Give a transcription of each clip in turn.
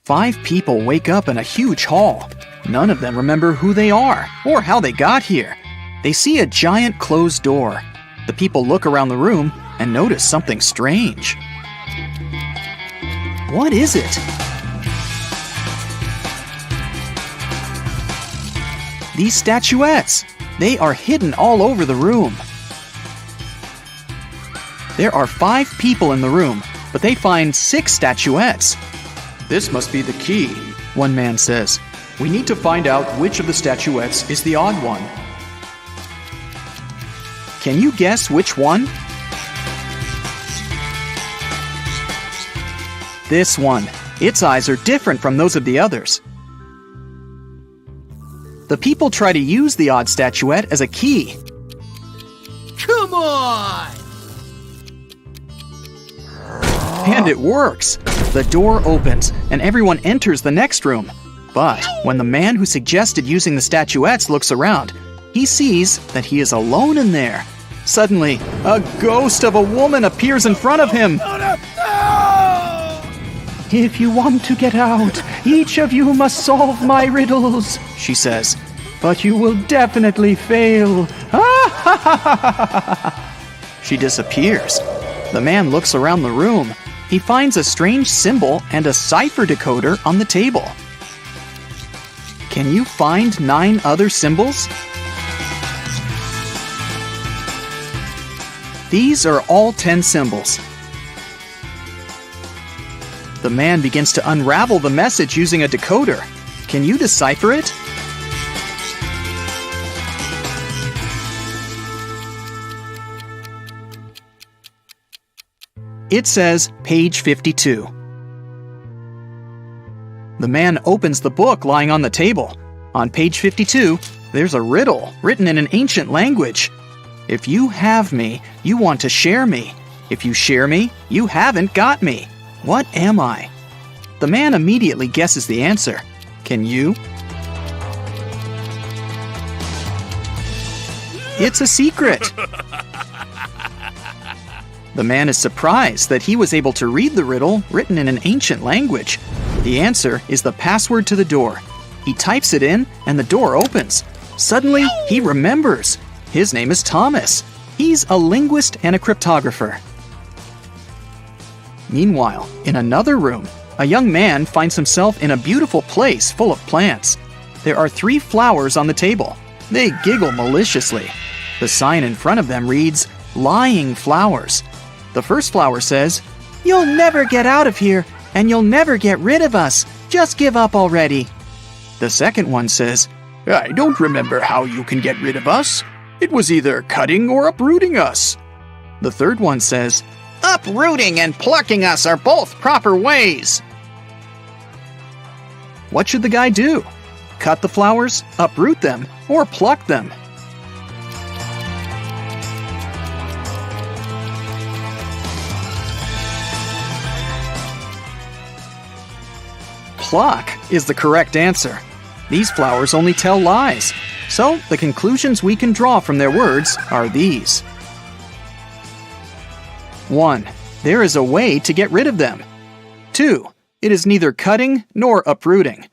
5 people wake up in a huge hall. None of them remember who they are or how they got here. They see a giant closed door. The people look around the room and notice something strange. What is it? These statuettes. They are hidden all over the room. There are 5 people in the room, but they find 6 statuettes. This must be the key, one man says. We need to find out which of the statuettes is the odd one. Can you guess which one? This one. Its eyes are different from those of the others. The people try to use the odd statuette as a key. Come on! And it works. The door opens and everyone enters the next room. But when the man who suggested using the statuettes looks around, he sees that he is alone in there. Suddenly, a ghost of a woman appears in front of him. If you want to get out, each of you must solve my riddles, she says. But you will definitely fail. She disappears. The man looks around the room. He finds a strange symbol and a cipher decoder on the table. Can you find 9 other symbols? These are all 10 symbols. The man begins to unravel the message using a decoder. Can you decipher it? It says page 52. The man opens the book lying on the table. On page 52, there's a riddle written in an ancient language. If you have me, you want to share me. If you share me, you haven't got me. What am I? The man immediately guesses the answer. Can you? It's a secret. The man is surprised that he was able to read the riddle written in an ancient language. The answer is the password to the door. He types it in and the door opens. Suddenly, he remembers. His name is Thomas. He's a linguist and a cryptographer. Meanwhile, in another room, a young man finds himself in a beautiful place full of plants. There are 3 flowers on the table. They giggle maliciously. The sign in front of them reads, "Lying Flowers." The first flower says, "You'll never get out of here, and you'll never get rid of us. Just give up already." The second one says, I don't remember how you can get rid of us. It was either cutting or uprooting us. The third one says, Uprooting and plucking us are both proper ways. What should the guy do? Cut the flowers, uproot them, or pluck them? Pluck is the correct answer. These flowers only tell lies. So the conclusions we can draw from their words are these. 1. There is a way to get rid of them. 2. It is neither cutting nor uprooting.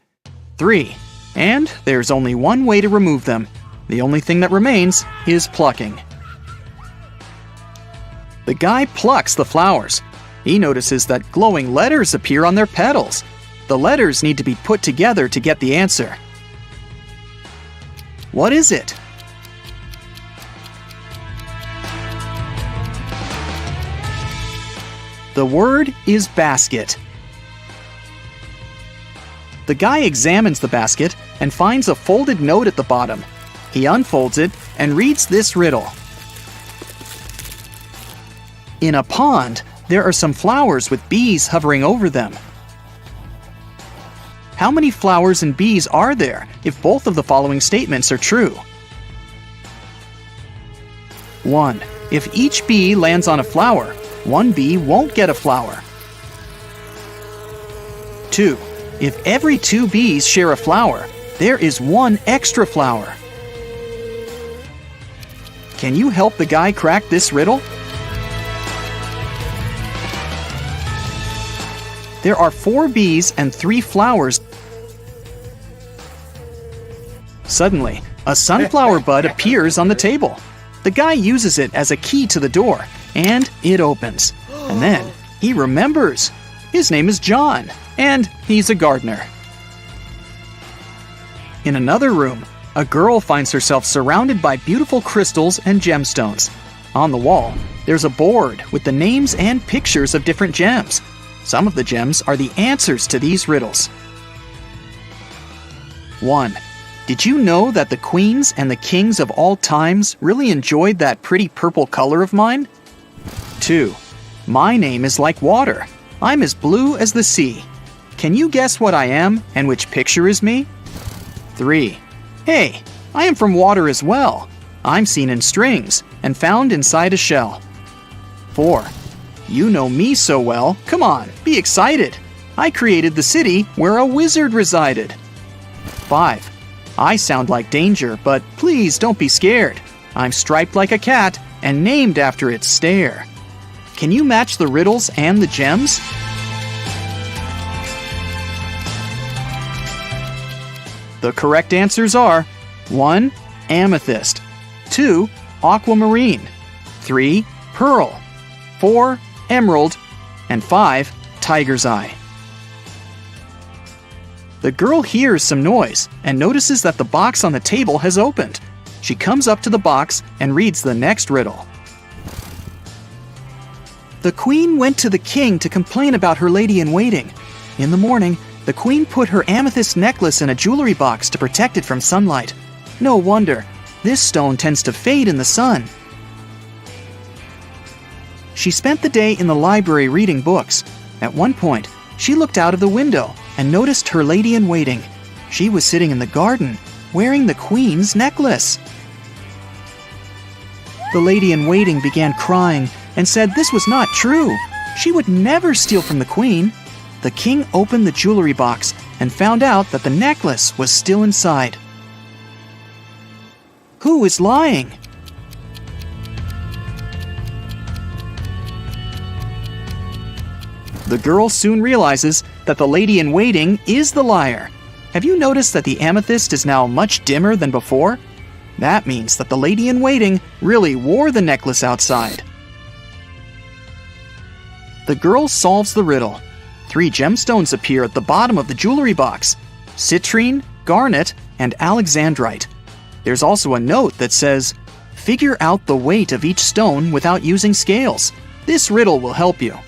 3. And there's only one way to remove them. The only thing that remains is plucking. The guy plucks the flowers. He notices that glowing letters appear on their petals. The letters need to be put together to get the answer. What is it? The word is basket. The guy examines the basket and finds a folded note at the bottom. He unfolds it and reads this riddle. In a pond, there are some flowers with bees hovering over them. How many flowers and bees are there if both of the following statements are true? 1. If each bee lands on a flower, one bee won't get a flower. 2. If every 2 bees share a flower, there is 1 extra flower. Can you help the guy crack this riddle? There are 4 bees and 3 flowers. Suddenly, a sunflower bud appears on the table. The guy uses it as a key to the door, and it opens. And then he remembers. His name is John, and he's a gardener. In another room, a girl finds herself surrounded by beautiful crystals and gemstones. On the wall, there's a board with the names and pictures of different gems. Some of the gems are the answers to these riddles. 1. Did you know that the queens and the kings of all times really enjoyed that pretty purple color of mine? 2. My name is like water. I'm as blue as the sea. Can you guess what I am and which picture is me? 3. Hey, I am from water as well. I'm seen in strings and found inside a shell. 4. You know me so well. Come on, be excited. I created the city where a wizard resided. 5. I sound like danger, but please don't be scared. I'm striped like a cat and named after its stare. Can you match the riddles and the gems? The correct answers are 1. Amethyst, 2. Aquamarine, 3. Pearl, 4. Emerald, and 5. Tiger's eye. The girl hears some noise and notices that the box on the table has opened. She comes up to the box and reads the next riddle. The queen went to the king to complain about her lady-in-waiting. In the morning, the queen put her amethyst necklace in a jewelry box to protect it from sunlight. No wonder, this stone tends to fade in the sun. She spent the day in the library reading books. At one point, she looked out of the window and noticed her lady-in-waiting. She was sitting in the garden, wearing the queen's necklace. The lady-in-waiting began crying and said this was not true. She would never steal from the queen. The king opened the jewelry box and found out that the necklace was still inside. Who is lying? The girl soon realizes that the lady-in-waiting is the liar. Have you noticed that the amethyst is now much dimmer than before? That means that the lady-in-waiting really wore the necklace outside. The girl solves the riddle. 3 gemstones appear at the bottom of the jewelry box: citrine, garnet, and alexandrite. There's also a note that says, "Figure out the weight of each stone without using scales. This riddle will help you."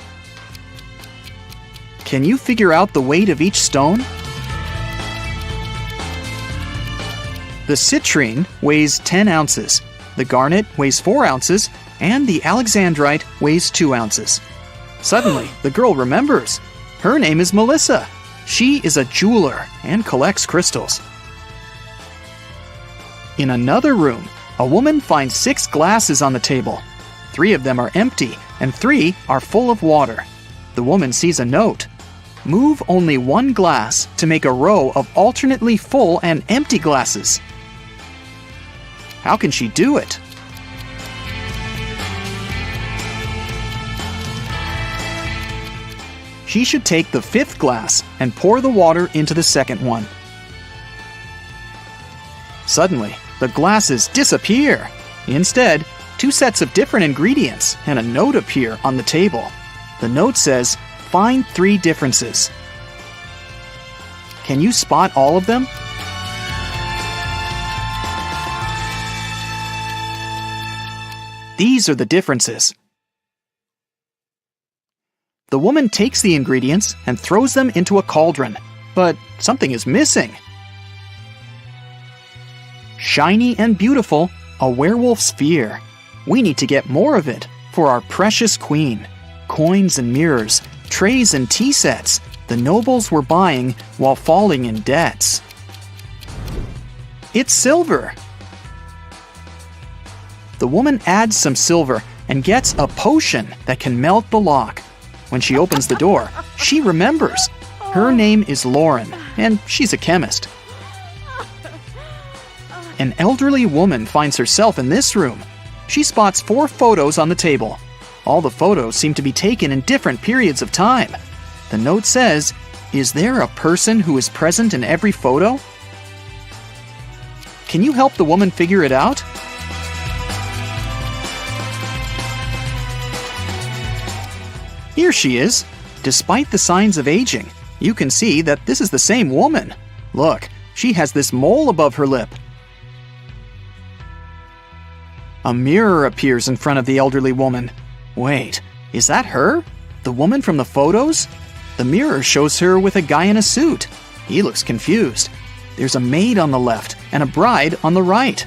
Can you figure out the weight of each stone? The citrine weighs 10 ounces, the garnet weighs 4 ounces, and the alexandrite weighs 2 ounces. Suddenly, the girl remembers. Her name is Melissa. She is a jeweler and collects crystals. In another room, a woman finds 6 glasses on the table. 3 of them are empty, and 3 are full of water. The woman sees a note. Move only 1 glass to make a row of alternately full and empty glasses. How can she do it? She should take the 5th glass and pour the water into the second one. Suddenly, the glasses disappear. Instead, 2 sets of different ingredients and a note appear on the table. The note says, "Find 3 differences." Can you spot all of them? These are the differences. The woman takes the ingredients and throws them into a cauldron, but something is missing. Shiny and beautiful, a werewolf's fear. We need to get more of it for our precious queen. Coins and mirrors, trays and tea sets, the nobles were buying while falling in debts. It's silver. The woman adds some silver and gets a potion that can melt the lock. When she opens the door, she remembers. Her name is Lauren, and she's a chemist. An elderly woman finds herself in this room. She spots 4 photos on the table. All the photos seem to be taken in different periods of time. The note says, "Is there a person who is present in every photo?" Can you help the woman figure it out? Here she is. Despite the signs of aging, you can see that this is the same woman. Look, she has this mole above her lip. A mirror appears in front of the elderly woman. Wait, is that her? The woman from the photos? The mirror shows her with a guy in a suit. He looks confused. There's a maid on the left and a bride on the right.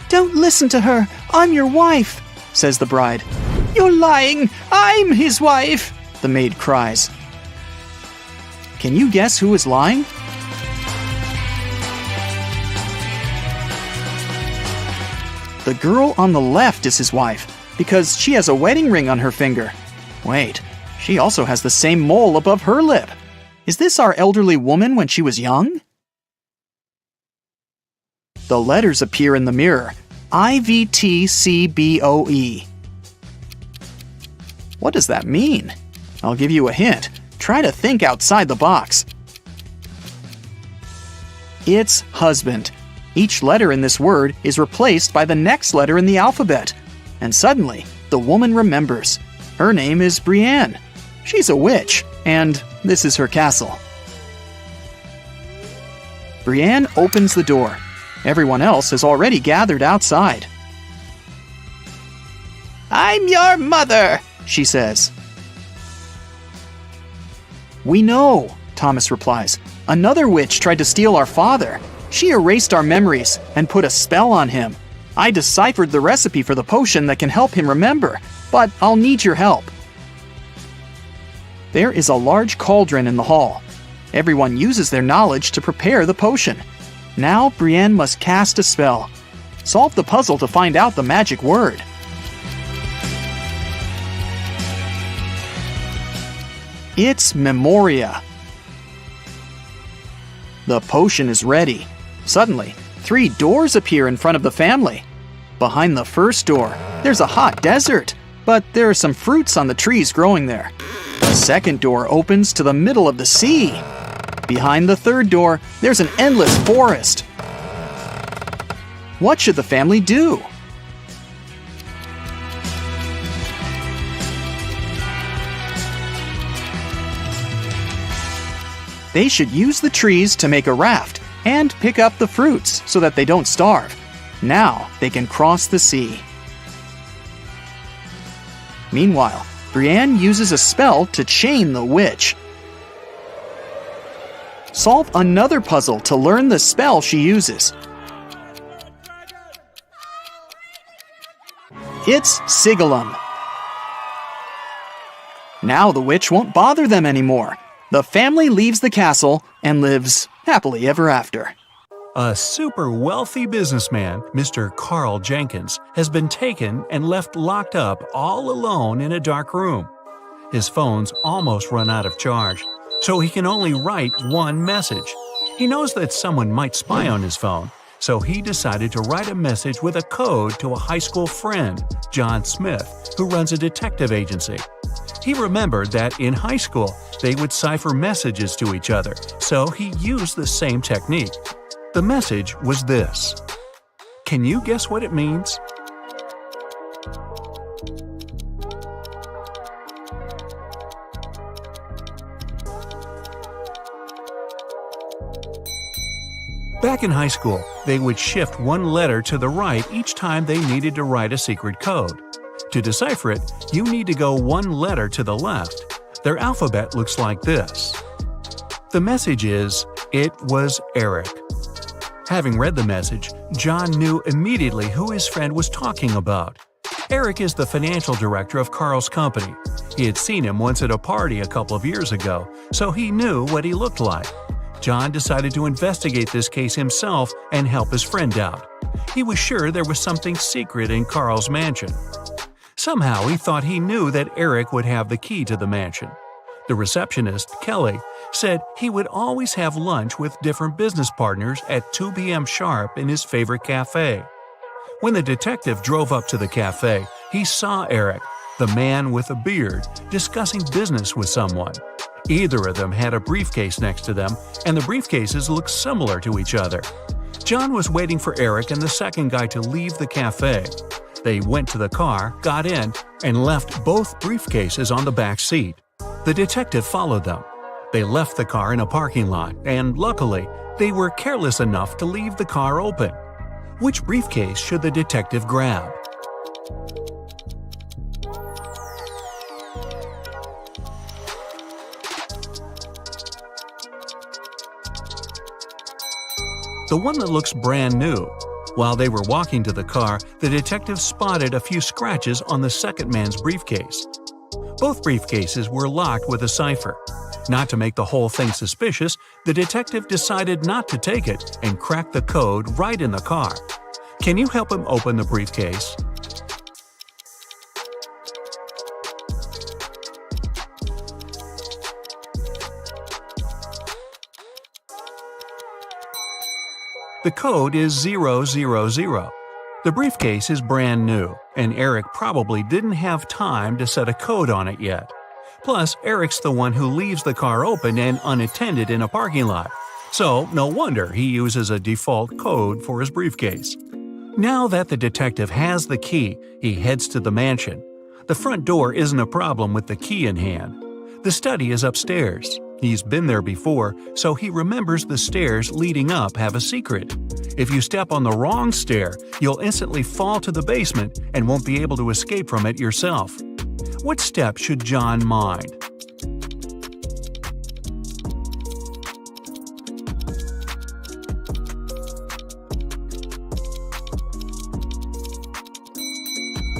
"Don't listen to her. I'm your wife," says the bride. "You're lying. I'm his wife," the maid cries. Can you guess who is lying? The girl on the left is his wife because she has a wedding ring on her finger. Wait, she also has the same mole above her lip. Is this our elderly woman when she was young? The letters appear in the mirror. IVTCBOE. What does that mean? I'll give you a hint. Try to think outside the box. It's husband. Each letter in this word is replaced by the next letter in the alphabet. And suddenly, the woman remembers. Her name is Brienne. She's a witch, and this is her castle. Brienne opens the door. Everyone else has already gathered outside. I'm your mother, she says. We know, Thomas replies. Another witch tried to steal our father. She erased our memories and put a spell on him. I deciphered the recipe for the potion that can help him remember, but I'll need your help. There is a large cauldron in the hall. Everyone uses their knowledge to prepare the potion. Now Brienne must cast a spell. Solve the puzzle to find out the magic word. It's Memoria. The potion is ready. Suddenly, 3 doors appear in front of the family. Behind the first door, there's a hot desert, but there are some fruits on the trees growing there. The second door opens to the middle of the sea. Behind the third door, there's an endless forest. What should the family do? They should use the trees to make a raft and pick up the fruits so that they don't starve. Now they can cross the sea. Meanwhile, Brienne uses a spell to chain the witch. Solve another puzzle to learn the spell she uses. It's Sigillum. Now the witch won't bother them anymore. The family leaves the castle and lives happily ever after. A super wealthy businessman, Mr. Carl Jenkins, has been taken and left locked up all alone in a dark room. His phone's almost run out of charge, so he can only write one message. He knows that someone might spy on his phone, so he decided to write a message with a code to a high school friend, John Smith, who runs a detective agency. He remembered that in high school, they would cipher messages to each other, so he used the same technique. The message was this. Can you guess what it means? Back in high school, they would shift one letter to the right each time they needed to write a secret code. To decipher it, you need to go one letter to the left. Their alphabet looks like this. The message is, it was Eric. Having read the message, John knew immediately who his friend was talking about. Eric is the financial director of Carl's company. He had seen him once at a party a couple of years ago, so he knew what he looked like. John decided to investigate this case himself and help his friend out. He was sure there was something secret in Carl's mansion. Somehow he thought he knew that Eric would have the key to the mansion. The receptionist, Kelly, said he would always have lunch with different business partners at 2 p.m. sharp in his favorite cafe. When the detective drove up to the cafe, he saw Eric, the man with a beard, discussing business with someone. Either of them had a briefcase next to them, and the briefcases looked similar to each other. John was waiting for Eric and the second guy to leave the cafe. They went to the car, got in, and left both briefcases on the back seat. The detective followed them. They left the car in a parking lot, and luckily, they were careless enough to leave the car open. Which briefcase should the detective grab? The one that looks brand new. While they were walking to the car, the detective spotted a few scratches on the second man's briefcase. Both briefcases were locked with a cipher. Not to make the whole thing suspicious, the detective decided not to take it and cracked the code right in the car. Can you help him open the briefcase? The code is 000. The briefcase is brand new, and Eric probably didn't have time to set a code on it yet. Plus, Eric's the one who leaves the car open and unattended in a parking lot, so no wonder he uses a default code for his briefcase. Now that the detective has the key, he heads to the mansion. The front door isn't a problem with the key in hand. The study is upstairs. He's been there before, so he remembers the stairs leading up have a secret. If you step on the wrong stair, you'll instantly fall to the basement and won't be able to escape from it yourself. What step should John mind?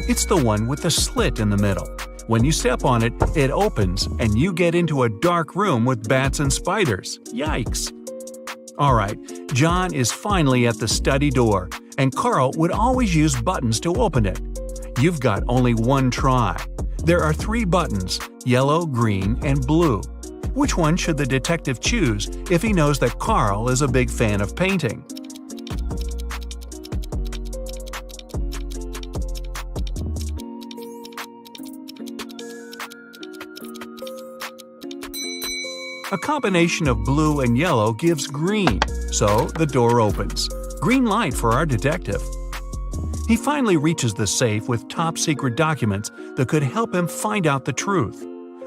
It's the one with the slit in the middle. When you step on it, it opens, and you get into a dark room with bats and spiders. Yikes! Alright, John is finally at the study door, and Carl would always use buttons to open it. You've got only one try. There are 3 buttons, yellow, green, and blue. Which one should the detective choose if he knows that Carl is a big fan of painting? A combination of blue and yellow gives green, so the door opens. Green light for our detective. He finally reaches the safe with top-secret documents that could help him find out the truth.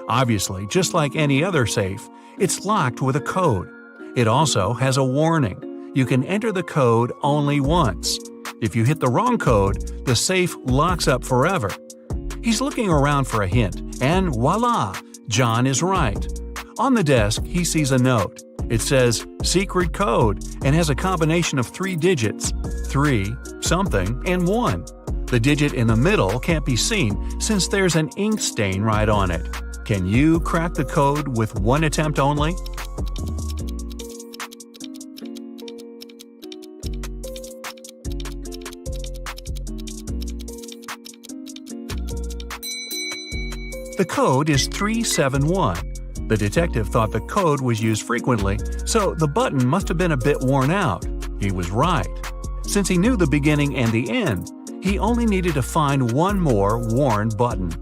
Obviously, just like any other safe, it's locked with a code. It also has a warning. You can enter the code only once. If you hit the wrong code, the safe locks up forever. He's looking around for a hint, and voila! John is right. On the desk, he sees a note. It says, "Secret code," and has a combination of 3 digits, 3, something, and 1. The digit in the middle can't be seen since there's an ink stain right on it. Can you crack the code with one attempt only? The code is 371. The detective thought the code was used frequently, so the button must have been a bit worn out. He was right. Since he knew the beginning and the end, he only needed to find one more worn button.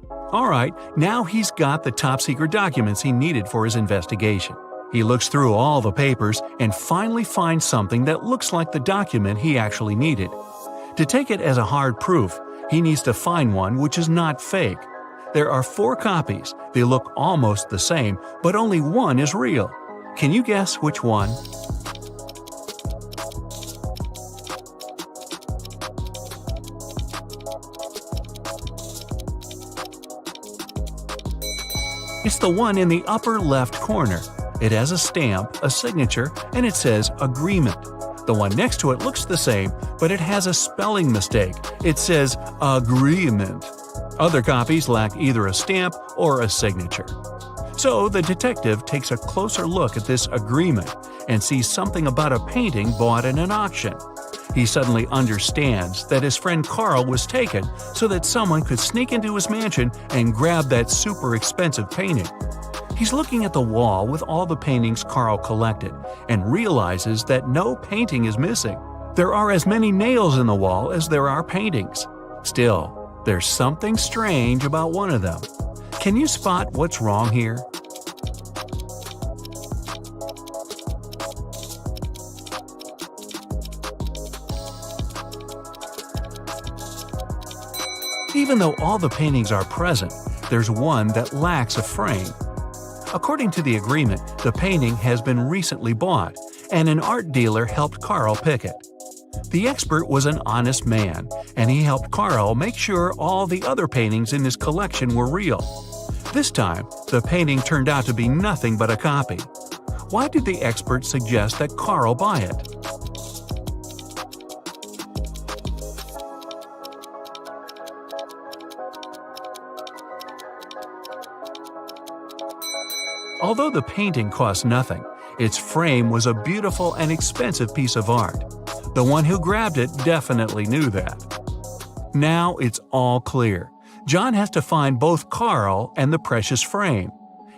Alright, now he's got the top-secret documents he needed for his investigation. He looks through all the papers and finally finds something that looks like the document he actually needed. To take it as a hard proof, he needs to find one which is not fake. There are 4 copies. They look almost the same, but only one is real. Can you guess which one? It's the one in the upper left corner. It has a stamp, a signature, and it says agreement. The one next to it looks the same, but it has a spelling mistake. It says agreement. Other copies lack either a stamp or a signature. So the detective takes a closer look at this agreement and sees something about a painting bought in an auction. He suddenly understands that his friend Carl was taken so that someone could sneak into his mansion and grab that super expensive painting. He's looking at the wall with all the paintings Carl collected and realizes that no painting is missing. There are as many nails in the wall as there are paintings. Still, there's something strange about one of them. Can you spot what's wrong here? Even though all the paintings are present, there's one that lacks a frame. According to the agreement, the painting has been recently bought, and an art dealer helped Carl pick it. The expert was an honest man, and he helped Carl make sure all the other paintings in his collection were real. This time, the painting turned out to be nothing but a copy. Why did the expert suggest that Carl buy it? Although the painting cost nothing, its frame was a beautiful and expensive piece of art. The one who grabbed it definitely knew that. Now it's all clear. John has to find both Carl and the precious frame.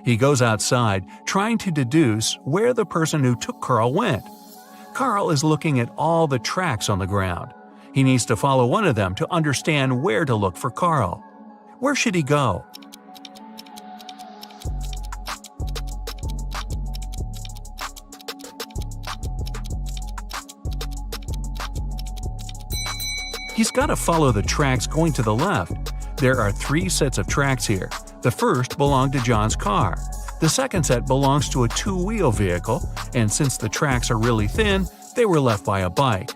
He goes outside, trying to deduce where the person who took Carl went. Carl is looking at all the tracks on the ground. He needs to follow one of them to understand where to look for Carl. Where should he go? He's got to follow the tracks going to the left. There are 3 sets of tracks here. The first belonged to John's car. The second set belongs to a 2-wheel vehicle, and since the tracks are really thin, they were left by a bike.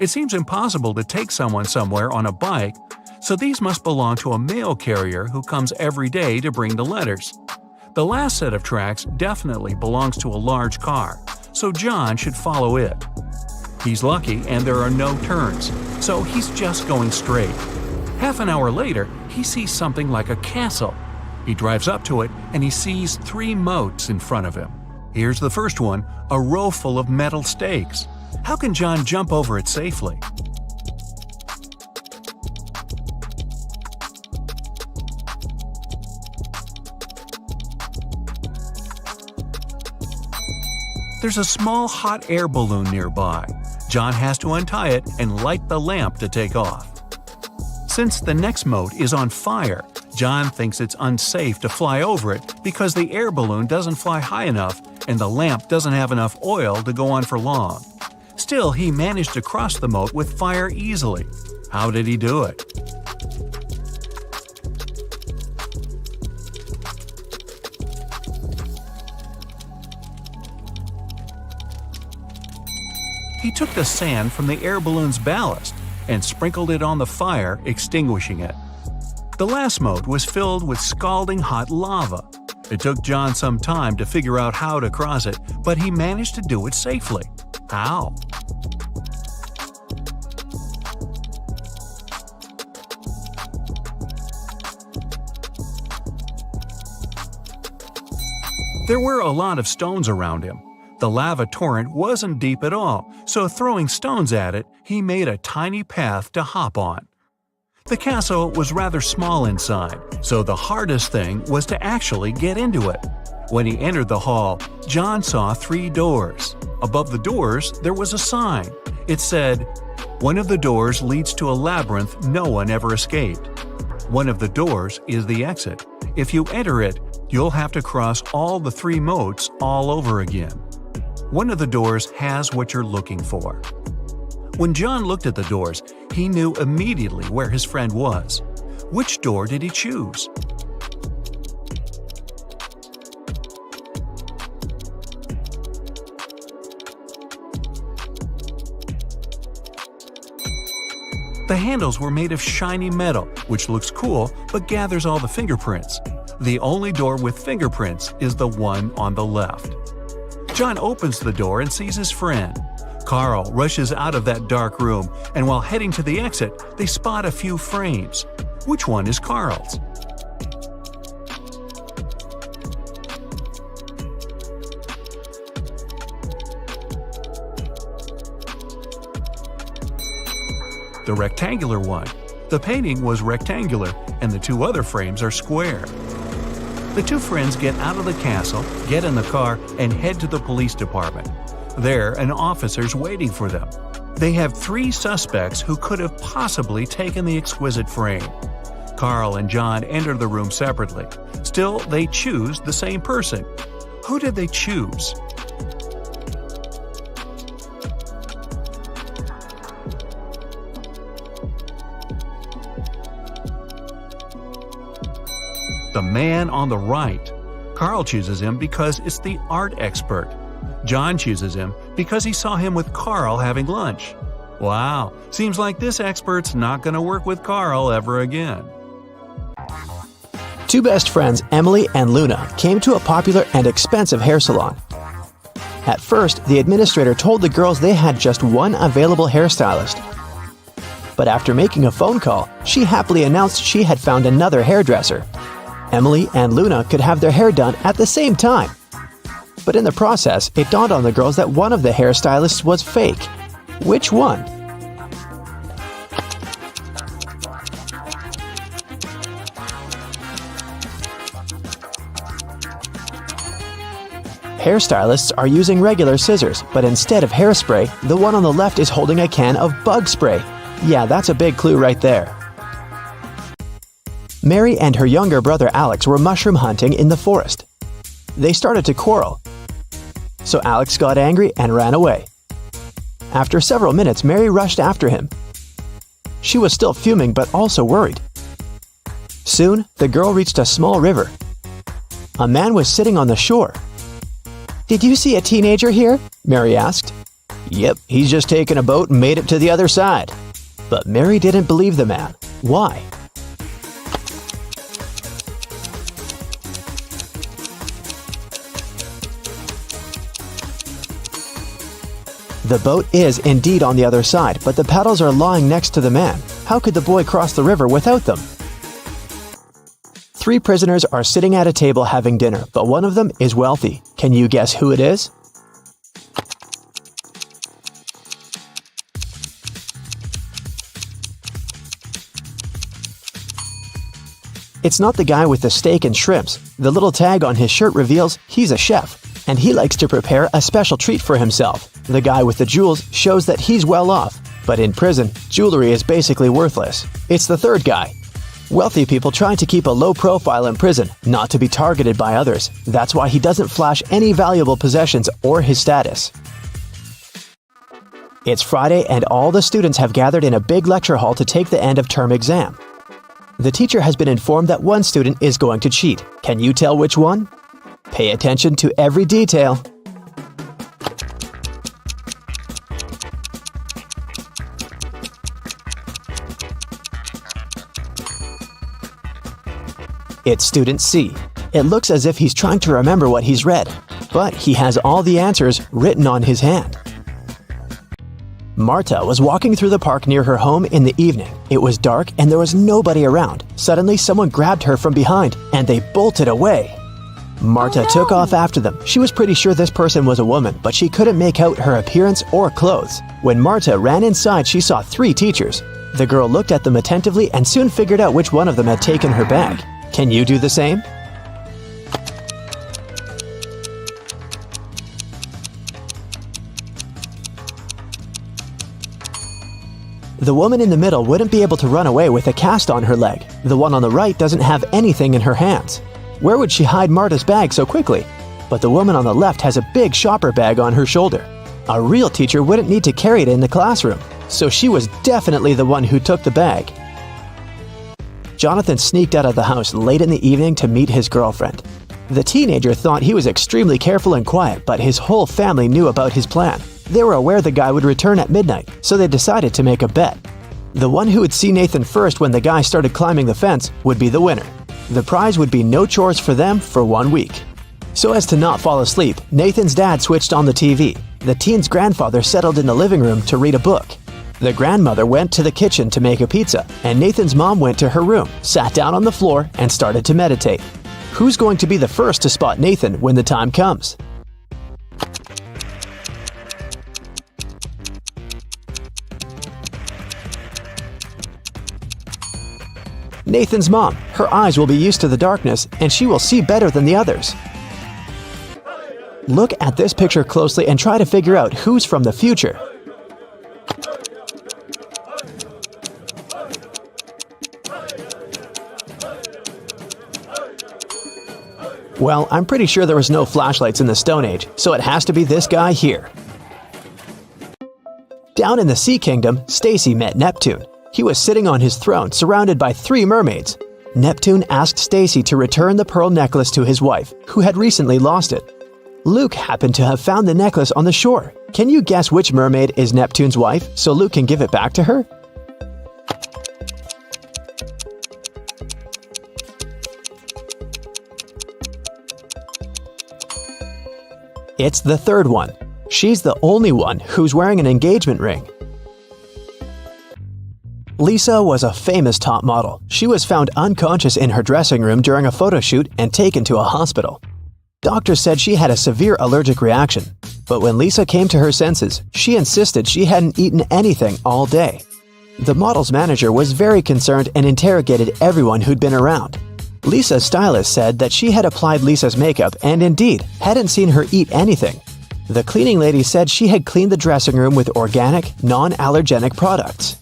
It seems impossible to take someone somewhere on a bike, so these must belong to a mail carrier who comes every day to bring the letters. The last set of tracks definitely belongs to a large car, so John should follow it. He's lucky and there are no turns, so he's just going straight. Half an hour later, he sees something like a castle. He drives up to it and he sees 3 moats in front of him. Here's the first one, a row full of metal stakes. How can John jump over it safely? There's a small hot air balloon nearby. John has to untie it and light the lamp to take off. Since the next moat is on fire, John thinks it's unsafe to fly over it because the air balloon doesn't fly high enough and the lamp doesn't have enough oil to go on for long. Still, he managed to cross the moat with fire easily. How did he do it? He took the sand from the air balloon's ballast and sprinkled it on the fire, extinguishing it. The last moat was filled with scalding hot lava. It took John some time to figure out how to cross it, but he managed to do it safely. How? There were a lot of stones around him. The lava torrent wasn't deep at all, so throwing stones at it, he made a tiny path to hop on. The castle was rather small inside, so the hardest thing was to actually get into it. When he entered the hall, John saw 3 doors. Above the doors, there was a sign. It said, "One of the doors leads to a labyrinth no one ever escaped. One of the doors is the exit. If you enter it, you'll have to cross all the 3 moats all over again. One of the doors has what you're looking for." When John looked at the doors, he knew immediately where his friend was. Which door did he choose? The handles were made of shiny metal, which looks cool but gathers all the fingerprints. The only door with fingerprints is the one on the left. John opens the door and sees his friend. Carl rushes out of that dark room, and while heading to the exit, they spot a few frames. Which one is Carl's? The rectangular one. The painting was rectangular, and the 2 other frames are square. The 2 friends get out of the castle, get in the car, and head to the police department. There, an officer's waiting for them. They have 3 suspects who could have possibly taken the exquisite frame. Carl and John enter the room separately. Still, they choose the same person. Who did they choose? the man on the right. Carl chooses him because it's the art expert. John chooses him because he saw him with Carl having lunch. Wow, seems like this expert's not going to work with Carl ever again. Two best friends, Emily and Luna, came to a popular and expensive hair salon. At first, the administrator told the girls they had just one available hairstylist. But after making a phone call, she happily announced she had found another hairdresser. Emily and Luna could have their hair done at the same time. But in the process, it dawned on the girls that one of the hairstylists was fake. Which one? Hairstylists are using regular scissors, but instead of hairspray, the one on the left is holding a can of bug spray. Yeah, that's a big clue right there. Mary and her younger brother Alex were mushroom hunting in the forest. They started to quarrel. So Alex got angry and ran away. After several minutes, Mary rushed after him. She was still fuming but also worried. Soon, the girl reached a small river. A man was sitting on the shore. "Did you see a teenager here?" Mary asked. "Yep, he's just taken a boat and made it to the other side." But Mary didn't believe the man. Why? The boat is indeed on the other side, but the paddles are lying next to the man. How could the boy cross the river without them? Three prisoners are sitting at a table having dinner, but one of them is wealthy. Can you guess who it is? It's not the guy with the steak and shrimps. The little tag on his shirt reveals he's a chef, and he likes to prepare a special treat for himself. The guy with the jewels shows that he's well off, but in prison, jewelry is basically worthless. It's the third guy. Wealthy people try to keep a low profile in prison, not to be targeted by others. That's why he doesn't flash any valuable possessions or his status. It's Friday and all the students have gathered in a big lecture hall to take the end of term exam. The teacher has been informed that one student is going to cheat. Can you tell which one? Pay attention to every detail. It's student C. It looks as if he's trying to remember what he's read, but he has all the answers written on his hand. Marta was walking through the park near her home in the evening. It was dark and there was nobody around. Suddenly, someone grabbed her from behind and they bolted away. Marta took off after them. She was pretty sure this person was a woman, but she couldn't make out her appearance or clothes. When Marta ran inside, she saw 3 teachers. The girl looked at them attentively and soon figured out which one of them had taken her bag. Can you do the same? The woman in the middle wouldn't be able to run away with a cast on her leg. The one on the right doesn't have anything in her hands. Where would she hide Marta's bag so quickly? But the woman on the left has a big shopper bag on her shoulder. A real teacher wouldn't need to carry it in the classroom, so she was definitely the one who took the bag. Jonathan sneaked out of the house late in the evening to meet his girlfriend. The teenager thought he was extremely careful and quiet, but his whole family knew about his plan. They were aware the guy would return at midnight, so they decided to make a bet. The one who would see Nathan first when the guy started climbing the fence would be the winner. The prize would be no chores for them for 1 week. So as to not fall asleep, Nathan's dad switched on the TV. The teen's grandfather settled in the living room to read a book. The grandmother went to the kitchen to make a pizza, and Nathan's mom went to her room, sat down on the floor, and started to meditate. Who's going to be the first to spot Nathan when the time comes? Nathan's mom. Her eyes will be used to the darkness, and she will see better than the others. Look at this picture closely and try to figure out who's from the future. Well, I'm pretty sure there was no flashlights in the Stone Age, so it has to be this guy here. Down in the Sea Kingdom, Stacy met Neptune. He was sitting on his throne, surrounded by 3 mermaids. Neptune asked Stacy to return the pearl necklace to his wife, who had recently lost it. Luke happened to have found the necklace on the shore. Can you guess which mermaid is Neptune's wife so Luke can give it back to her? It's the third one. She's the only one who's wearing an engagement ring. Lisa was a famous top model. She was found unconscious in her dressing room during a photo shoot and taken to a hospital. Doctors said she had a severe allergic reaction, but when Lisa came to her senses, she insisted she hadn't eaten anything all day. The model's manager was very concerned and interrogated everyone who'd been around. Lisa's stylist said that she had applied Lisa's makeup and indeed hadn't seen her eat anything. The cleaning lady said she had cleaned the dressing room with organic, non-allergenic products.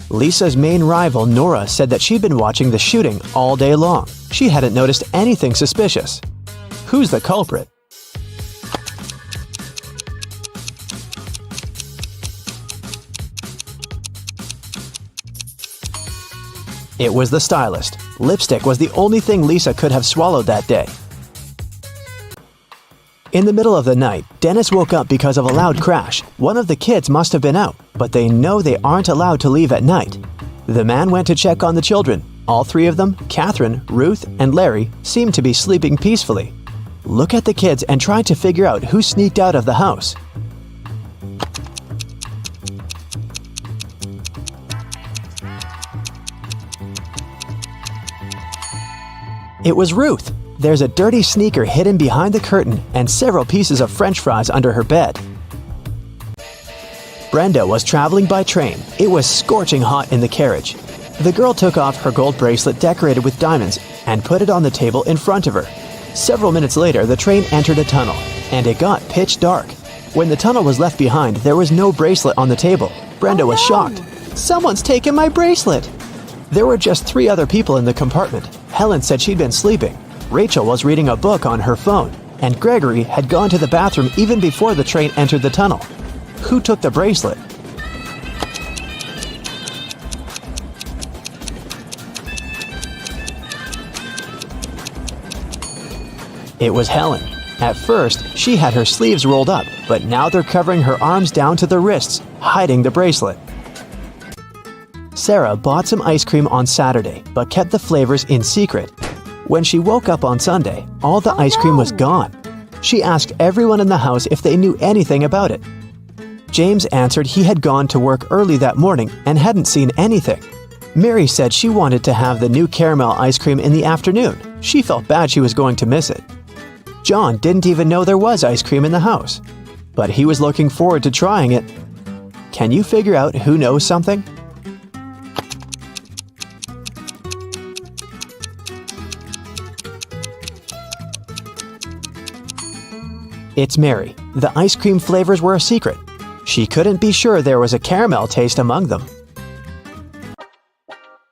Lisa's main rival, Nora, said that she'd been watching the shooting all day long. She hadn't noticed anything suspicious. Who's the culprit? It was the stylist. Lipstick was the only thing Lisa could have swallowed that day. In the middle of the night, Dennis woke up because of a loud crash. One of the kids must have been out, but they know they aren't allowed to leave at night. The man went to check on the children. All three of them, Catherine, Ruth, and Larry, seemed to be sleeping peacefully. Look at the kids and try to figure out who sneaked out of the house. It was Ruth. There's a dirty sneaker hidden behind the curtain and several pieces of French fries under her bed. Brenda was traveling by train. It was scorching hot in the carriage. The girl took off her gold bracelet decorated with diamonds and put it on the table in front of her. Several minutes later, the train entered a tunnel, and it got pitch dark. When the tunnel was left behind, there was no bracelet on the table. Brenda was shocked. "Someone's taken my bracelet!" There were just 3 other people in the compartment. Helen said she'd been sleeping. Rachel was reading a book on her phone, and Gregory had gone to the bathroom even before the train entered the tunnel. Who took the bracelet? It was Helen. At first, she had her sleeves rolled up, but now they're covering her arms down to the wrists, hiding the bracelet. Sarah bought some ice cream on Saturday, but kept the flavors in secret. When she woke up on Sunday, all the ice cream was gone. She asked everyone in the house if they knew anything about it. James answered he had gone to work early that morning and hadn't seen anything. Mary said she wanted to have the new caramel ice cream in the afternoon. She felt bad she was going to miss it. John didn't even know there was ice cream in the house, but he was looking forward to trying it. Can you figure out who knows something? It's Mary. The ice cream flavors were a secret. She couldn't be sure there was a caramel taste among them.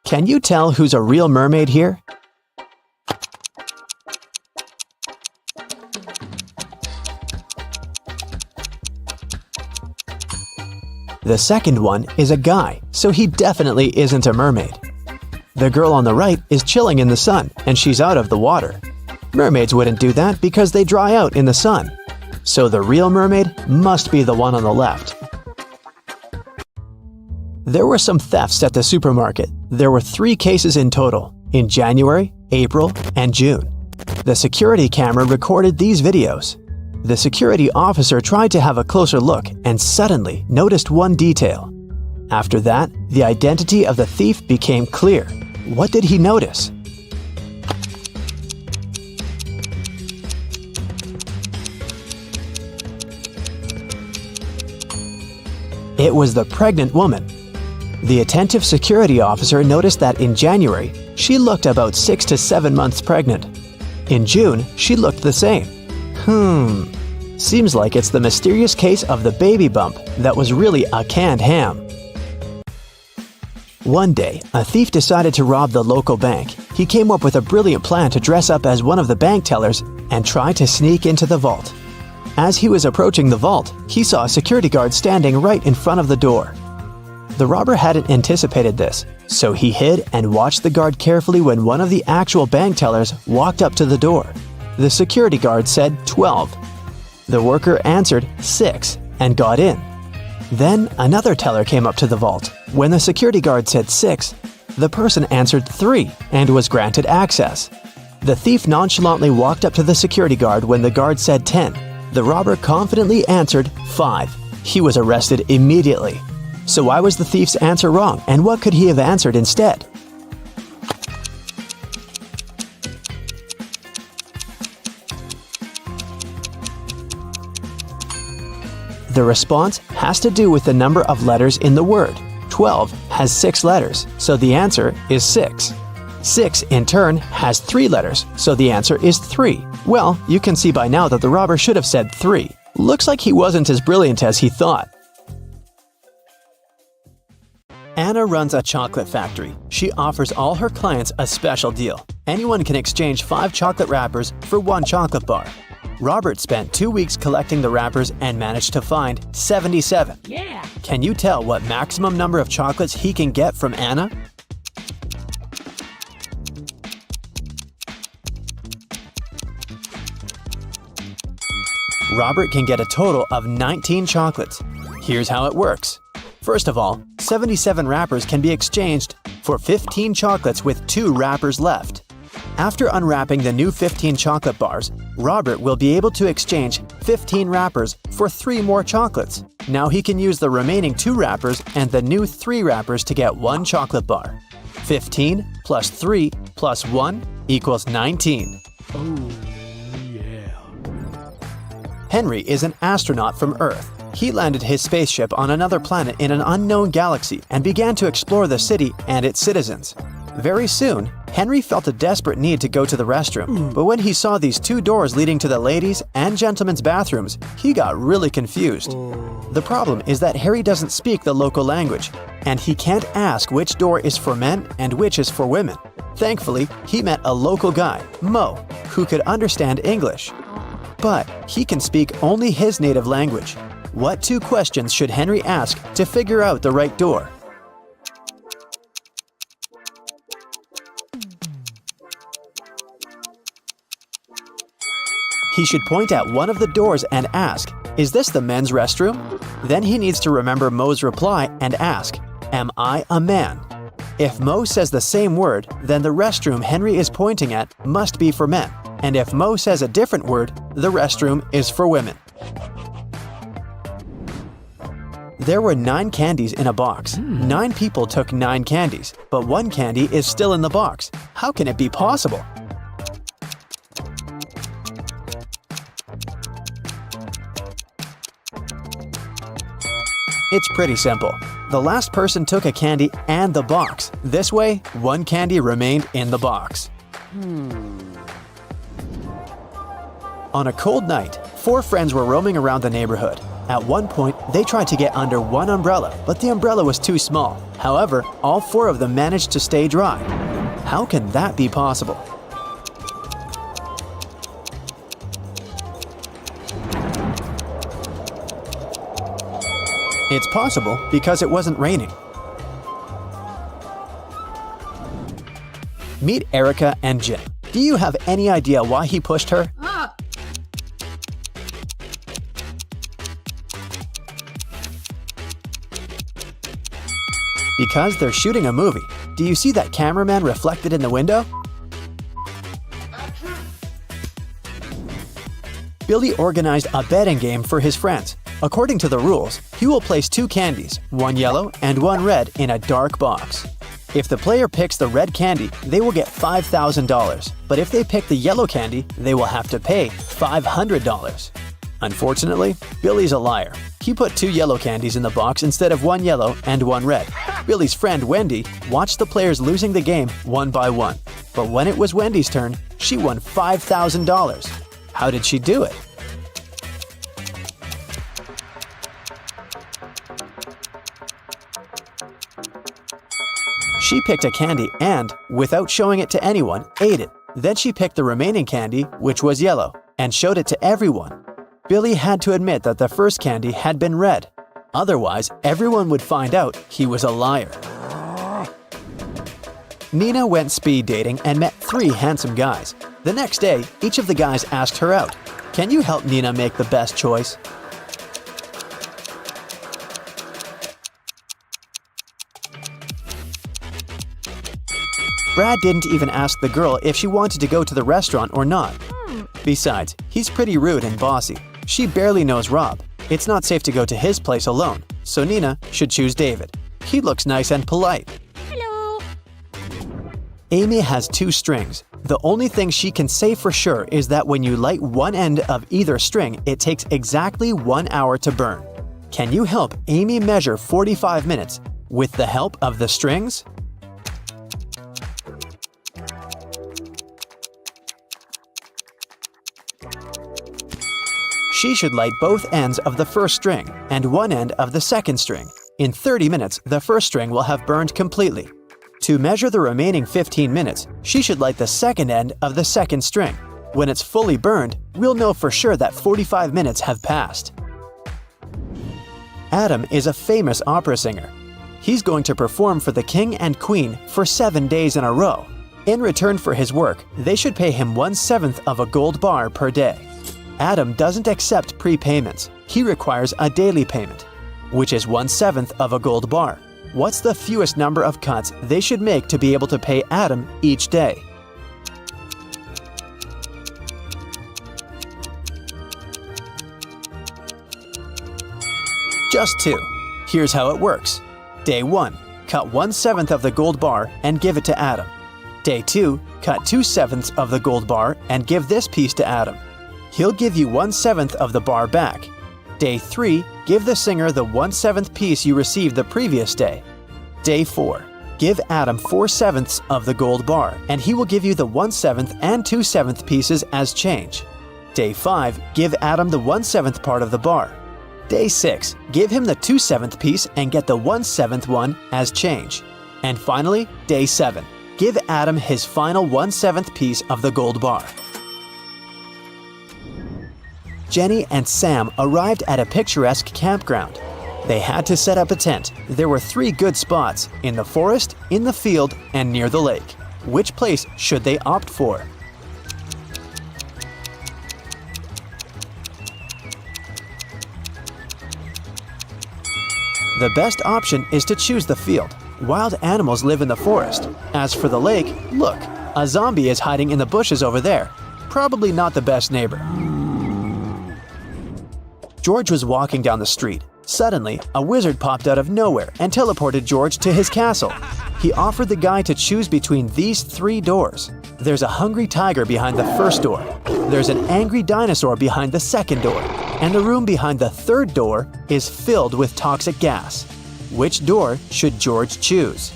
Can you tell who's a real mermaid here? The second one is a guy, so he definitely isn't a mermaid. The girl on the right is chilling in the sun, and she's out of the water. Mermaids wouldn't do that because they dry out in the sun. So the real mermaid must be the one on the left. There were some thefts at the supermarket. There were 3 cases in total, in January, April, and June. The security camera recorded these videos. The security officer tried to have a closer look and suddenly noticed one detail. After that, the identity of the thief became clear. What did he notice? It was the pregnant woman. The attentive security officer noticed that in January, she looked about 6 to 7 months pregnant. In June, she looked the same. Seems like it's the mysterious case of the baby bump that was really a canned ham. One day, a thief decided to rob the local bank. He came up with a brilliant plan to dress up as one of the bank tellers and try to sneak into the vault. As he was approaching the vault, he saw a security guard standing right in front of the door. The robber hadn't anticipated this, so he hid and watched the guard carefully when one of the actual bank tellers walked up to the door. The security guard said 12. The worker answered 6 and got in. Then another teller came up to the vault. When the security guard said 6, the person answered 3 and was granted access. The thief nonchalantly walked up to the security guard when the guard said 10. The robber confidently answered 5. He was arrested immediately. So why was the thief's answer wrong, and what could he have answered instead? The response has to do with the number of letters in the word. 12 has 6 letters, so the answer is 6. 6 in turn has 3 letters, so the answer is 3. Well, you can see by now that the robber should have said 3. Looks like he wasn't as brilliant as he thought. Anna runs a chocolate factory. She offers all her clients a special deal. Anyone can exchange 5 chocolate wrappers for 1 chocolate bar. Robert spent 2 weeks collecting the wrappers and managed to find 77. Yeah! Can you tell what maximum number of chocolates he can get from Anna? Robert can get a total of 19 chocolates. Here's how it works. First of all, 77 wrappers can be exchanged for 15 chocolates with 2 wrappers left. After unwrapping the new 15 chocolate bars, Robert will be able to exchange 15 wrappers for 3 more chocolates. Now he can use the remaining 2 wrappers and the new 3 wrappers to get 1 chocolate bar. 15 plus 3 plus 1 equals 19. Oh, yeah. Henry is an astronaut from Earth. He landed his spaceship on another planet in an unknown galaxy and began to explore the city and its citizens. Very soon, Henry felt a desperate need to go to the restroom, but when he saw these 2 doors leading to the ladies' and gentlemen's bathrooms, he got really confused. The problem is that Harry doesn't speak the local language, and he can't ask which door is for men and which is for women. Thankfully, he met a local guy, Mo, who could understand English. But he can speak only his native language. What 2 questions should Henry ask to figure out the right door? He should point at one of the doors and ask, "Is this the men's restroom?" Then he needs to remember Mo's reply and ask, "Am I a man?" If Mo says the same word, then the restroom Henry is pointing at must be for men. And if Mo says a different word, the restroom is for women. There were 9 candies in a box. 9 people took 9 candies, but 1 candy is still in the box. How can it be possible? It's pretty simple. The last person took a candy and the box. This way, 1 candy remained in the box. On a cold night, 4 friends were roaming around the neighborhood. At one point, they tried to get under one umbrella, but the umbrella was too small. However, all 4 of them managed to stay dry. How can that be possible? It's possible because it wasn't raining. Meet Erica and Jim. Do you have any idea why he pushed her? Because they're shooting a movie. Do you see that cameraman reflected in the window? Billy organized a betting game for his friends. According to the rules, he will place 2 candies, 1 yellow and 1 red, in a dark box. If the player picks the red candy, they will get $5,000. But if they pick the yellow candy, they will have to pay $500. Unfortunately, Billy's a liar. He put 2 yellow candies in the box instead of 1 yellow and 1 red. Billy's friend Wendy watched the players losing the game one by one. But when it was Wendy's turn, she won $5,000. How did she do it? She picked a candy and, without showing it to anyone, ate it. Then she picked the remaining candy, which was yellow, and showed it to everyone. Billy had to admit that the first candy had been red. Otherwise, everyone would find out he was a liar. Nina went speed dating and met 3 handsome guys. The next day, each of the guys asked her out. Can you help Nina make the best choice? Brad didn't even ask the girl if she wanted to go to the restaurant or not. Besides, he's pretty rude and bossy. She barely knows Rob. It's not safe to go to his place alone, so Nina should choose David. He looks nice and polite. Hello. Amy has 2 strings. The only thing she can say for sure is that when you light one end of either string, it takes exactly 1 hour to burn. Can you help Amy measure 45 minutes with the help of the strings? She should light both ends of the first string and one end of the second string. In 30 minutes, the first string will have burned completely. To measure the remaining 15 minutes, she should light the second end of the second string. When it's fully burned, we'll know for sure that 45 minutes have passed. Adam is a famous opera singer. He's going to perform for the king and queen for 7 days in a row. In return for his work, they should pay him 1/7 of a gold bar per day. Adam doesn't accept prepayments. He requires a daily payment, which is 1/7 of a gold bar. What's the fewest number of cuts they should make to be able to pay Adam each day? Just 2. Here's how it works. Day 1, cut 1/7 of the gold bar and give it to Adam. Day 2, cut 2/7 of the gold bar and give this piece to Adam. He'll give you 1/7 of the bar back. Day 3, give the singer the 1/7 piece you received the previous day. Day 4, give Adam 4/7 of the gold bar, and he will give you the 1/7 and 2/7 pieces as change. Day 5, give Adam the 1/7 part of the bar. Day 6, give him the 2/7 piece and get the 1/7 one as change. And finally, Day 7, give Adam his final 1/7 piece of the gold bar. Jenny and Sam arrived at a picturesque campground. They had to set up a tent. There were 3 good spots: in the forest, in the field, and near the lake. Which place should they opt for? The best option is to choose the field. Wild animals live in the forest. As for the lake, look, a zombie is hiding in the bushes over there. Probably not the best neighbor. George was walking down the street. Suddenly, a wizard popped out of nowhere and teleported George to his castle. He offered the guy to choose between these 3 doors. There's a hungry tiger behind the first door. There's an angry dinosaur behind the second door. And the room behind the third door is filled with toxic gas. Which door should George choose?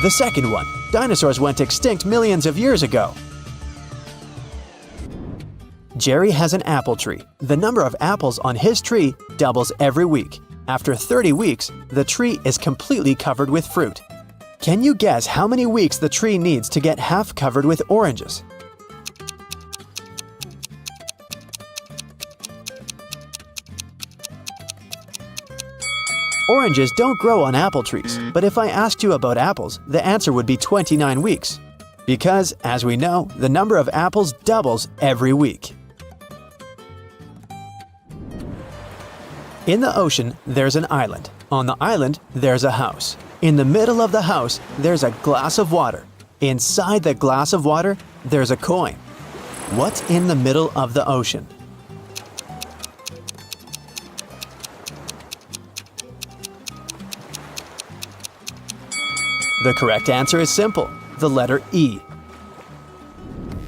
The second one. Dinosaurs went extinct millions of years ago. Jerry has an apple tree. The number of apples on his tree doubles every week. After 30 weeks, the tree is completely covered with fruit. Can you guess how many weeks the tree needs to get half covered with oranges? Oranges don't grow on apple trees, but if I asked you about apples, the answer would be 29 weeks. Because, as we know, the number of apples doubles every week. In the ocean, there's an island. On the island, there's a house. In the middle of the house, there's a glass of water. Inside the glass of water, there's a coin. What's in the middle of the ocean? The correct answer is simple, the letter E.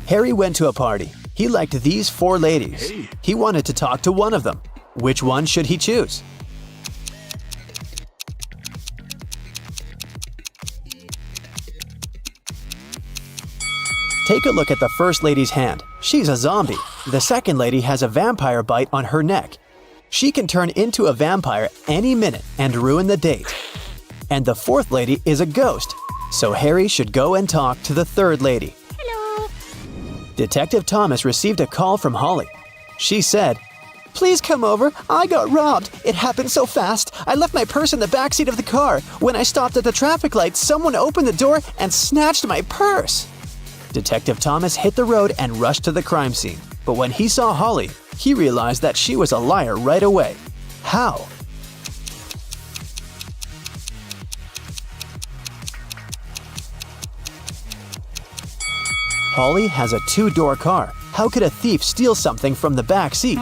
Harry went to a party. He liked these 4 ladies. He wanted to talk to one of them. Which one should he choose? Take a look at the first lady's hand. She's a zombie. The second lady has a vampire bite on her neck. She can turn into a vampire any minute and ruin the date. And the fourth lady is a ghost. So Harry should go and talk to the third lady. Hello. Detective Thomas received a call from Holly. She said, "Please come over. I got robbed. It happened so fast. I left my purse in the backseat of the car. When I stopped at the traffic light, someone opened the door and snatched my purse." Detective Thomas hit the road and rushed to the crime scene. But when he saw Holly, he realized that she was a liar right away. How? Holly has a two-door car. How could a thief steal something from the back seat?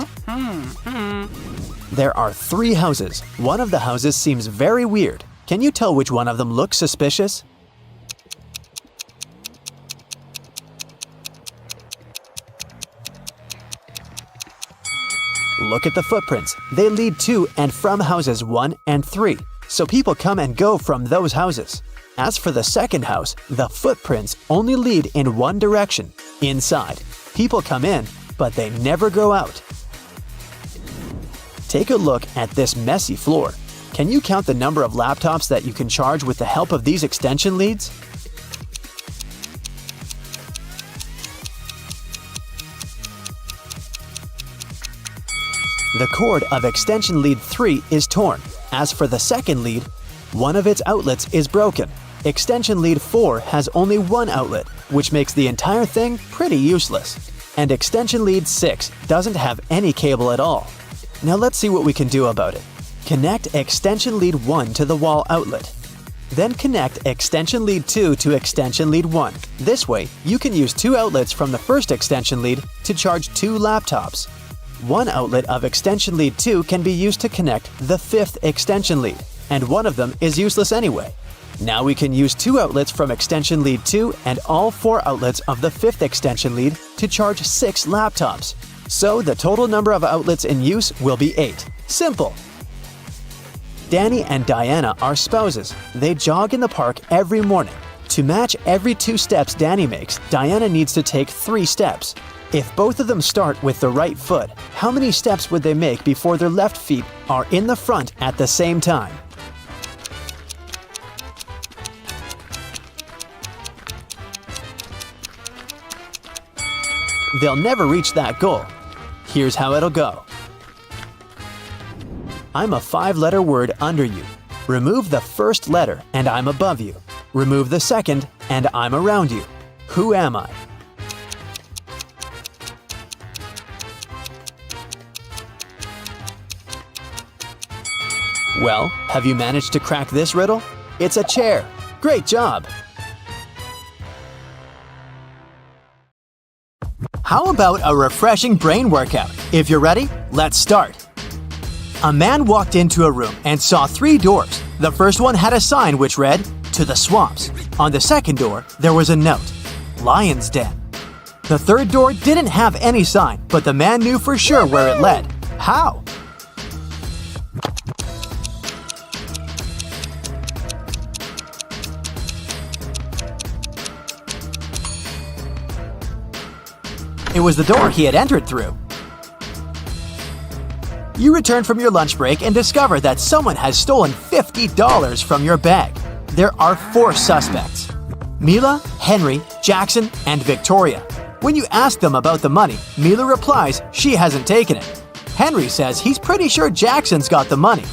There are 3 houses. One of the houses seems very weird. Can you tell which one of them looks suspicious? Look at the footprints. They lead to and from houses 1 and 3, so people come and go from those houses. As for the second house, the footprints only lead in one direction, inside. People come in, but they never go out. Take a look at this messy floor. Can you count the number of laptops that you can charge with the help of these extension leads? The cord of extension lead 3 is torn. As for the second lead, one of its outlets is broken. Extension lead 4 has only one outlet, which makes the entire thing pretty useless. And extension lead 6 doesn't have any cable at all. Now let's see what we can do about it. Connect extension lead 1 to the wall outlet. Then connect extension lead 2 to extension lead 1. This way, you can use 2 outlets from the first extension lead to charge 2 laptops. One outlet of extension lead 2 can be used to connect the 5th extension lead, and one of them is useless anyway. Now we can use 2 outlets from extension lead 2 and all 4 outlets of the 5th extension lead to charge 6 laptops. So the total number of outlets in use will be 8. Simple! Danny and Diana are spouses. They jog in the park every morning. To match every 2 steps Danny makes, Diana needs to take 3 steps. If both of them start with the right foot, how many steps would they make before their left feet are in the front at the same time? They'll never reach that goal. Here's how it'll go. I'm a 5-letter word under you. Remove the first letter and I'm above you. Remove the second and I'm around you. Who am I? Well, have you managed to crack this riddle? It's a chair. Great job! How about a refreshing brain workout? If you're ready, let's start. A man walked into a room and saw 3 doors. The first one had a sign which read, "To the swamps." On the second door, there was a note, "Lion's Den." The third door didn't have any sign, but the man knew for sure where it led. How? It was the door he had entered through. You return from your lunch break and discover that someone has stolen $50 from your bag. There are 4 suspects: Mila, Henry, Jackson, and Victoria. When you ask them about the money, Mila replies she hasn't taken it. Henry says he's pretty sure Jackson's got the money.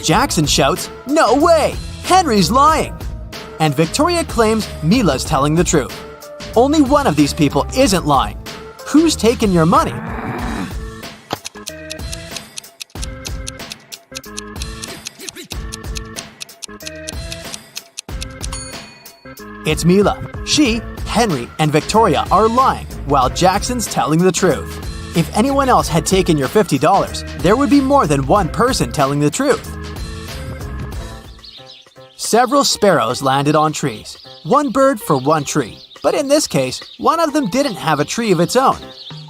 Jackson shouts, "No way! Henry's lying!" And Victoria claims Mila's telling the truth. Only one of these people isn't lying. Who's taken your money? It's Mila. She, Henry, and Victoria are lying, while Jackson's telling the truth. If anyone else had taken your $50, there would be more than one person telling the truth. Several sparrows landed on trees. 1 bird for 1 tree. But in this case, one of them didn't have a tree of its own.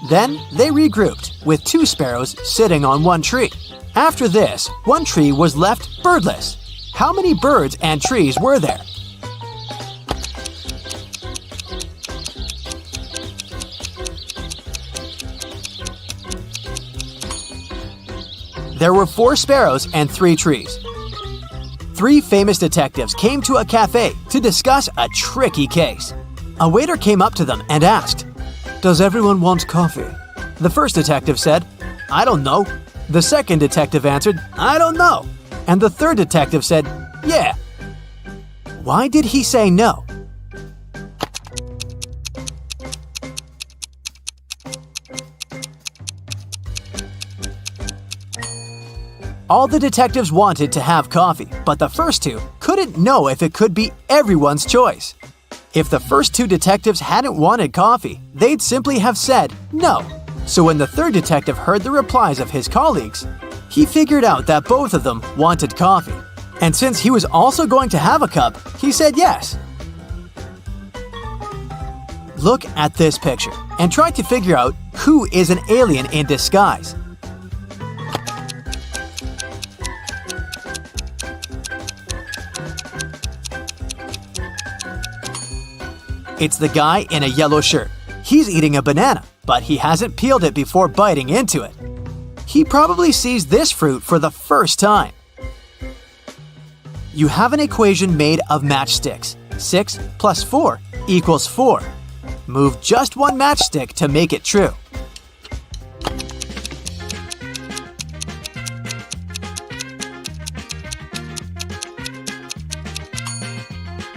Then they regrouped, with 2 sparrows sitting on 1 tree. After this, 1 tree was left birdless. How many birds and trees were there? There were 4 sparrows and 3 trees. 3 famous detectives came to a cafe to discuss a tricky case. A waiter came up to them and asked, Does everyone want coffee? The first detective said, I don't know. The second detective answered, I don't know. And the third detective said, yeah. Why did he say no? All the detectives wanted to have coffee, but the first two couldn't know if it could be everyone's choice. If the first two detectives hadn't wanted coffee, they'd simply have said no. So when the third detective heard the replies of his colleagues, he figured out that both of them wanted coffee. And since he was also going to have a cup, he said yes. Look at this picture and try to figure out who is an alien in disguise. It's the guy in a yellow shirt. He's eating a banana, but he hasn't peeled it before biting into it. He probably sees this fruit for the first time. You have an equation made of matchsticks. 6 plus 4 equals 4. Move just one matchstick to make it true.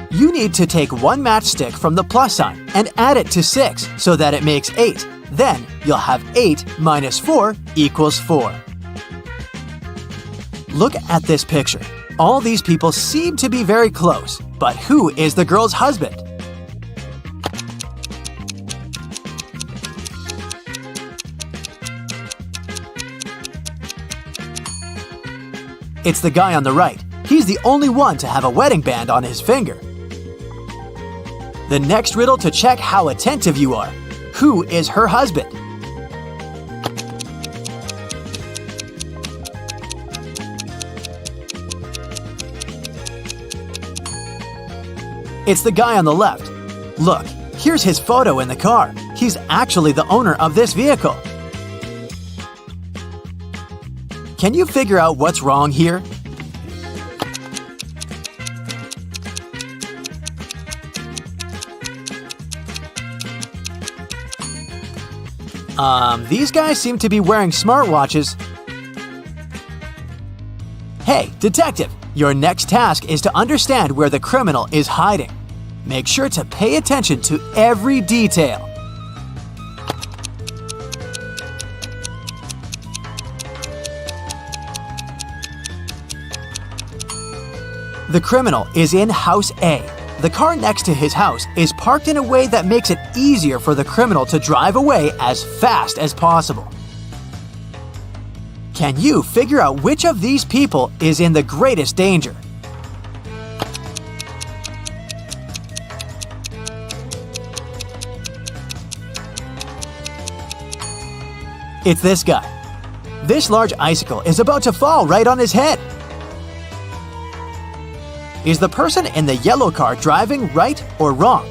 You need to take one matchstick from the plus sign and add it to 6 so that it makes 8. Then you'll have 8 minus 4 equals 4. Look at this picture. All these people seem to be very close, but who is the girl's husband? It's the guy on the right. He's the only one to have a wedding band on his finger. The next riddle to check how attentive you are. Who is her husband? It's the guy on the left. Look, here's his photo in the car. He's actually the owner of this vehicle. Can you figure out what's wrong here? These guys seem to be wearing smartwatches. Hey, detective, your next task is to understand where the criminal is hiding. Make sure to pay attention to every detail. The criminal is in House A. The car next to his house is parked in a way that makes it easier for the criminal to drive away as fast as possible. Can you figure out which of these people is in the greatest danger? It's this guy. This large icicle is about to fall right on his head. Is the person in the yellow car driving right or wrong?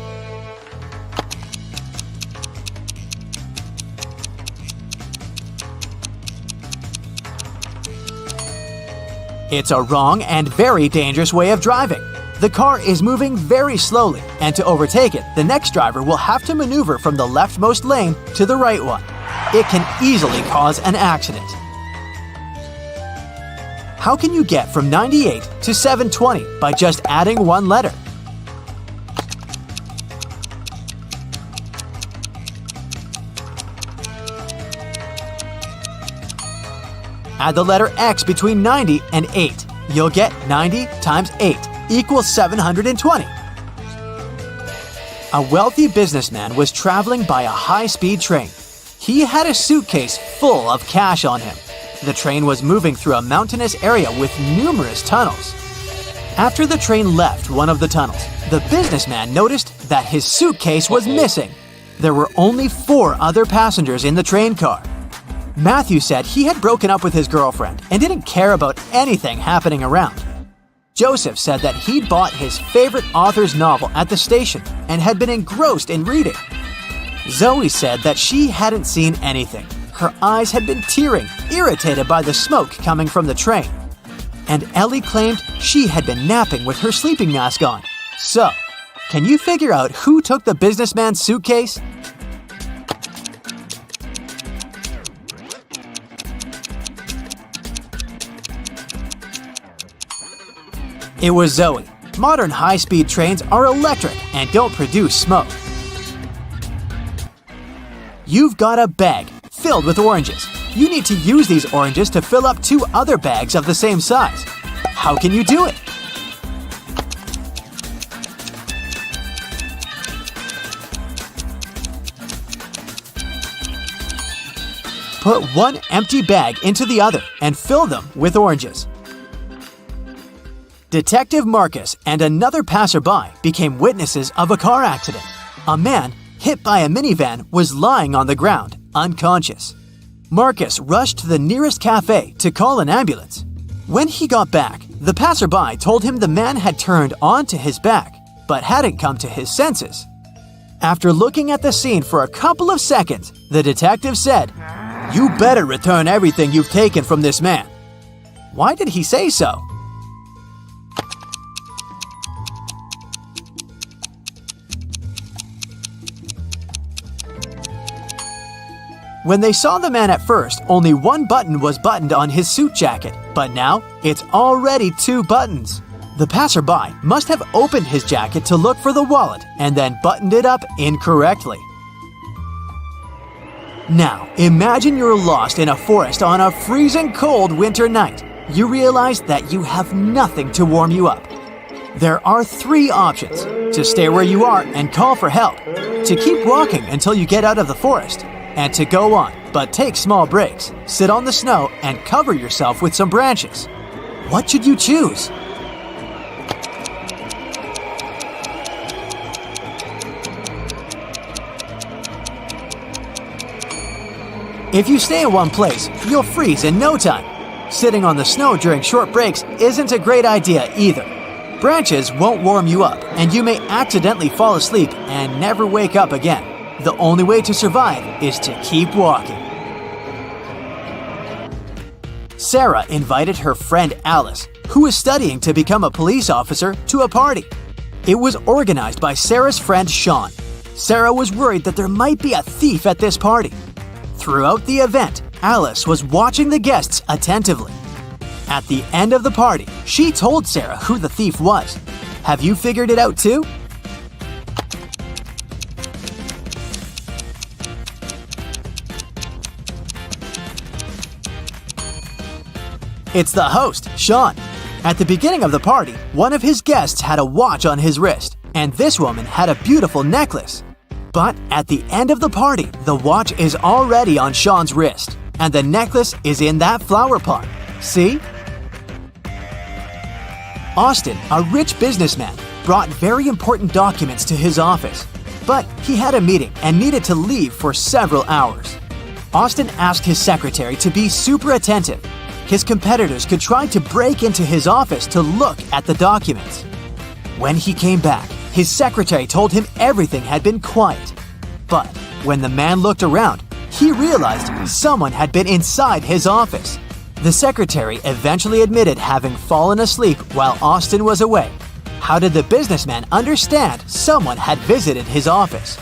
It's a wrong and very dangerous way of driving. The car is moving very slowly, and to overtake it, the next driver will have to maneuver from the leftmost lane to the right one. It can easily cause an accident. How can you get from 98 to 720 by just adding one letter? Add the letter X between 90 and 8. You'll get 90 times 8 equals 720. A wealthy businessman was traveling by a high-speed train. He had a suitcase full of cash on him. The train was moving through a mountainous area with numerous tunnels. After the train left one of the tunnels, the businessman noticed that his suitcase was missing. There were only 4 other passengers in the train car. Matthew said he had broken up with his girlfriend and didn't care about anything happening around. Joseph said that he'd bought his favorite author's novel at the station and had been engrossed in reading. Zoe said that she hadn't seen anything. Her eyes had been tearing, irritated by the smoke coming from the train. And Ellie claimed she had been napping with her sleeping mask on. So, can you figure out who took the businessman's suitcase? It was Zoe. Modern high-speed trains are electric and don't produce smoke. You've got a bag filled with oranges. You need to use these oranges to fill up 2 other bags of the same size. How can you do it? Put 1 empty bag into the other and fill them with oranges. Detective Marcus and another passerby became witnesses of a car accident. A man, hit by a minivan, was lying on the ground, unconscious. Marcus rushed to the nearest cafe to call an ambulance. When he got back, the passerby told him the man had turned onto his back, but hadn't come to his senses. After looking at the scene for a couple of seconds, the detective said, "You better return everything you've taken from this man." Why did he say so? When they saw the man at first, only 1 button was buttoned on his suit jacket, but now it's already 2 buttons. The passerby must have opened his jacket to look for the wallet and then buttoned it up incorrectly. Now, imagine you're lost in a forest on a freezing cold winter night. You realize that you have nothing to warm you up. There are 3 options: to stay where you are and call for help, to keep walking until you get out of the forest, and to go on, but take small breaks, sit on the snow, and cover yourself with some branches. What should you choose? If you stay in one place, you'll freeze in no time. Sitting on the snow during short breaks isn't a great idea either. Branches won't warm you up, and you may accidentally fall asleep and never wake up again. The only way to survive is to keep walking. Sarah invited her friend Alice, who was studying to become a police officer, to a party. It was organized by Sarah's friend Sean. Sarah was worried that there might be a thief at this party. Throughout the event, Alice was watching the guests attentively. At the end of the party, she told Sarah who the thief was. Have you figured it out too? It's the host, Sean. At the beginning of the party, one of his guests had a watch on his wrist, and this woman had a beautiful necklace. But at the end of the party, the watch is already on Sean's wrist, and the necklace is in that flower pot. See? Austin, a rich businessman, brought very important documents to his office, but he had a meeting and needed to leave for several hours. Austin asked his secretary to be super attentive. His competitors could try to break into his office to look at the documents. When he came back, his secretary told him everything had been quiet. But when the man looked around, he realized someone had been inside his office. The secretary eventually admitted having fallen asleep while Austin was away. How did the businessman understand someone had visited his office?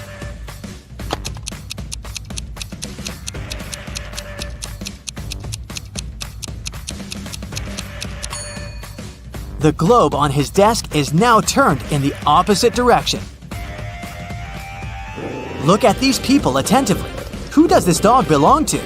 The globe on his desk is now turned in the opposite direction. Look at these people attentively. Who does this dog belong to?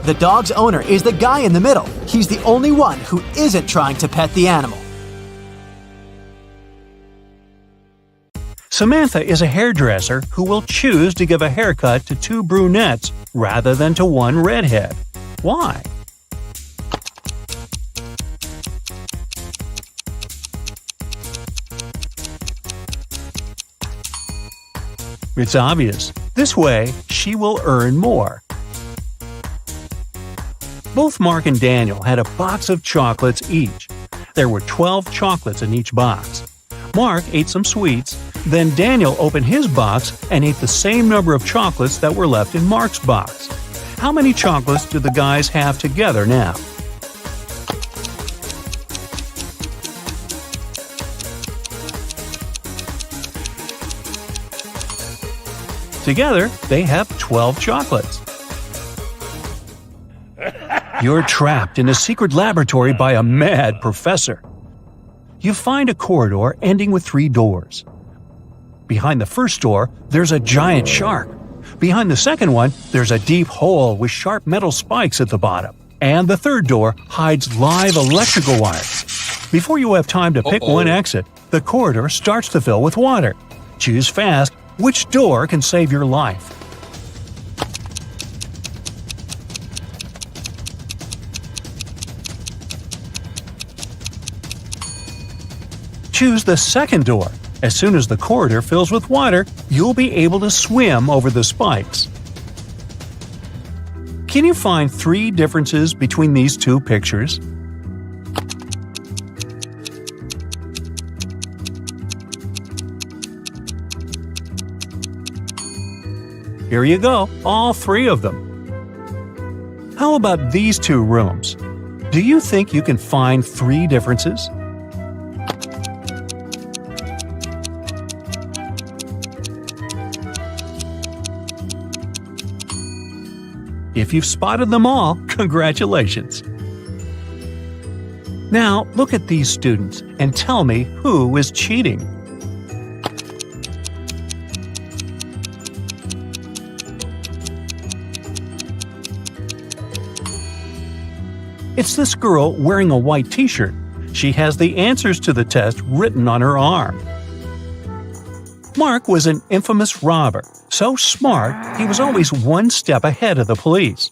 The dog's owner is the guy in the middle. He's the only one who isn't trying to pet the animal. Samantha is a hairdresser who will choose to give a haircut to 2 brunettes rather than to 1 redhead. Why? It's obvious. This way, she will earn more. Both Mark and Daniel had a box of chocolates each. There were 12 chocolates in each box. Mark ate some sweets, then Daniel opened his box and ate the same number of chocolates that were left in Mark's box. How many chocolates do the guys have together now? Together, they have 12 chocolates. You're trapped in a secret laboratory by a mad professor. You find a corridor ending with 3 doors. Behind the first door, there's a giant shark. Behind the second one, there's a deep hole with sharp metal spikes at the bottom. And the third door hides live electrical wires. Before you have time to pick one exit, the corridor starts to fill with water. Choose fast which door can save your life. Choose the second door. As soon as the corridor fills with water, you'll be able to swim over the spikes. Can you find 3 differences between these 2 pictures? Here you go, all 3 of them. How about these 2 rooms? Do you think you can find 3 differences? If you've spotted them all, congratulations! Now, look at these students and tell me who is cheating. It's this girl wearing a white t-shirt. She has the answers to the test written on her arm. Mark was an infamous robber. So smart, he was always one step ahead of the police.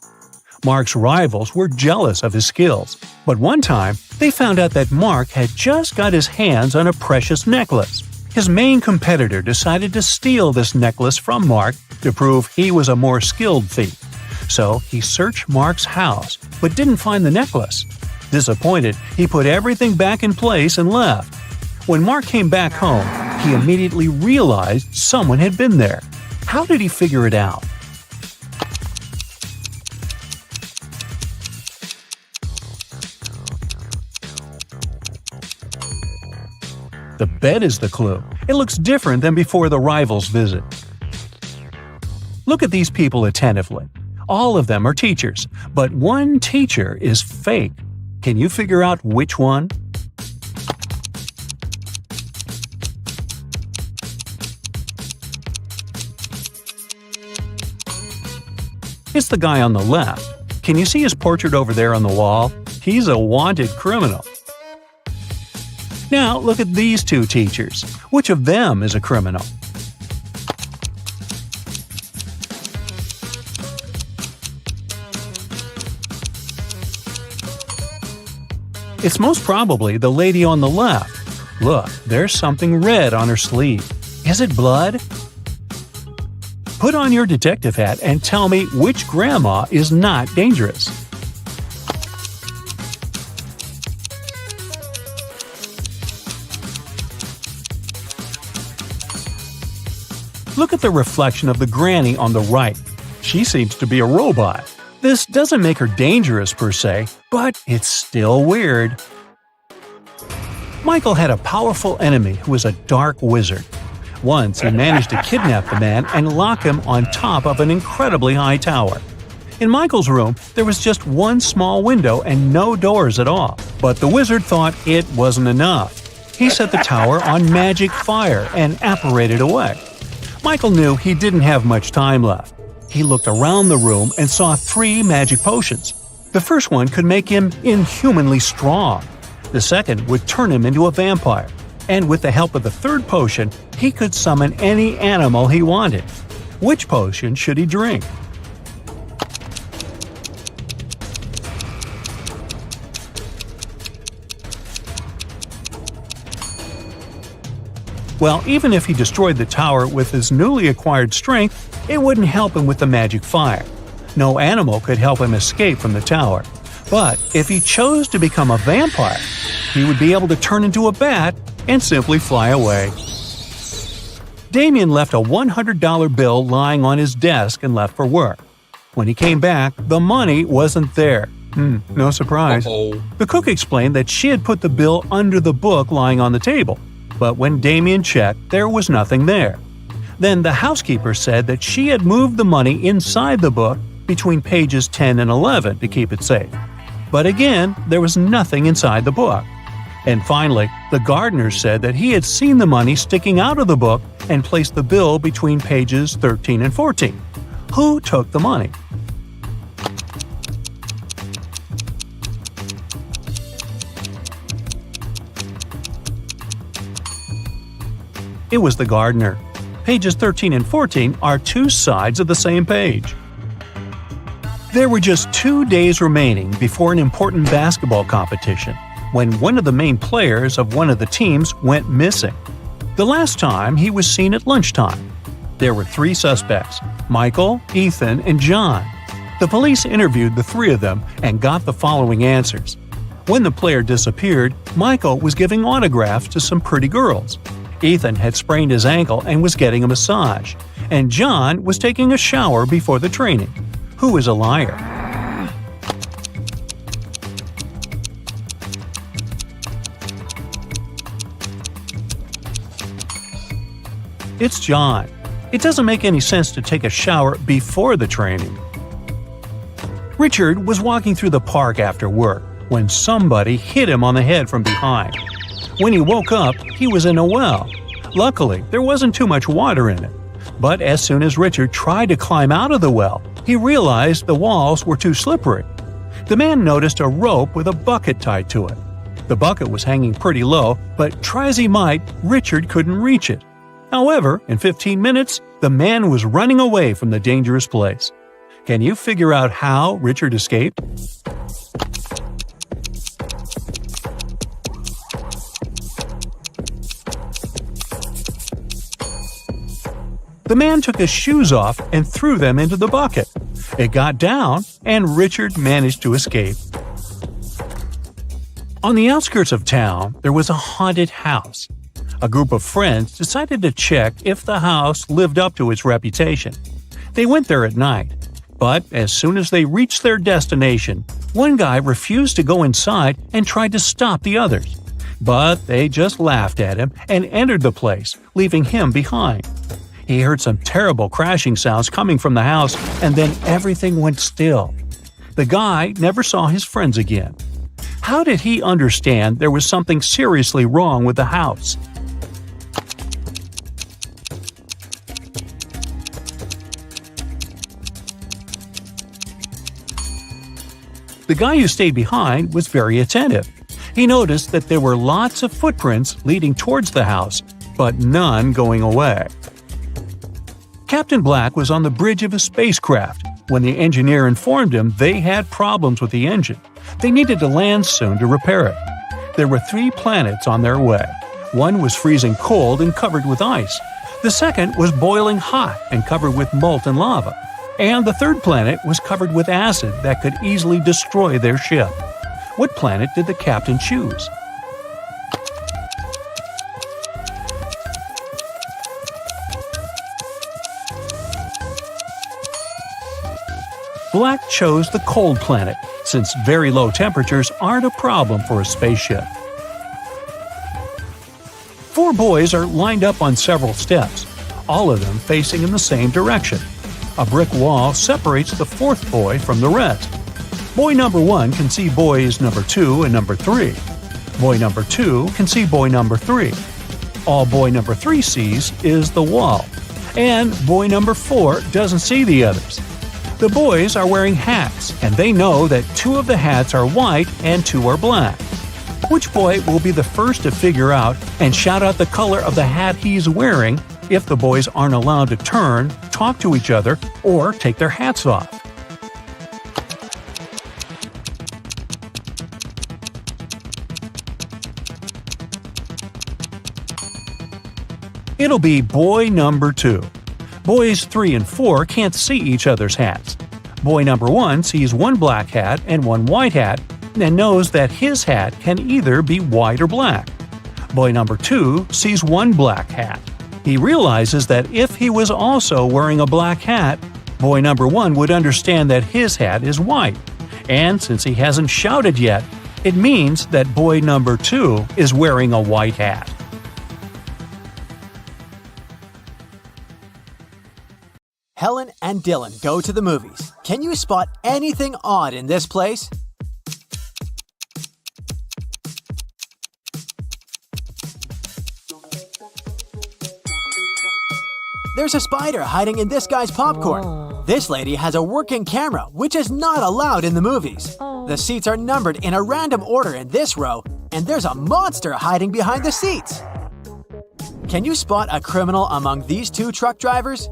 Mark's rivals were jealous of his skills, but one time they found out that Mark had just got his hands on a precious necklace. His main competitor decided to steal this necklace from Mark to prove he was a more skilled thief. So he searched Mark's house, but didn't find the necklace. Disappointed, he put everything back in place and left. When Mark came back home, he immediately realized someone had been there. How did he figure it out? The bed is the clue. It looks different than before the rivals' visit. Look at these people attentively. All of them are teachers, but one teacher is fake. Can you figure out which one? It's the guy on the left. Can you see his portrait over there on the wall? He's a wanted criminal. Now look at these 2 teachers. Which of them is a criminal? It's most probably the lady on the left. Look, there's something red on her sleeve. Is it blood? Put on your detective hat and tell me which grandma is not dangerous. Look at the reflection of the granny on the right. She seems to be a robot. This doesn't make her dangerous per se, but it's still weird. Michael had a powerful enemy who was a dark wizard. Once he managed to kidnap the man and lock him on top of an incredibly high tower. In Michael's room, there was just one small window and no doors at all. But the wizard thought it wasn't enough. He set the tower on magic fire and apparated away. Michael knew he didn't have much time left. He looked around the room and saw 3 magic potions. The first one could make him inhumanly strong. The second would turn him into a vampire. And with the help of the third potion, he could summon any animal he wanted. Which potion should he drink? Well, even if he destroyed the tower with his newly acquired strength, it wouldn't help him with the magic fire. No animal could help him escape from the tower. But if he chose to become a vampire, he would be able to turn into a bat and simply fly away. Damien left a $100 bill lying on his desk and left for work. When he came back, the money wasn't there. No surprise. The cook explained that she had put the bill under the book lying on the table. But when Damien checked, there was nothing there. Then the housekeeper said that she had moved the money inside the book between pages 10 and 11 to keep it safe. But again, there was nothing inside the book. And finally, the gardener said that he had seen the money sticking out of the book and placed the bill between pages 13 and 14. Who took the money? It was the gardener. Pages 13 and 14 are two sides of the same page. There were just 2 days remaining before an important basketball competition when one of the main players of one of the teams went missing. The last time he was seen at lunchtime. There were 3 suspects: Michael, Ethan, and John. The police interviewed the 3 of them and got the following answers. When the player disappeared, Michael was giving autographs to some pretty girls. Ethan had sprained his ankle and was getting a massage. And John was taking a shower before the training. Who is a liar? It's John. It doesn't make any sense to take a shower before the training. Richard was walking through the park after work when somebody hit him on the head from behind. When he woke up, he was in a well. Luckily, there wasn't too much water in it. But as soon as Richard tried to climb out of the well, he realized the walls were too slippery. The man noticed a rope with a bucket tied to it. The bucket was hanging pretty low, but try as he might, Richard couldn't reach it. However, in 15 minutes, the man was running away from the dangerous place. Can you figure out how Richard escaped? The man took his shoes off and threw them into the bucket. It got down, and Richard managed to escape. On the outskirts of town, there was a haunted house. A group of friends decided to check if the house lived up to its reputation. They went there at night, but as soon as they reached their destination, one guy refused to go inside and tried to stop the others. But they just laughed at him and entered the place, leaving him behind. He heard some terrible crashing sounds coming from the house, and then everything went still. The guy never saw his friends again. How did he understand there was something seriously wrong with the house? The guy who stayed behind was very attentive. He noticed that there were lots of footprints leading towards the house, but none going away. Captain Black was on the bridge of a spacecraft when the engineer informed him they had problems with the engine. They needed to land soon to repair it. There were 3 planets on their way. One was freezing cold and covered with ice. The second was boiling hot and covered with molten lava. And the third planet was covered with acid that could easily destroy their ship. What planet did the captain choose? Black chose the cold planet, since very low temperatures aren't a problem for a spaceship. 4 boys are lined up on several steps, all of them facing in the same direction. A brick wall separates the 4th boy from the rest. Boy number 1 can see boys number 2 and number 3. Boy number 2 can see boy number 3. All boy number 3 sees is the wall. And boy number 4 doesn't see the others. The boys are wearing hats, and they know that 2 of the hats are white and 2 are black. Which boy will be the first to figure out and shout out the color of the hat he's wearing if the boys aren't allowed to turn, talk to each other, or take their hats off? It'll be boy number 2. Boys 3 and 4 can't see each other's hats. Boy number 1 sees 1 black hat and 1 white hat and knows that his hat can either be white or black. Boy number 2 sees 1 black hat. He realizes that if he was also wearing a black hat, boy number 1 would understand that his hat is white. And since he hasn't shouted yet, it means that boy number 2 is wearing a white hat. and Dylan go to the movies. Can you spot anything odd in this place? There's a spider hiding in this guy's popcorn. This lady has a working camera, which is not allowed in the movies. The seats are numbered in a random order in this row, and there's a monster hiding behind the seats. Can you spot a criminal among these two truck drivers?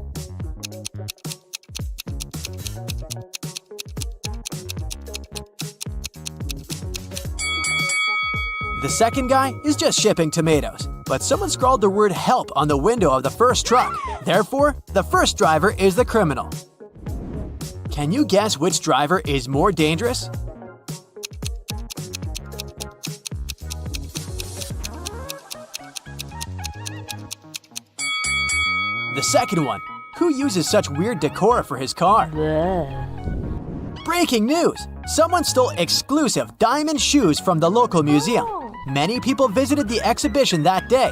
The second guy is just shipping tomatoes, but someone scrawled the word help on the window of the first truck. Therefore, the first driver is the criminal. Can you guess which driver is more dangerous? The second one. Who uses such weird decor for his car? Breaking news! Someone stole exclusive diamond shoes from the local museum. Many people visited the exhibition that day,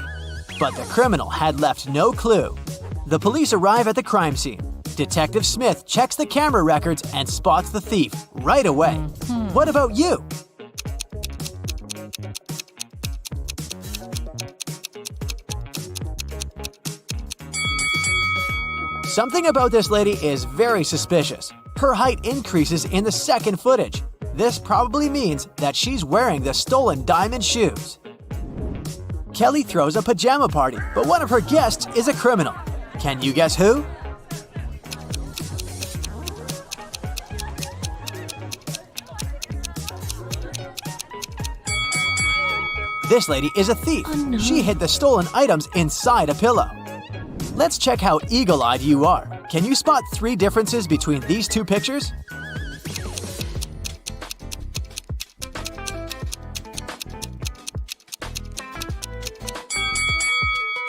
but the criminal had left no clue. The police arrive at the crime scene. Detective Smith checks the camera records and spots the thief right away. What about you? Something about this lady is very suspicious. Her height increases in the second footage. This probably means that she's wearing the stolen diamond shoes. Kelly throws a pajama party, but one of her guests is a criminal. Can you guess who? This lady is a thief. She hid the stolen items inside a pillow. Let's check how eagle-eyed you are. Can you spot 3 differences between these two pictures?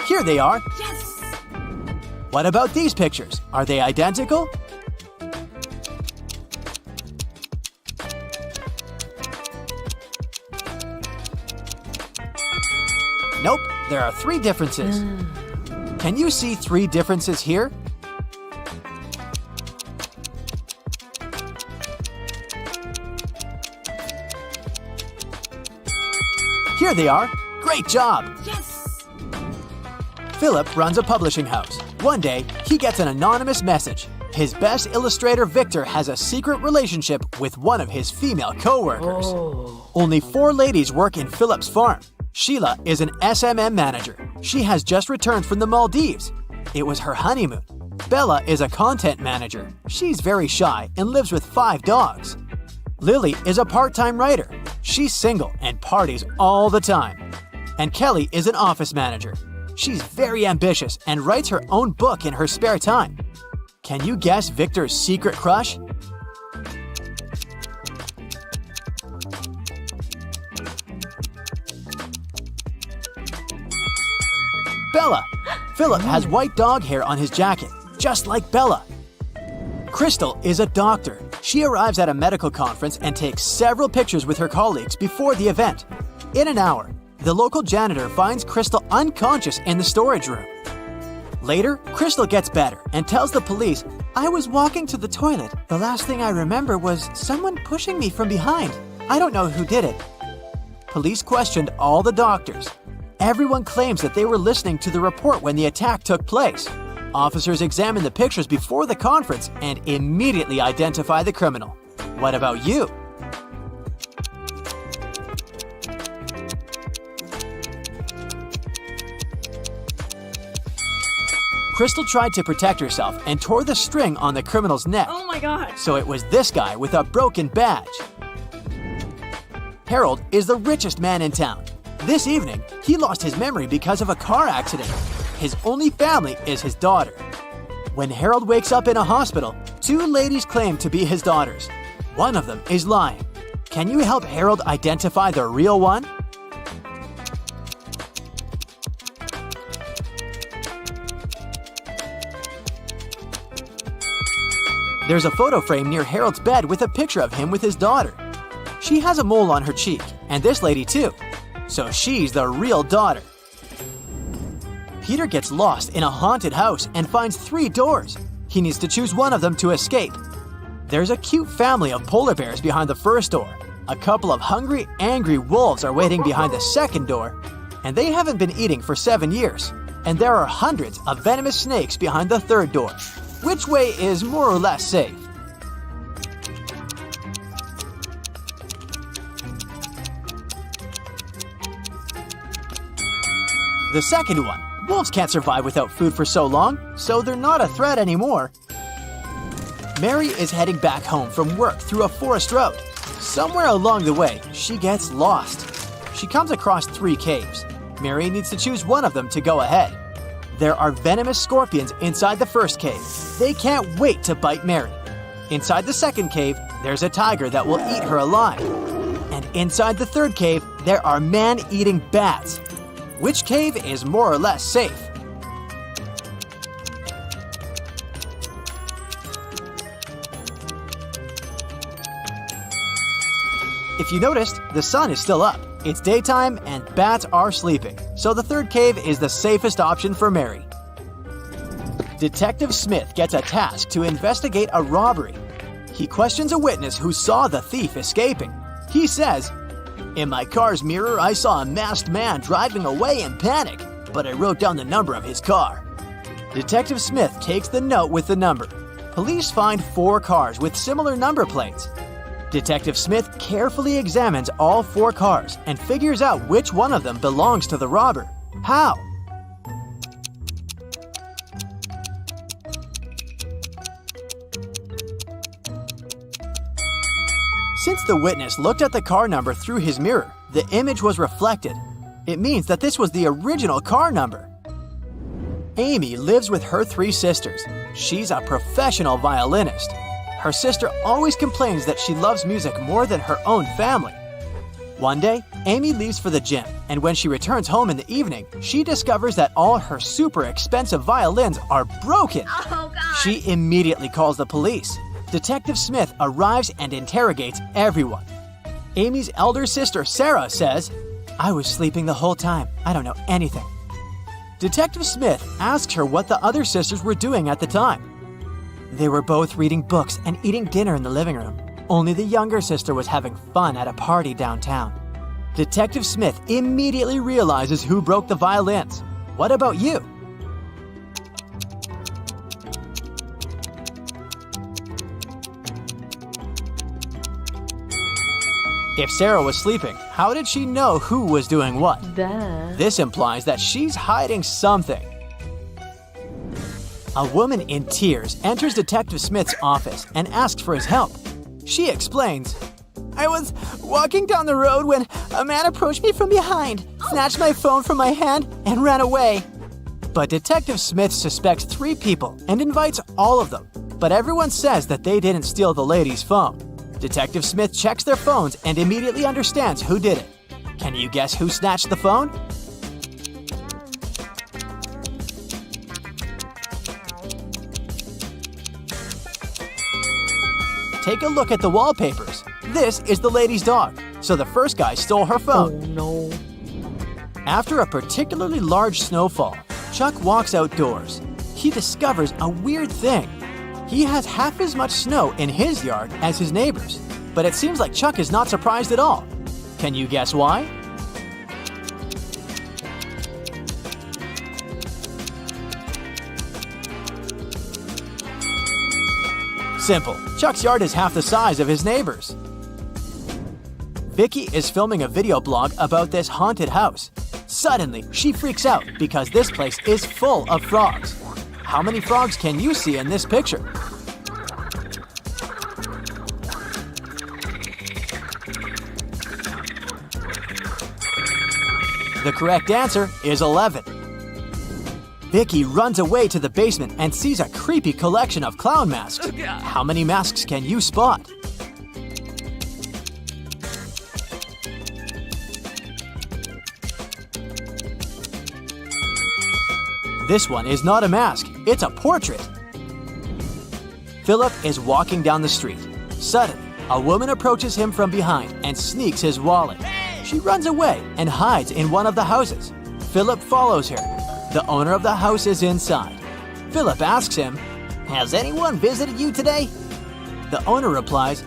Here they are. Yes! What about these pictures? Are they identical? Nope, there are 3 differences. Can you see 3 differences here? Here they are. Great job! Yes! Philip runs a publishing house. One day, he gets an anonymous message. His best illustrator Victor has a secret relationship with one of his female co-workers. Only 4 ladies work in Philip's farm. Sheila is an SMM manager. She has just returned from the Maldives. It was her honeymoon. Bella is a content manager. She's very shy and lives with 5 dogs. Lily is a part-time writer. She's single and parties all the time. And Kelly is an office manager. She's very ambitious and writes her own book in her spare time. Can you guess Victor's secret crush? Bella! Philip has white dog hair on his jacket, just like Bella. Crystal is a doctor. She arrives at a medical conference and takes several pictures with her colleagues before the event. In an hour, the local janitor finds Crystal unconscious in the storage room. Later, Crystal gets better and tells the police, "I was walking to the toilet. The last thing I remember was someone pushing me from behind. I don't know who did it." Police questioned all the doctors. Everyone claims that they were listening to the report when the attack took place. Officers examine the pictures before the conference and immediately identify the criminal. What about you? Crystal tried to protect herself and tore the string on the criminal's neck. Oh my god! So it was this guy with a broken badge. Harold is the richest man in town. This evening, he lost his memory because of a car accident. His only family is his daughter. When Harold wakes up in a hospital, 2 ladies claim to be his daughters. One of them is lying. Can you help Harold identify the real one? There's a photo frame near Harold's bed with a picture of him with his daughter. She has a mole on her cheek, and this lady too. So she's the real daughter. Peter gets lost in a haunted house and finds 3 doors. He needs to choose one of them to escape. There's a cute family of polar bears behind the first door. A couple of hungry, angry wolves are waiting behind the second door, and they haven't been eating for 7 years. And there are hundreds of venomous snakes behind the third door. Which way is more or less safe? The second one. Wolves can't survive without food for so long, so they're not a threat anymore. Mary is heading back home from work through a forest road. Somewhere along the way, she gets lost. She comes across 3 caves. Mary needs to choose one of them to go ahead. There are venomous scorpions inside the first cave. They can't wait to bite Mary. Inside the second cave, there's a tiger that will eat her alive. And inside the third cave, there are man-eating bats. Which cave is more or less safe? If you noticed, the sun is still up. It's daytime and bats are sleeping, so the third cave is the safest option for Mary. Detective Smith gets a task to investigate a robbery. He questions a witness who saw the thief escaping. He says, "In my car's mirror, I saw a masked man driving away in panic, but I wrote down the number of his car." Detective Smith takes the note with the number. Police find 4 cars with similar number plates. Detective Smith carefully examines all 4 cars and figures out which one of them belongs to the robber. How? Since the witness looked at the car number through his mirror, the image was reflected. It means that this was the original car number. Amy lives with her 3 sisters. She's a professional violinist. Her sister always complains that she loves music more than her own family. One day, Amy leaves for the gym, and when she returns home in the evening, she discovers that all her super expensive violins are broken. Oh, God. She immediately calls the police. Detective Smith arrives and interrogates everyone. Amy's elder sister, Sarah, says, "I was sleeping the whole time. I don't know anything." Detective Smith asks her what the other sisters were doing at the time. They were both reading books and eating dinner in the living room. Only the younger sister was having fun at a party downtown. Detective Smith immediately realizes who broke the violins. What about you? If Sarah was sleeping, how did she know who was doing what? This implies that she's hiding something. A woman in tears enters Detective Smith's office and asks for his help. She explains, "I was walking down the road when a man approached me from behind, snatched my phone from my hand, and ran away." But Detective Smith suspects 3 people and invites all of them, but everyone says that they didn't steal the lady's phone. Detective Smith checks their phones and immediately understands who did it. Can you guess who snatched the phone? Take a look at the wallpapers. This is the lady's dog, so the first guy stole her phone. Oh, no. After a particularly large snowfall, Chuck walks outdoors. He discovers a weird thing. He has half as much snow in his yard as his neighbors, but it seems like Chuck is not surprised at all. Can you guess why? Simple. Chuck's yard is half the size of his neighbor's. Vicky is filming a video blog about this haunted house. Suddenly, she freaks out because this place is full of frogs. How many frogs can you see in this picture? The correct answer is 11. Vicky runs away to the basement and sees a creepy collection of clown masks. How many masks can you spot? This one is not a mask, it's a portrait. Philip is walking down the street. Suddenly, a woman approaches him from behind and sneaks his wallet. She runs away and hides in one of the houses. Philip follows her. The owner of the house is inside. Philip asks him, Has anyone visited you today? The owner replies,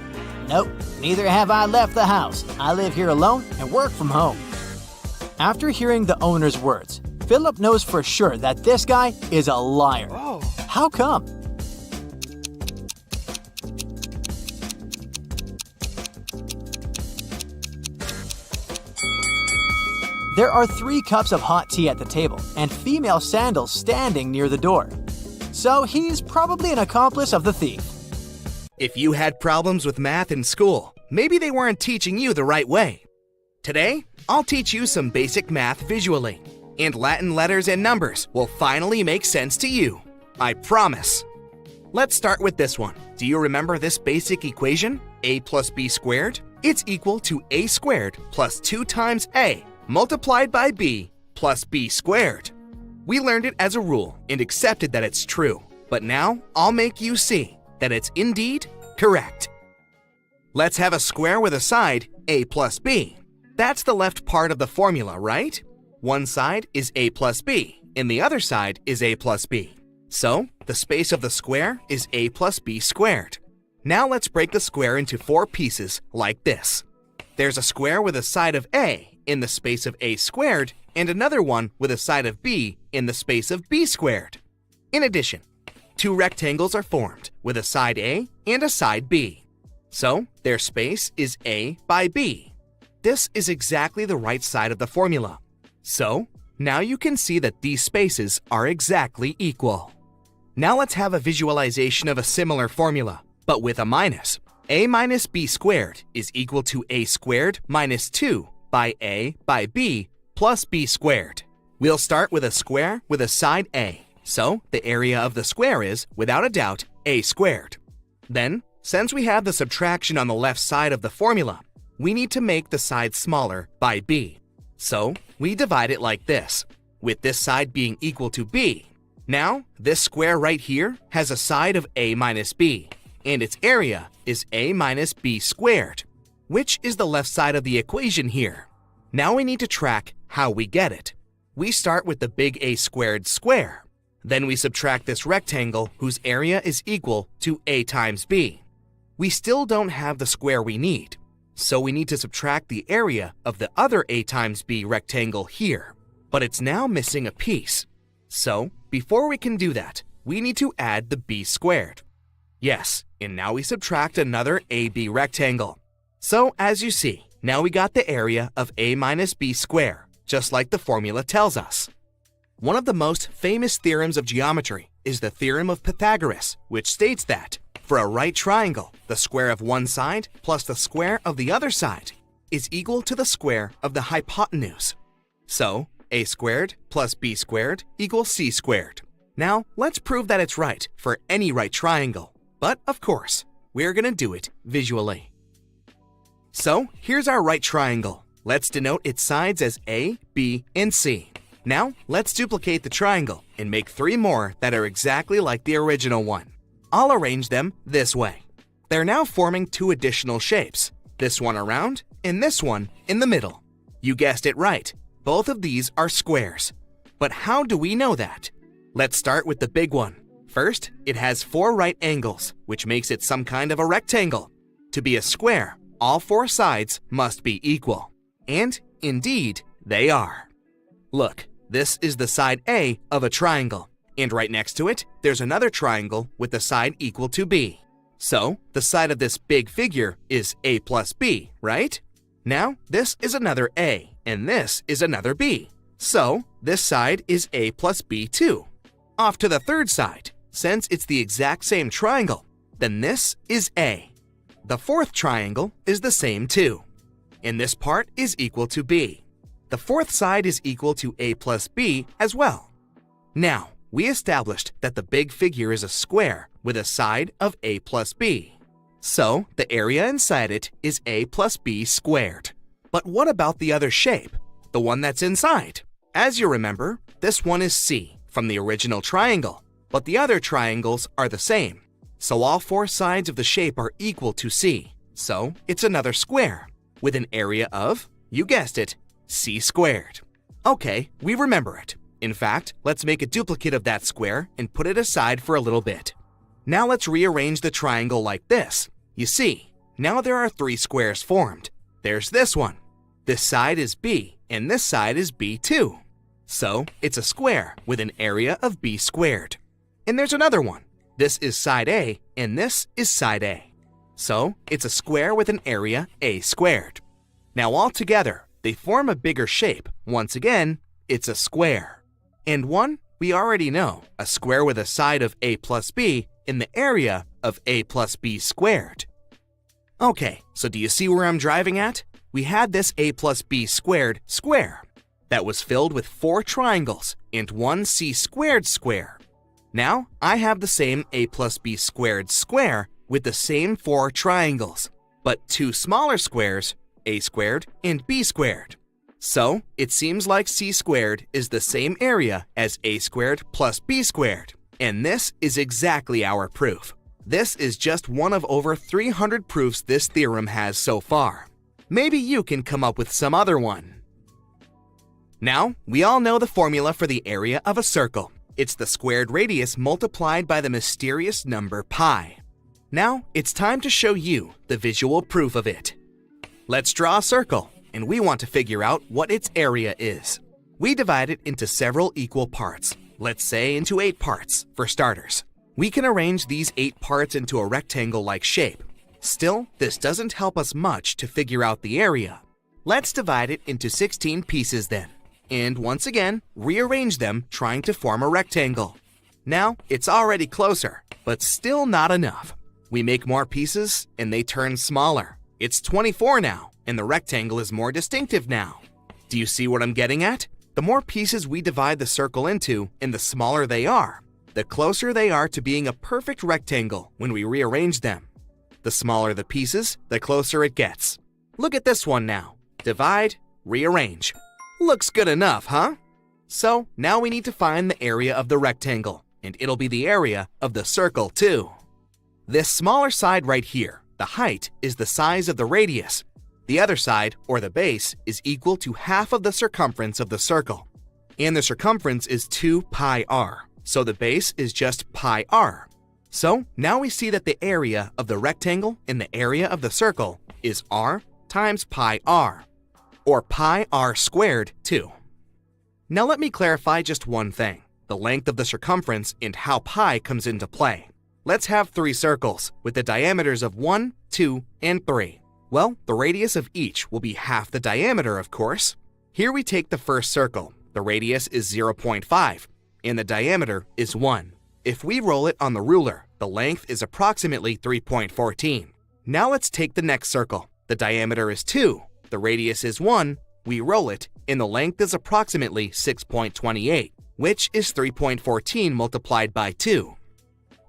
Nope, neither have I left the house. I live here alone and work from home. After hearing the owner's words, Philip knows for sure that this guy is a liar. How come? There are 3 cups of hot tea at the table and female sandals standing near the door. So he's probably an accomplice of the thief. If you had problems with math in school, maybe they weren't teaching you the right way. Today, I'll teach you some basic math visually, and Latin letters and numbers will finally make sense to you. I promise. Let's start with this one. Do you remember this basic equation? A plus b squared? It's equal to a squared plus 2 times a multiplied by b plus b squared. We learned it as a rule and accepted that it's true, but now I'll make you see that it's indeed correct. Let's have a square with a side a plus b. That's the left part of the formula, right? One side is a plus b, and the other side is a plus b. So, the space of the square is a plus b squared. Now let's break the square into 4 pieces like this. There's a square with a side of a in the space of a squared, and another one with a side of b in the space of b squared. In addition, 2 rectangles are formed with a side a and a side b. So, their space is a by b. This is exactly the right side of the formula. So, now you can see that these spaces are exactly equal. Now let's have a visualization of a similar formula, but with a minus. A minus b squared is equal to a squared minus 2 by a by b plus b squared. We'll start with a square with a side a, so the area of the square is, without a doubt, a squared. Then, since we have the subtraction on the left side of the formula, we need to make the side smaller by b. So, we divide it like this, with this side being equal to b. Now, this square right here has a side of a minus b, and its area is a minus b squared, which is the left side of the equation here. Now we need to track how we get it. We start with the big A squared square. Then we subtract this rectangle whose area is equal to a times b. We still don't have the square we need, so we need to subtract the area of the other a times b rectangle here. But it's now missing a piece. So, before we can do that, we need to add the b squared. Yes, and now we subtract another AB rectangle. So, as you see, now we got the area of a minus b square, just like the formula tells us. One of the most famous theorems of geometry is the theorem of Pythagoras, which states that for a right triangle, the square of one side plus the square of the other side is equal to the square of the hypotenuse. So, a squared plus b squared equals c squared. Now, let's prove that it's right for any right triangle. But, of course, we're going to do it visually. So, here's our right triangle. Let's denote its sides as A, B, and C. Now, let's duplicate the triangle and make 3 more that are exactly like the original one. I'll arrange them this way. They're now forming 2 additional shapes, this one around and this one in the middle. You guessed it right, both of these are squares. But how do we know that? Let's start with the big one. First, it has 4 right angles, which makes it some kind of a rectangle. To be a square, all 4 sides must be equal. And, indeed, they are. Look, this is the side A of a triangle, and right next to it, there's another triangle with the side equal to B. So, the side of this big figure is A plus B, right? Now, this is another A, and this is another B. So, this side is A plus B too. Off to the third side. Since it's the exact same triangle, then this is A. The fourth triangle is the same too. And this part is equal to B. The fourth side is equal to A plus B as well. Now, we established that the big figure is a square with a side of A plus B. So, the area inside it is A plus B squared. But what about the other shape, the one that's inside? As you remember, this one is C from the original triangle. But the other triangles are the same. So all 4 sides of the shape are equal to C. So it's another square with an area of, you guessed it, C squared. Okay, we remember it. In fact, let's make a duplicate of that square and put it aside for a little bit. Now let's rearrange the triangle like this. You see, now there are 3 squares formed. There's this one. This side is B, and this side is B too. So it's a square with an area of B squared. And there's another one. This is side A, and this is side A. So it's a square with an area A squared. Now all together, they form a bigger shape. Once again, it's a square. And one, we already know, a square with a side of A plus B in the area of A plus B squared. Okay, so do you see where I'm driving at? We had this A plus B squared square that was filled with 4 triangles and 1 C squared square. Now I have the same A plus B squared square with the same 4 triangles, but 2 smaller squares, A squared and B squared. So it seems like C squared is the same area as A squared plus B squared, and this is exactly our proof. This is just one of over 300 proofs this theorem has so far. Maybe you can come up with some other one. Now, we all know the formula for the area of a circle. It's the squared radius multiplied by the mysterious number pi. Now, it's time to show you the visual proof of it. Let's draw a circle, and we want to figure out what its area is. We divide it into several equal parts, let's say into 8 parts, for starters. We can arrange these 8 parts into a rectangle-like shape. Still, this doesn't help us much to figure out the area. Let's divide it into 16 pieces then, and once again, rearrange them trying to form a rectangle. Now, it's already closer, but still not enough. We make more pieces, and they turn smaller. It's 24 now, and the rectangle is more distinctive now. Do you see what I'm getting at? The more pieces we divide the circle into, and the smaller they are, the closer they are to being a perfect rectangle when we rearrange them. The smaller the pieces, the closer it gets. Look at this one now. Divide, rearrange. Looks good enough, huh? So now we need to find the area of the rectangle, and it'll be the area of the circle too. This smaller side right here, the height, is the size of the radius. The other side, or the base, is equal to half of the circumference of the circle. And the circumference is 2 pi r, so the base is just pi r. So now we see that the area of the rectangle in the area of the circle is r times pi r, or pi r squared too. Now let me clarify just one thing, the length of the circumference and how pi comes into play. Let's have 3 circles with the diameters of 1, 2, and 3. Well, the radius of each will be half the diameter, of course. Here we take the first circle. The radius is 0.5, and the diameter is 1. If we roll it on the ruler, the length is approximately 3.14. Now let's take the next circle. The diameter is 2, the radius is 1, we roll it, and the length is approximately 6.28, which is 3.14 multiplied by 2.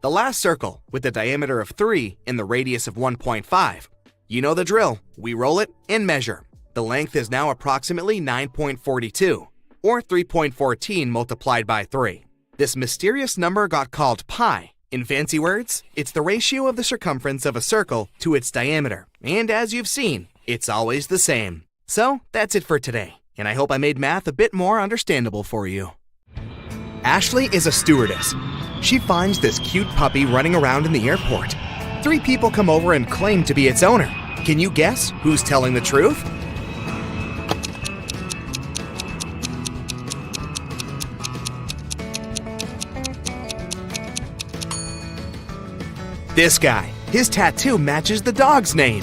The last circle, with the diameter of 3 and the radius of 1.5. You know the drill. We roll it and measure. The length is now approximately 9.42, or 3.14 multiplied by 3. This mysterious number got called pi. In fancy words, it's the ratio of the circumference of a circle to its diameter. And as you've seen, it's always the same. So that's it for today, and I hope I made math a bit more understandable for you. Ashley is a stewardess. She finds this cute puppy running around in the airport. 3 people come over and claim to be its owner. Can you guess who's telling the truth? This guy. His tattoo matches the dog's name.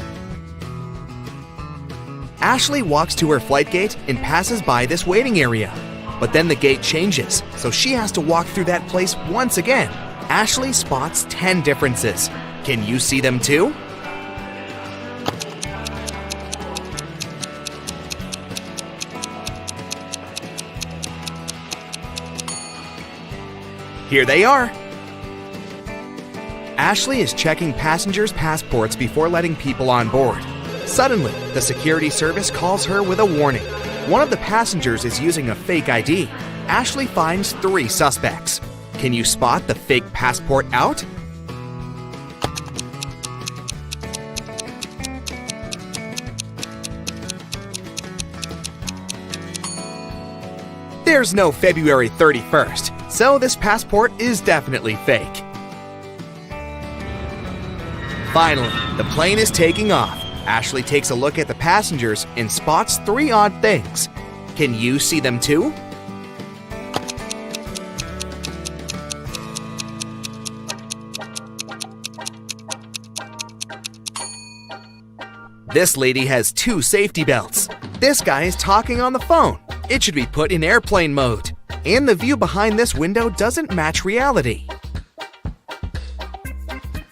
Ashley walks to her flight gate and passes by this waiting area. But then the gate changes, so she has to walk through that place once again. Ashley spots 10 differences. Can you see them too? Here they are. Ashley is checking passengers' passports before letting people on board. Suddenly, the security service calls her with a warning. One of the passengers is using a fake ID. Ashley finds 3 suspects. Can you spot the fake passport out? There's no February 31st, so this passport is definitely fake. Finally, the plane is taking off. Ashley takes a look at the passengers and spots 3 odd things. Can you see them too? This lady has 2 safety belts. This guy is talking on the phone. It should be put in airplane mode. And the view behind this window doesn't match reality.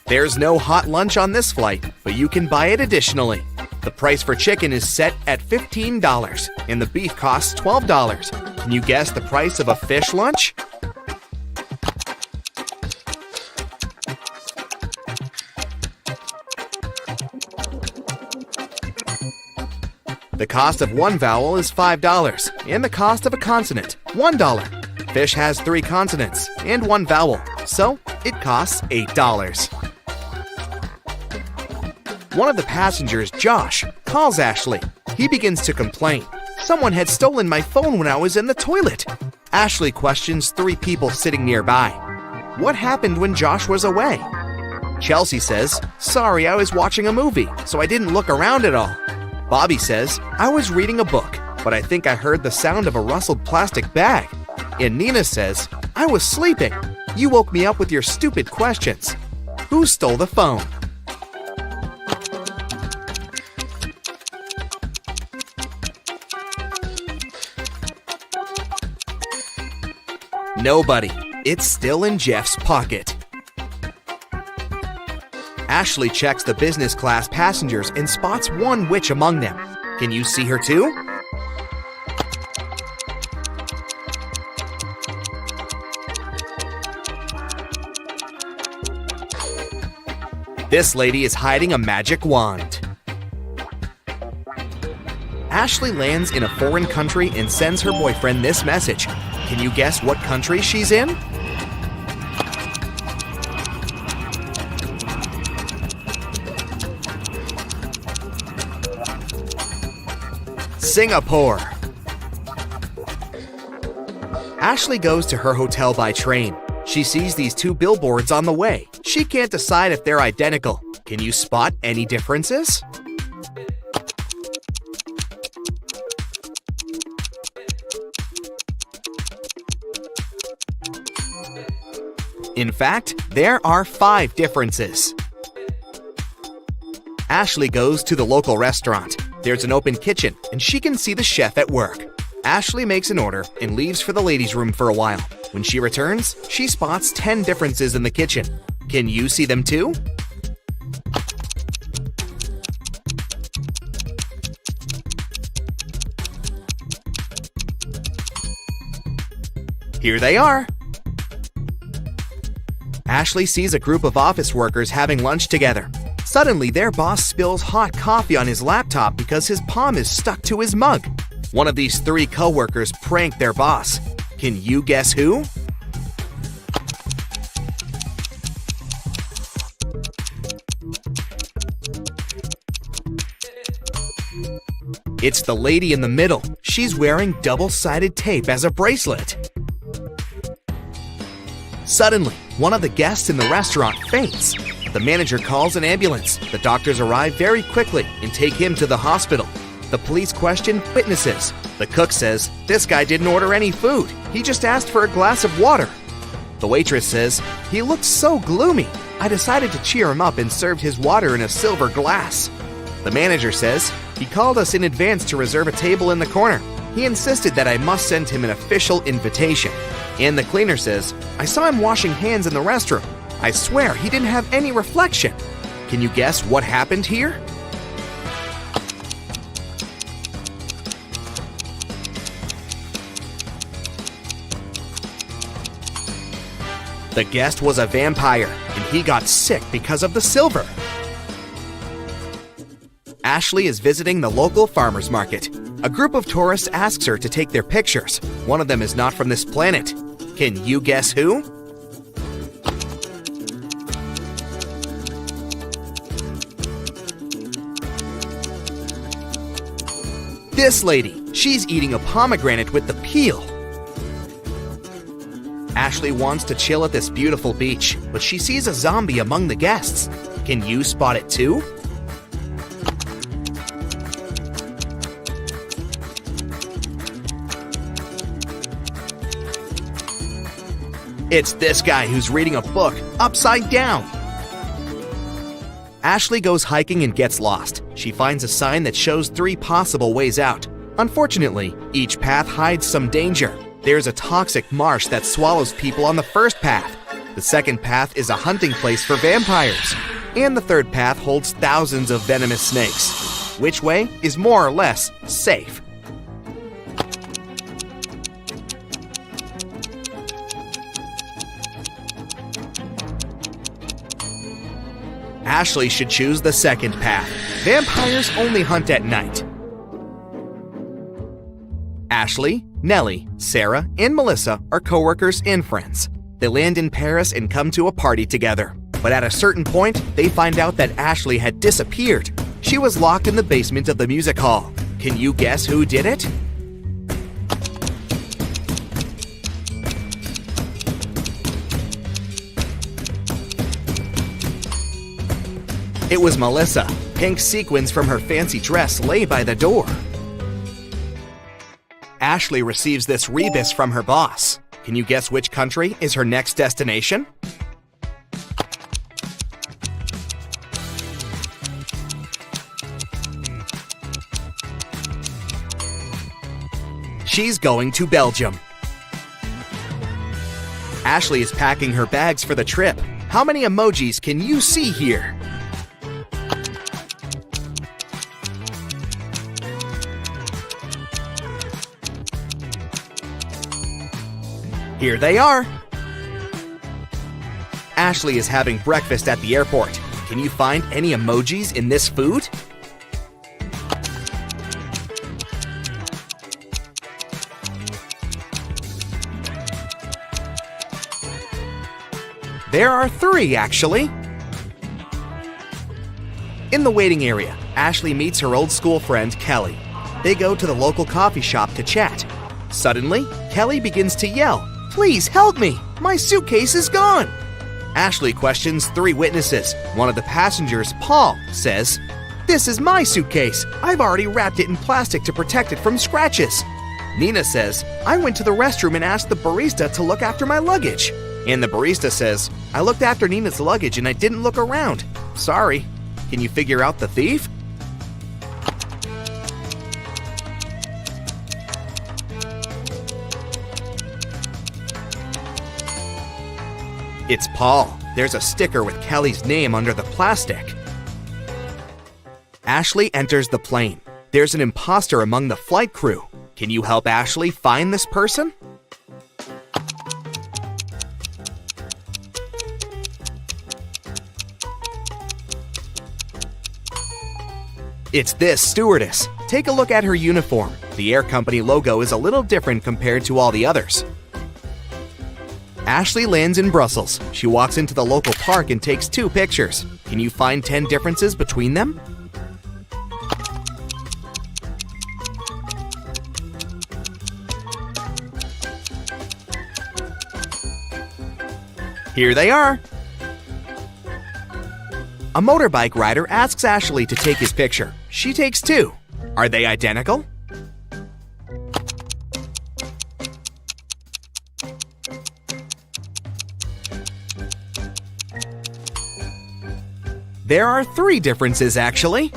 There's no hot lunch on this flight, but you can buy it additionally. The price for chicken is set at $15, and the beef costs $12. Can you guess the price of a fish lunch? The cost of 1 vowel is $5, and the cost of a consonant, $1. Fish has 3 consonants and 1 vowel, so it costs $8. One of the passengers, Josh, calls Ashley. He begins to complain. Someone had stolen my phone when I was in the toilet. Ashley questions 3 people sitting nearby. What happened when Josh was away? Chelsea says, sorry, I was watching a movie, so I didn't look around at all. Bobby says, I was reading a book, but I think I heard the sound of a rustled plastic bag. And Nina says, I was sleeping. You woke me up with your stupid questions. Who stole the phone? Nobody. It's still in Jeff's pocket. Ashley checks the business class passengers and spots 1 witch among them. Can you see her too? This lady is hiding a magic wand. Ashley lands in a foreign country and sends her boyfriend this message. Can you guess what country she's in? Singapore. Ashley goes to her hotel by train. She sees these 2 billboards on the way. She can't decide if they're identical. Can you spot any differences? In fact, there are 5 differences. Ashley goes to the local restaurant. There's an open kitchen, and she can see the chef at work. Ashley makes an order and leaves for the ladies' room for a while. When she returns, she spots 10 differences in the kitchen. Can you see them too? Here they are. Ashley sees a group of office workers having lunch together. Suddenly, their boss spills hot coffee on his laptop because his palm is stuck to his mug. One of these 3 co-workers prank their boss. Can you guess who? It's the lady in the middle. She's wearing double-sided tape as a bracelet. Suddenly, one of the guests in the restaurant faints. The manager calls an ambulance. The doctors arrive very quickly and take him to the hospital. The police question witnesses. The cook says, this guy didn't order any food. He just asked for a glass of water. The waitress says, he looked so gloomy. I decided to cheer him up and served his water in a silver glass. The manager says, he called us in advance to reserve a table in the corner. He insisted that I must send him an official invitation. And the cleaner says, I saw him washing hands in the restroom. I swear he didn't have any reflection. Can you guess what happened here? The guest was a vampire, and he got sick because of the silver. Ashley is visiting the local farmer's market. A group of tourists asks her to take their pictures. One of them is not from this planet. Can you guess who? This lady. She's eating a pomegranate with the peel. Ashley wants to chill at this beautiful beach, but she sees a zombie among the guests. Can you spot it too? It's this guy who's reading a book upside down. Ashley goes hiking and gets lost. She finds a sign that shows 3 possible ways out. Unfortunately, each path hides some danger. There's a toxic marsh that swallows people on the first path. The second path is a hunting place for vampires. And the third path holds thousands of venomous snakes. Which way is more or less safe? Ashley should choose the second path. Vampires only hunt at night. Ashley, Nellie, Sarah, and Melissa are coworkers and friends. They land in Paris and come to a party together. But at a certain point, they find out that Ashley had disappeared. She was locked in the basement of the music hall. Can you guess who did it? It was Melissa. Pink sequins from her fancy dress lay by the door. Ashley receives this rebus from her boss. Can you guess which country is her next destination? She's going to Belgium. Ashley is packing her bags for the trip. How many emojis can you see here? Here they are. Ashley is having breakfast at the airport. Can you find any emojis in this food? There are 3, actually. In the waiting area, Ashley meets her old school friend, Kelly. They go to the local coffee shop to chat. Suddenly, Kelly begins to yell, "Please help me! My suitcase is gone!" Ashley questions 3 witnesses. One of the passengers, Paul, says, "This is my suitcase. I've already wrapped it in plastic to protect it from scratches." Nina says, "I went to the restroom and asked the barista to look after my luggage." And the barista says, "I looked after Nina's luggage and I didn't look around. Sorry." Can you figure out the thief? It's Paul. There's a sticker with Kelly's name under the plastic. Ashley enters the plane. There's an imposter among the flight crew. Can you help Ashley find this person? It's this stewardess. Take a look at her uniform. The air company logo is a little different compared to all the others. Ashley lands in Brussels. She walks into the local park and takes 2 pictures. Can you find 10 differences between them? Here they are. A motorbike rider asks Ashley to take his picture. She takes 2. Are they identical? There are 3 differences, actually.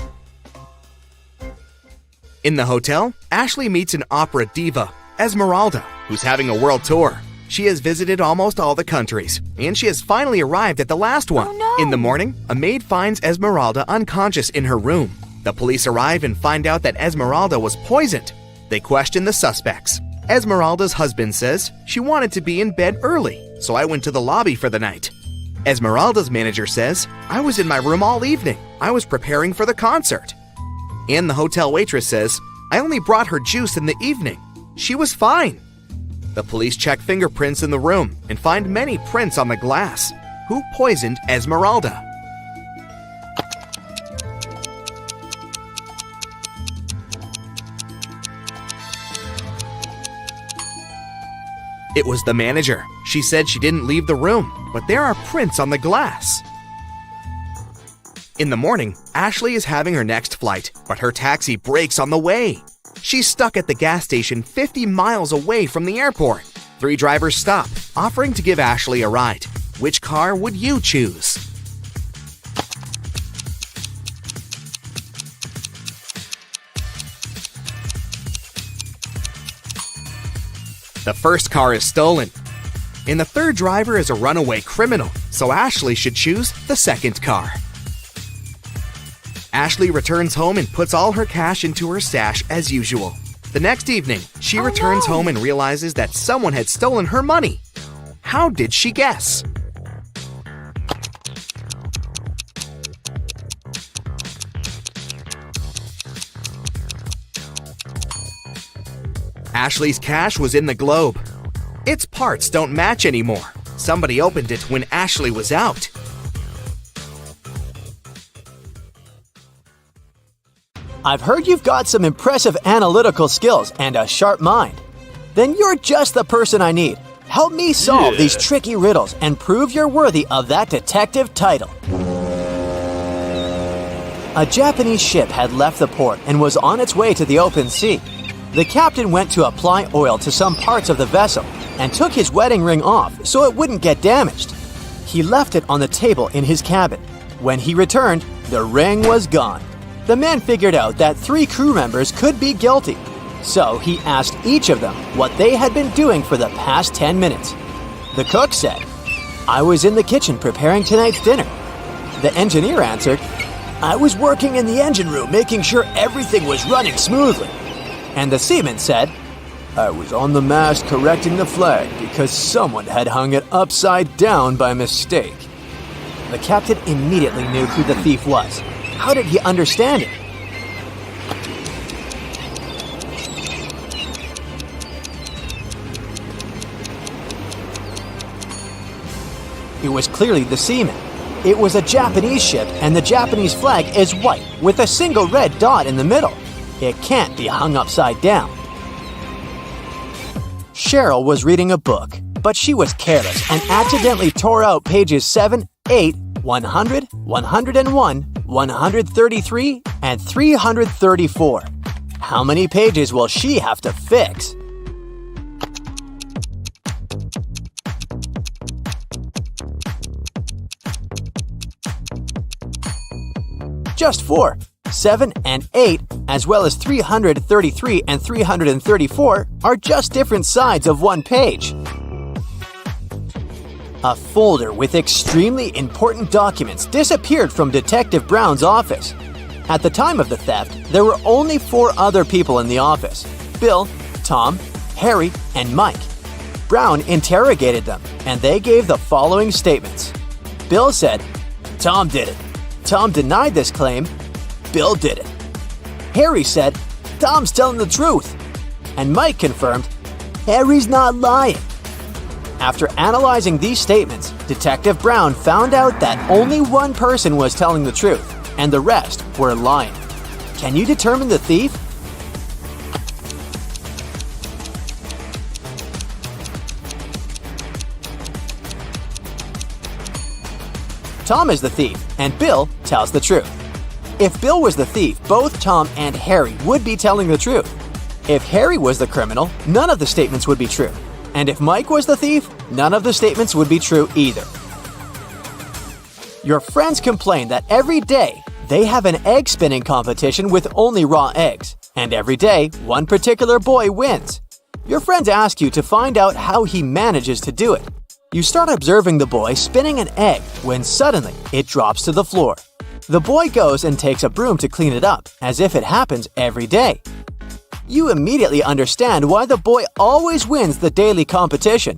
In the hotel, Ashley meets an opera diva, Esmeralda, who's having a world tour. She has visited almost all the countries, and she has finally arrived at the last one. Oh, no. In the morning, a maid finds Esmeralda unconscious in her room. The police arrive and find out that Esmeralda was poisoned. They question the suspects. Esmeralda's husband says, "She wanted to be in bed early, so I went to the lobby for the night." Esmeralda's manager says, "I was in my room all evening. I was preparing for the concert." And the hotel waitress says, "I only brought her juice in the evening. She was fine." The police check fingerprints in the room and find many prints on the glass. Who poisoned Esmeralda? It was the manager. She said she didn't leave the room, but there are prints on the glass. In the morning, Ashley is having her next flight, but her taxi breaks on the way. She's stuck at the gas station 50 miles away from the airport. 3 drivers stop, offering to give Ashley a ride. Which car would you choose? The first car is stolen. And the third driver is a runaway criminal, so Ashley should choose the second car. Ashley returns home and puts all her cash into her stash as usual. The next evening, she returns home and realizes that someone had stolen her money. How did she guess? Ashley's cash was in the globe. Its parts don't match anymore. Somebody opened it when Ashley was out. I've heard you've got some impressive analytical skills and a sharp mind. Then you're just the person I need. Help me solve these tricky riddles and prove you're worthy of that detective title. A Japanese ship had left the port and was on its way to the open sea. The captain went to apply oil to some parts of the vessel and took his wedding ring off so it wouldn't get damaged. He left it on the table in his cabin. When he returned, the ring was gone. The man figured out that 3 crew members could be guilty. So he asked each of them what they had been doing for the past 10 minutes. The cook said, "I was in the kitchen preparing tonight's dinner." The engineer answered, "I was working in the engine room making sure everything was running smoothly." And the seaman said, "I was on the mast correcting the flag because someone had hung it upside down by mistake." The captain immediately knew who the thief was. How did he understand it? It was clearly the seaman. It was a Japanese ship, and the Japanese flag is white with a single red dot in the middle. It can't be hung upside down. Cheryl was reading a book, but she was careless and accidentally tore out pages 7, 8, 100, 101, 133, and 334. How many pages will she have to fix? Just 4. 7 and 8, as well as 333 and 334, are just different sides of one page. A folder with extremely important documents disappeared from Detective Brown's office. At the time of the theft, there were only 4 other people in the office: Bill, Tom, Harry, and Mike. Brown interrogated them, and they gave the following statements. Bill said, "Tom did it." Tom denied this claim. Bill did it. Harry said, "Tom's telling the truth." And Mike confirmed, "Harry's not lying." After analyzing these statements, Detective Brown found out that only one person was telling the truth, and the rest were lying. Can you determine the thief? Tom is the thief, and Bill tells the truth. If Bill was the thief, both Tom and Harry would be telling the truth. If Harry was the criminal, none of the statements would be true. And if Mike was the thief, none of the statements would be true either. Your friends complain that every day they have an egg spinning competition with only raw eggs, and every day one particular boy wins. Your friends ask you to find out how he manages to do it. You start observing the boy spinning an egg when suddenly it drops to the floor. The boy goes and takes a broom to clean it up, as if it happens every day. You immediately understand why the boy always wins the daily competition.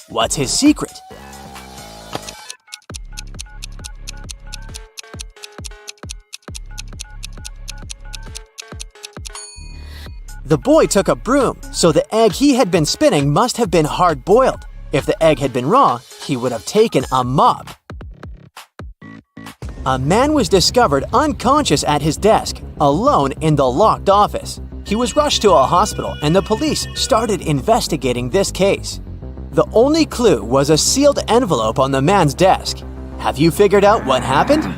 What's his secret? The boy took a broom, so the egg he had been spinning must have been hard-boiled. If the egg had been raw, he would have taken a mop. A man was discovered unconscious at his desk, alone in the locked office. He was rushed to a hospital, and the police started investigating this case. The only clue was a sealed envelope on the man's desk. Have you figured out what happened?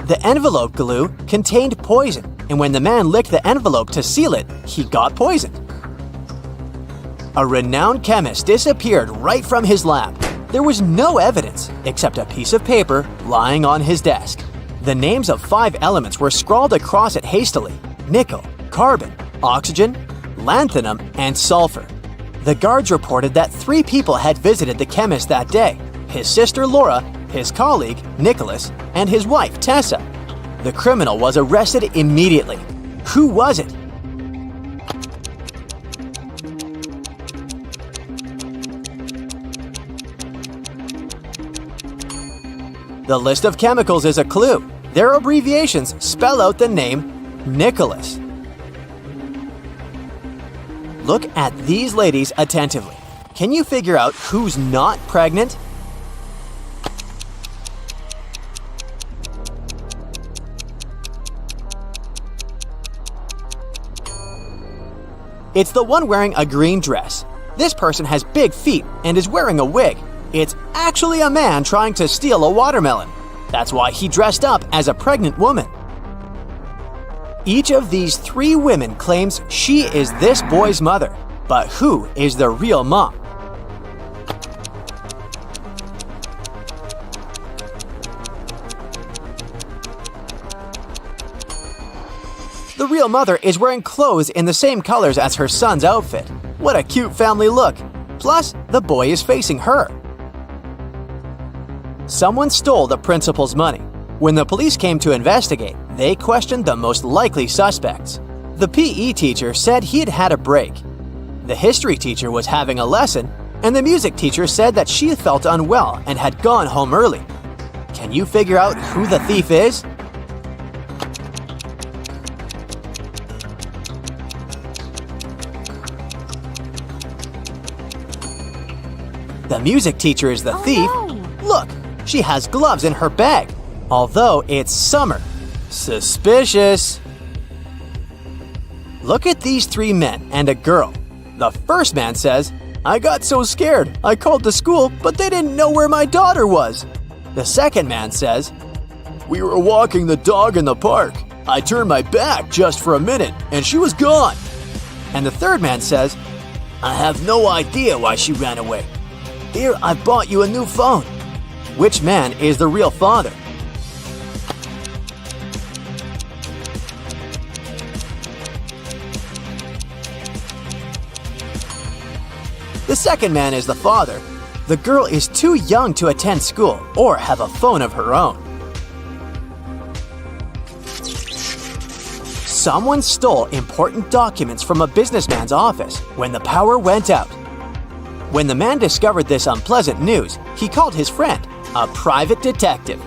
The envelope glue contained poison, and when the man licked the envelope to seal it, he got poisoned. A renowned chemist disappeared right from his lab. There was no evidence except a piece of paper lying on his desk. The names of 5 elements were scrawled across it hastily: nickel, carbon, oxygen, lanthanum, and sulfur. The guards reported that 3 people had visited the chemist that day: his sister Laura, his colleague Nicholas, and his wife Tessa. The criminal was arrested immediately. Who was it? The list of chemicals is a clue. Their abbreviations spell out the name Nicholas. Look at these ladies attentively. Can you figure out who's not pregnant? It's the one wearing a green dress. This person has big feet and is wearing a wig. It's actually a man trying to steal a watermelon. That's why he dressed up as a pregnant woman. Each of these 3 women claims she is this boy's mother, but who is the real mom? The real mother is wearing clothes in the same colors as her son's outfit. What a cute family look! Plus, the boy is facing her. Someone stole the principal's money. When the police came to investigate, they questioned the most likely suspects. The PE teacher said he'd had a break. The history teacher was having a lesson, and the music teacher said that she felt unwell and had gone home early. Can you figure out who the thief is? The music teacher is the thief. No. Look, she has gloves in her bag, although it's summer. Suspicious. Look at these 3 men and a girl. The first man says, "I got so scared, I called the school, but they didn't know where my daughter was." The second man says, "We were walking the dog in the park. I turned my back just for a minute, and she was gone." And the third man says, "I have no idea why she ran away. Here, I bought you a new phone." Which man is the real father? The second man is the father. The girl is too young to attend school or have a phone of her own. Someone stole important documents from a businessman's office when the power went out. When the man discovered this unpleasant news, he called his friend, a private detective.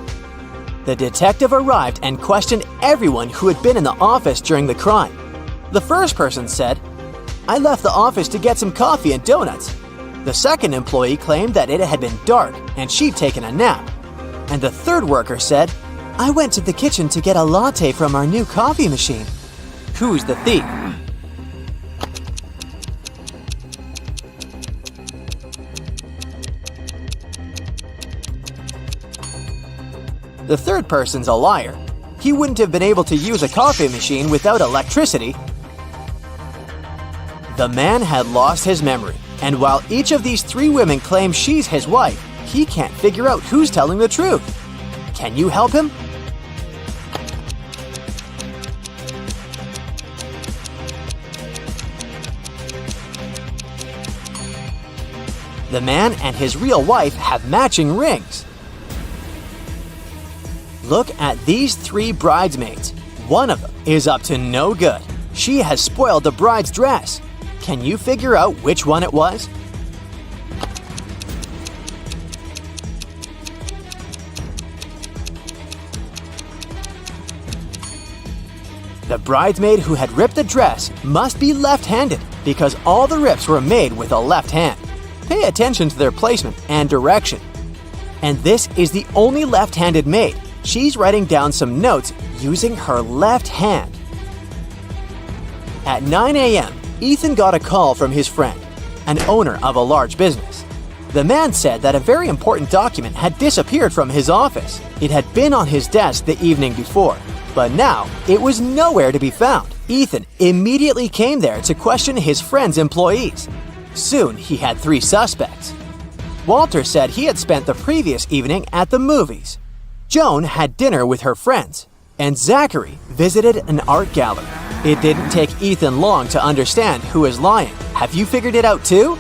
The detective arrived and questioned everyone who had been in the office during the crime. The first person said, "I left the office to get some coffee and donuts." The second employee claimed that it had been dark and she'd taken a nap. And the third worker said, "I went to the kitchen to get a latte from our new coffee machine." Who's the thief? The third person's a liar. He wouldn't have been able to use a coffee machine without electricity. The man had lost his memory, and while each of these 3 women claim she's his wife, he can't figure out who's telling the truth. Can you help him? The man and his real wife have matching rings. Look at these 3 bridesmaids. One of them is up to no good. She has spoiled the bride's dress. Can you figure out which one it was? The bridesmaid who had ripped the dress must be left-handed because all the rips were made with a left hand. Pay attention to their placement and direction. And this is the only left-handed maid. She's writing down some notes using her left hand. At 9 a.m., Ethan got a call from his friend, an owner of a large business. The man said that a very important document had disappeared from his office. It had been on his desk the evening before, but now it was nowhere to be found. Ethan immediately came there to question his friend's employees. Soon he had 3 suspects. Walter said he had spent the previous evening at the movies. Joan had dinner with her friends, and Zachary visited an art gallery. It didn't take Ethan long to understand who is lying. Have you figured it out too?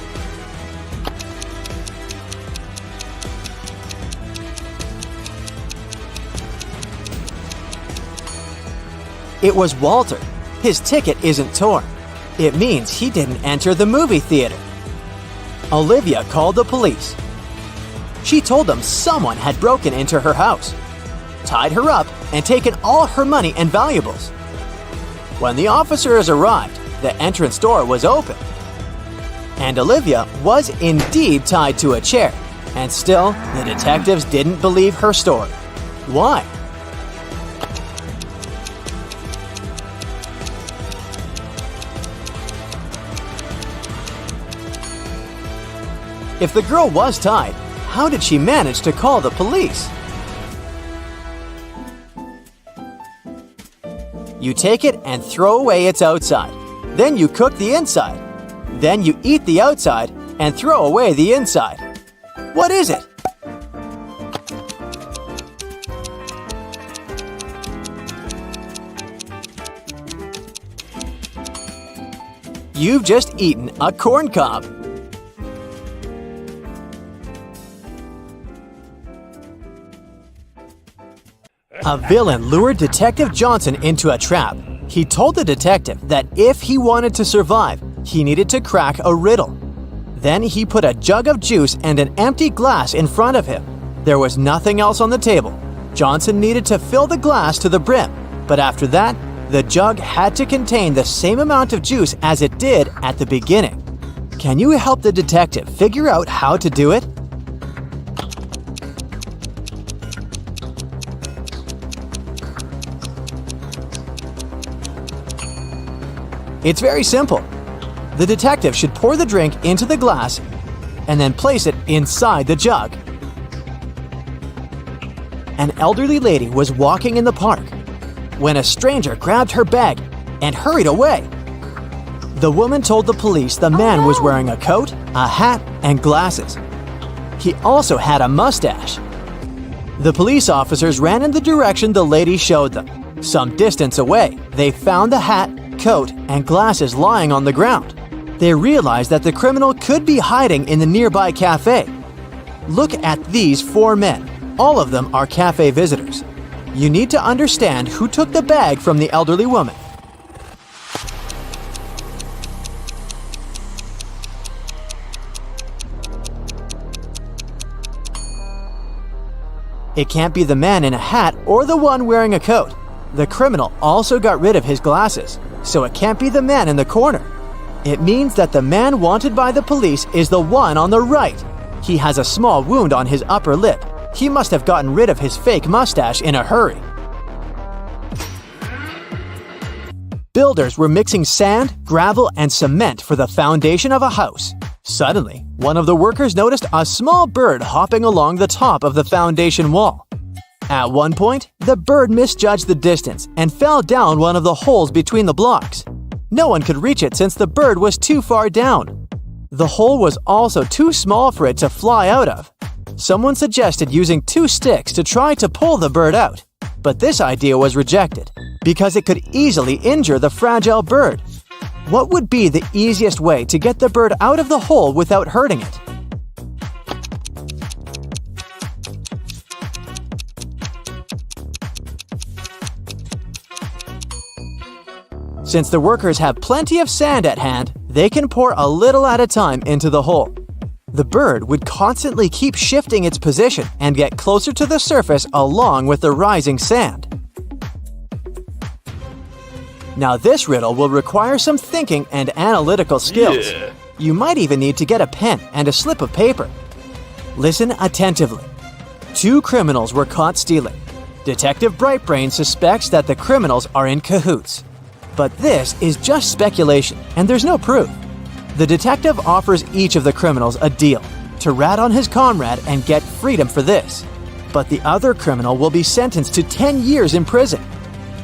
It was Walter. His ticket isn't torn. It means he didn't enter the movie theater. Olivia called the police. She told them someone had broken into her house, tied her up, and taken all her money and valuables. When the officers arrived, the entrance door was open. And Olivia was indeed tied to a chair, and still, the detectives didn't believe her story. Why? If the girl was tied, how did she manage to call the police? You take it and throw away its outside. Then you cook the inside. Then you eat the outside and throw away the inside. What is it? You've just eaten a corn cob. A villain lured Detective Johnson into a trap. He told the detective that if he wanted to survive, he needed to crack a riddle. Then he put a jug of juice and an empty glass in front of him. There was nothing else on the table. Johnson needed to fill the glass to the brim, but after that, the jug had to contain the same amount of juice as it did at the beginning. Can you help the detective figure out how to do it? It's very simple. The detective should pour the drink into the glass and then place it inside the jug. An elderly lady was walking in the park when a stranger grabbed her bag and hurried away. The woman told the police the man was wearing a coat, a hat, and glasses. He also had a mustache. The police officers ran in the direction the lady showed them. Some distance away, they found the hat, coat, and glasses lying on the ground. They realized that the criminal could be hiding in the nearby cafe. Look at these 4 men. All of them are cafe visitors. You need to understand who took the bag from the elderly woman. It can't be the man in a hat or the one wearing a coat. The criminal also got rid of his glasses, so it can't be the man in the corner. It means that the man wanted by the police is the one on the right. He has a small wound on his upper lip. He must have gotten rid of his fake mustache in a hurry. Builders were mixing sand, gravel, and cement for the foundation of a house. Suddenly, one of the workers noticed a small bird hopping along the top of the foundation wall. At one point, the bird misjudged the distance and fell down one of the holes between the blocks. No one could reach it since the bird was too far down. The hole was also too small for it to fly out of. Someone suggested using 2 sticks to try to pull the bird out, but this idea was rejected because it could easily injure the fragile bird. What would be the easiest way to get the bird out of the hole without hurting it? Since the workers have plenty of sand at hand, they can pour a little at a time into the hole. The bird would constantly keep shifting its position and get closer to the surface along with the rising sand. Now this riddle will require some thinking and analytical skills. You might even need to get a pen and a slip of paper. Listen attentively. 2 criminals were caught stealing. Detective Brightbrain suspects that the criminals are in cahoots. But this is just speculation, and there's no proof. The detective offers each of the criminals a deal. to rat on his comrade and get freedom for this. But the other criminal will be sentenced to 10 years in prison.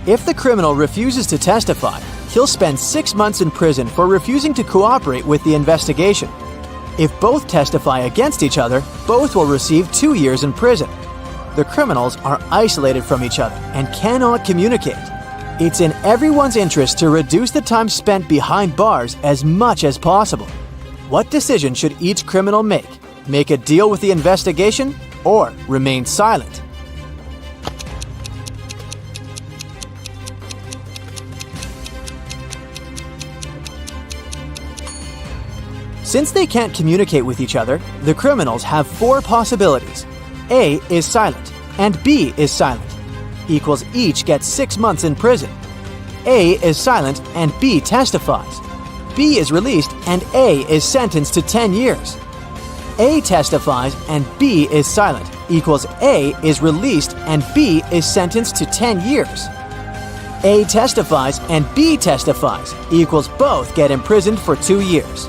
If the criminal refuses to testify, he'll spend 6 months in prison for refusing to cooperate with the investigation. If both testify against each other, both will receive 2 years in prison. The criminals are isolated from each other and cannot communicate. It's in everyone's interest to reduce the time spent behind bars as much as possible. What decision should each criminal make? Make a deal with the investigation or remain silent? Since they can't communicate with each other, the criminals have 4 possibilities. A is silent and B is silent. Equals each gets 6 months in prison. A is silent and B testifies. B is released and A is sentenced to 10 years. A testifies and B is silent equals A is released and B is sentenced to 10 years. A testifies and B testifies equals both get imprisoned for 2 years.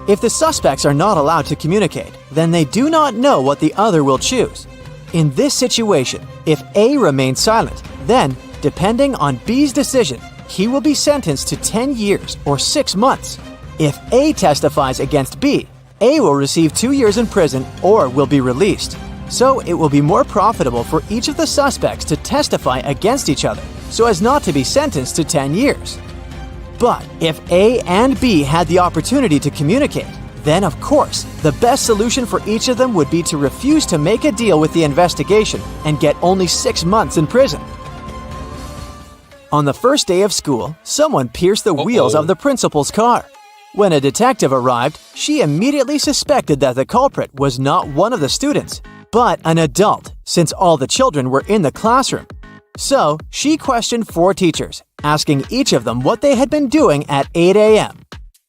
If the suspects are not allowed to communicate, then they do not know what the other will choose. In this situation, if A remains silent, then, depending on B's decision, he will be sentenced to 10 years or 6 months. If A testifies against B, A will receive 2 years in prison or will be released. So it will be more profitable for each of the suspects to testify against each other, so as not to be sentenced to 10 years. But if A and B had the opportunity to communicate, then of course, the best solution for each of them would be to refuse to make a deal with the investigation and get only 6 months in prison. On the first day of school, someone pierced the wheels of the principal's car. When a detective arrived, she immediately suspected that the culprit was not one of the students, but an adult, since all the children were in the classroom. So, she questioned 4 teachers, asking each of them what they had been doing at 8 a.m.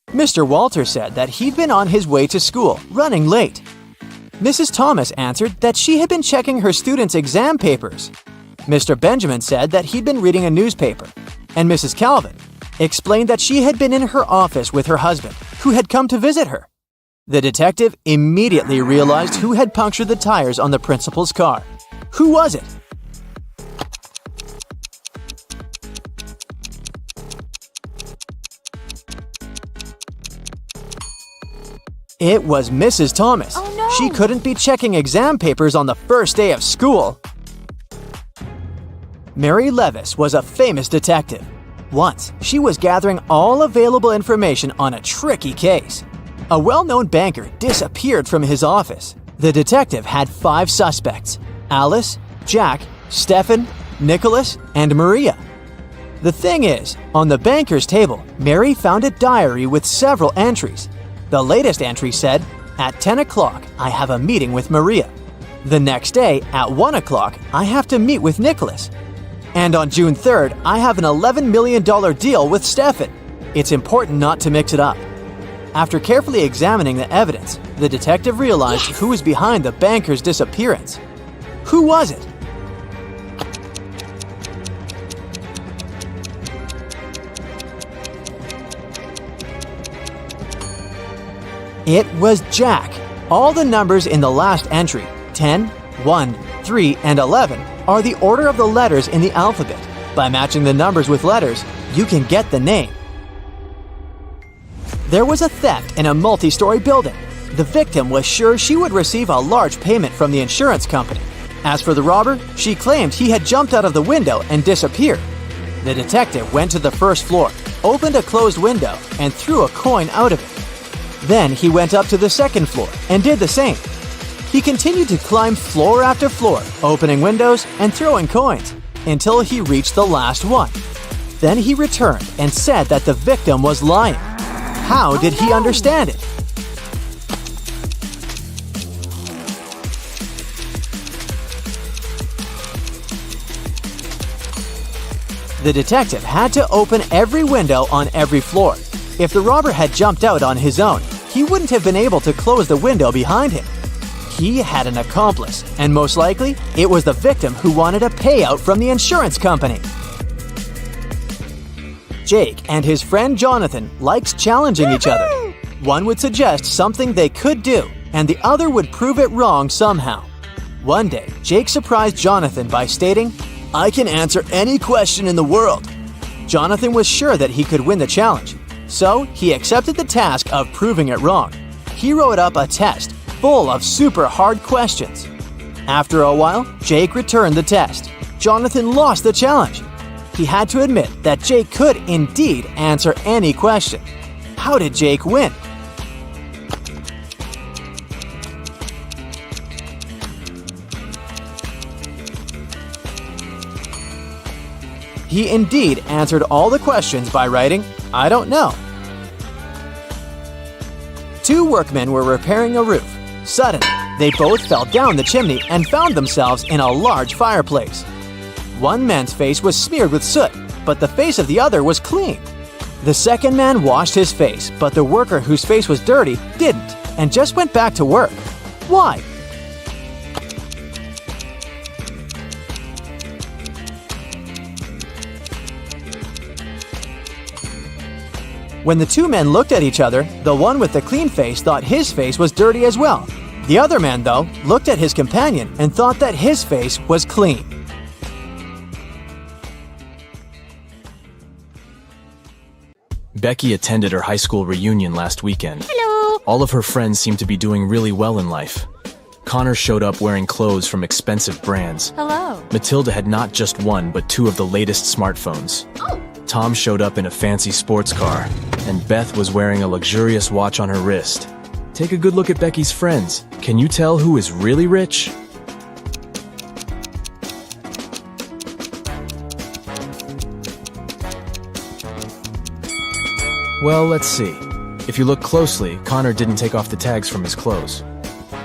Mr. Walter said that he'd been on his way to school, running late. Mrs. Thomas answered that she had been checking her students' exam papers. Mr. Benjamin said that he'd been reading a newspaper. And Mrs. Calvin explained that she had been in her office with her husband, who had come to visit her. The detective immediately realized who had punctured the tires on the principal's car. Who was it? It was Mrs. Thomas. Oh, no. She couldn't be checking exam papers on the first day of school. Mary Levis was a famous detective. Once, she was gathering all available information on a tricky case. A well-known banker disappeared from his office. The detective had 5 suspects: Alice, Jack, Stephen, Nicholas, and Maria. The thing is, on the banker's table, Mary found a diary with several entries. The latest entry said, "At 10 o'clock, I have a meeting with Maria. The next day, at 1 o'clock, I have to meet with Nicholas. And on June 3rd, I have an $11 million deal with Stephen. It's important not to mix it up." After carefully examining the evidence, the detective realized who was behind the banker's disappearance. Who was it? It was Jack. All the numbers in the last entry, 10, 1, 3, and 11, are the order of the letters in the alphabet. By matching the numbers with letters, you can get the name. There was a theft in a multi-story building. The victim was sure she would receive a large payment from the insurance company. As for the robber, she claimed he had jumped out of the window and disappeared. The detective went to the first floor, opened a closed window, and threw a coin out of it. Then he went up to the second floor and did the same. He continued to climb floor after floor, opening windows and throwing coins, until he reached the last one. Then he returned and said that the victim was lying. How did he understand it? The detective had to open every window on every floor. If the robber had jumped out on his own, he wouldn't have been able to close the window behind him. He had an accomplice, and most likely, it was the victim who wanted a payout from the insurance company. Jake and his friend Jonathan likes challenging each other. One would suggest something they could do, and the other would prove it wrong somehow. One day, Jake surprised Jonathan by stating, "I can answer any question in the world." Jonathan was sure that he could win the challenge, so he accepted the task of proving it wrong. He wrote up a test full of super hard questions. After a while, Jake returned the test. Jonathan lost the challenge. He had to admit that Jake could indeed answer any question. How did Jake win? He indeed answered all the questions by writing, "I don't know." Two workmen were repairing a roof. Suddenly, they both fell down the chimney and found themselves in a large fireplace. One man's face was smeared with soot, but the face of the other was clean. The second man washed his face, but the worker whose face was dirty didn't, and just went back to work. Why? When the two men looked at each other, the one with the clean face thought his face was dirty as well. The other man, though, looked at his companion and thought that his face was clean. Becky attended her high school reunion last weekend. Hello! All of her friends seemed to be doing really well in life. Connor showed up wearing clothes from expensive brands. Hello! Matilda had not just one, but two of the latest smartphones. Oh! Tom showed up in a fancy sports car, and Beth was wearing a luxurious watch on her wrist. Take a good look at Becky's friends. Can you tell who is really rich? Well, let's see. If you look closely, Connor didn't take off the tags from his clothes.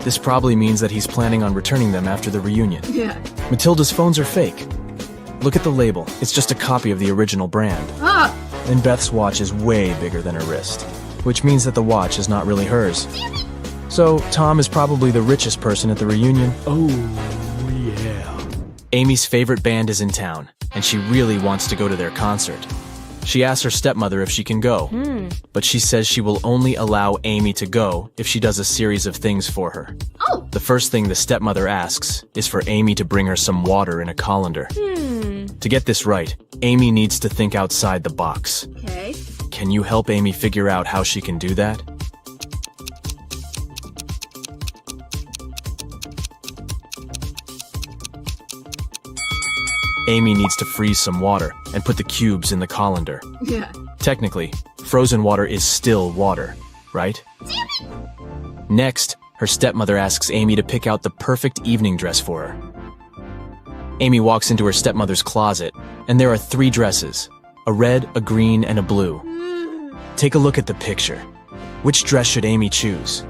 This probably means that he's planning on returning them after the reunion. Yeah. Matilda's phones are fake. Look at the label. It's just a copy of the original brand. Ah! And Beth's watch is way bigger than her wrist, which means that the watch is not really hers. So, Tom is probably the richest person at the reunion. Oh, yeah. Amy's favorite band is in town, and she really wants to go to their concert. She asks her stepmother if she can go, but she says she will only allow Amy to go if she does a series of things for her. Oh! The first thing the stepmother asks is for Amy to bring her some water in a colander. To get this right, Amy needs to think outside the box. Okay. Can you help Amy figure out how she can do that? Amy needs to freeze some water and put the cubes in the colander. Yeah. Technically, frozen water is still water, right? Next, her stepmother asks Amy to pick out the perfect evening dress for her. Amy walks into her stepmother's closet, and there are 3 dresses: a red, a green, and a blue. Take a look at the picture. Which dress should Amy choose?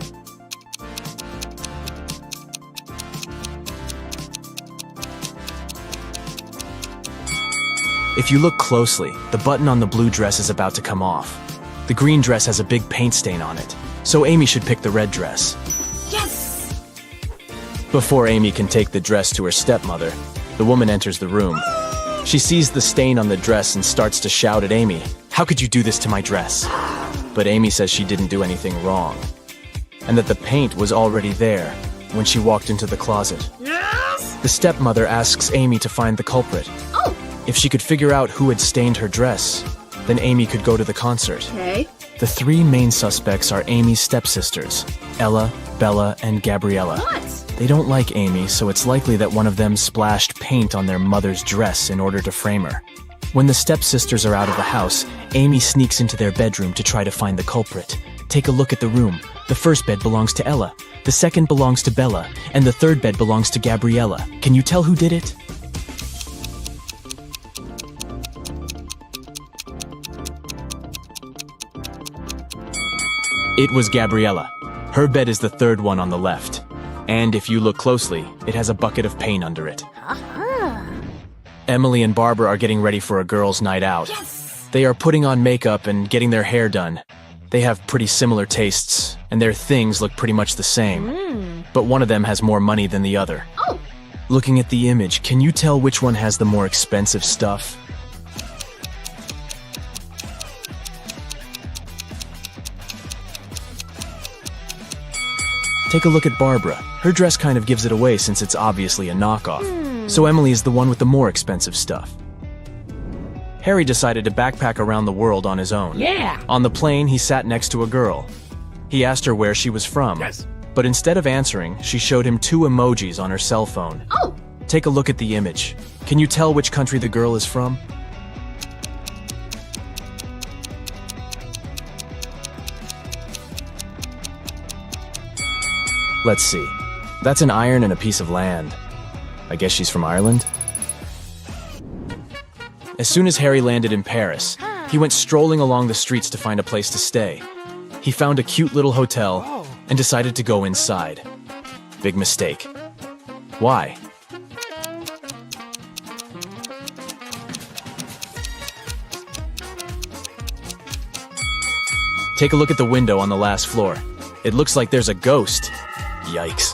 If you look closely, the button on the blue dress is about to come off. The green dress has a big paint stain on it, so Amy should pick the red dress. Yes! Before Amy can take the dress to her stepmother, the woman enters the room. She sees the stain on the dress and starts to shout at Amy, "How could you do this to my dress?" But Amy says she didn't do anything wrong, and that the paint was already there when she walked into the closet. Yes! The stepmother asks Amy to find the culprit. Oh! If she could figure out who had stained her dress, then Amy could go to the concert. Okay. The 3 main suspects are Amy's stepsisters, Ella, Bella, and Gabriella. What? They don't like Amy, so it's likely that one of them splashed paint on their mother's dress in order to frame her. When the stepsisters are out of the house, Amy sneaks into their bedroom to try to find the culprit. Take a look at the room. The first bed belongs to Ella, the second belongs to Bella, and the third bed belongs to Gabriella. Can you tell who did it? It was Gabriella. Her bed is the third one on the left. And if you look closely, it has a bucket of paint under it. Emily and Barbara are getting ready for a girls' night out. Yes! They are putting on makeup and getting their hair done. They have pretty similar tastes, and their things look pretty much the same. But one of them has more money than the other. Oh! Looking at the image, can you tell which one has the more expensive stuff? Take a look at Barbara. Her dress kind of gives it away since it's obviously a knockoff. So Emily is the one with the more expensive stuff. Harry decided to backpack around the world on his own. Yeah. On the plane, he sat next to a girl. He asked her where she was from. Yes. But instead of answering, she showed him 2 emojis on her cell phone. Oh. Take a look at the image. Can you tell which country the girl is from? Let's see. That's an iron and a piece of land. I guess she's from Ireland? As soon as Harry landed in Paris, he went strolling along the streets to find a place to stay. He found a cute little hotel and decided to go inside. Big mistake. Why? Take a look at the window on the last floor. It looks like there's a ghost. Yikes.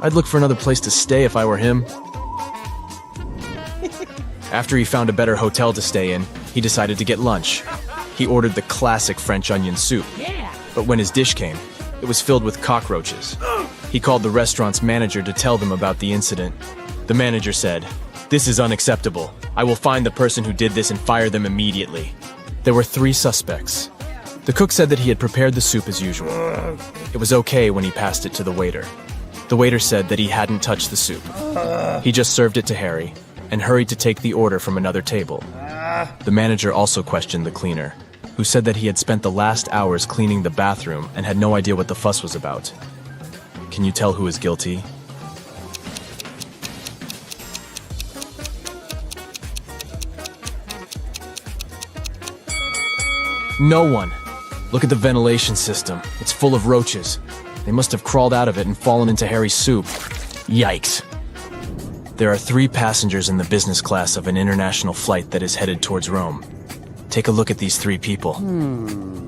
I'd look for another place to stay if I were him. After he found a better hotel to stay in, he decided to get lunch. He ordered the classic French onion soup. But when his dish came, it was filled with cockroaches. He called the restaurant's manager to tell them about the incident. The manager said, "This is unacceptable. I will find the person who did this and fire them immediately." There were 3 suspects. The cook said that he had prepared the soup as usual. It was okay when he passed it to the waiter. The waiter said that he hadn't touched the soup. He just served it to Harry and hurried to take the order from another table. The manager also questioned the cleaner, who said that he had spent the last hours cleaning the bathroom and had no idea what the fuss was about. Can you tell who is guilty? No one. Look at the ventilation system. It's full of roaches. They must have crawled out of it and fallen into Harry's soup. Yikes. There are 3 passengers in the business class of an international flight that is headed towards Rome. Take a look at these 3 people.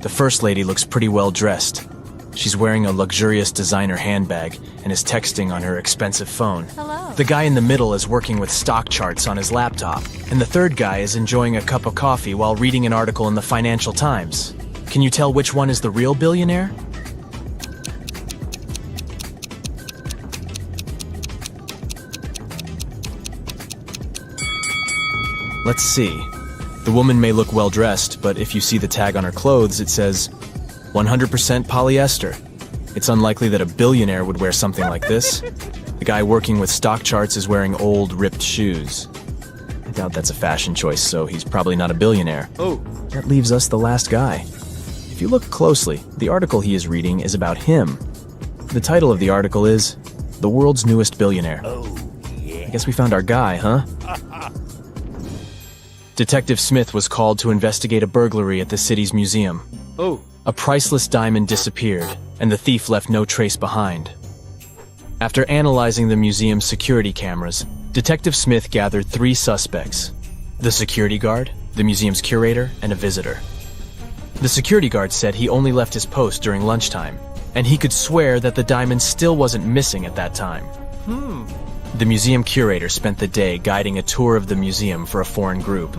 The first lady looks pretty well dressed. She's wearing a luxurious designer handbag and is texting on her expensive phone. Hello. The guy in the middle is working with stock charts on his laptop, and the third guy is enjoying a cup of coffee while reading an article in the Financial Times. Can you tell which one is the real billionaire? Let's see. The woman may look well dressed, but if you see the tag on her clothes, it says 100% polyester. It's unlikely that a billionaire would wear something like this. The guy working with stock charts is wearing old, ripped shoes. I doubt that's a fashion choice, so he's probably not a billionaire. Oh. That leaves us the last guy. If you look closely, the article he is reading is about him. The title of the article is The World's Newest Billionaire. Oh, yeah. I guess we found our guy, huh? Detective Smith was called to investigate a burglary at the city's museum. Oh. A priceless diamond disappeared, and the thief left no trace behind. After analyzing the museum's security cameras, Detective Smith gathered 3 suspects: the security guard, the museum's curator, and a visitor. The security guard said he only left his post during lunchtime, and he could swear that the diamond still wasn't missing at that time. The museum curator spent the day guiding a tour of the museum for a foreign group.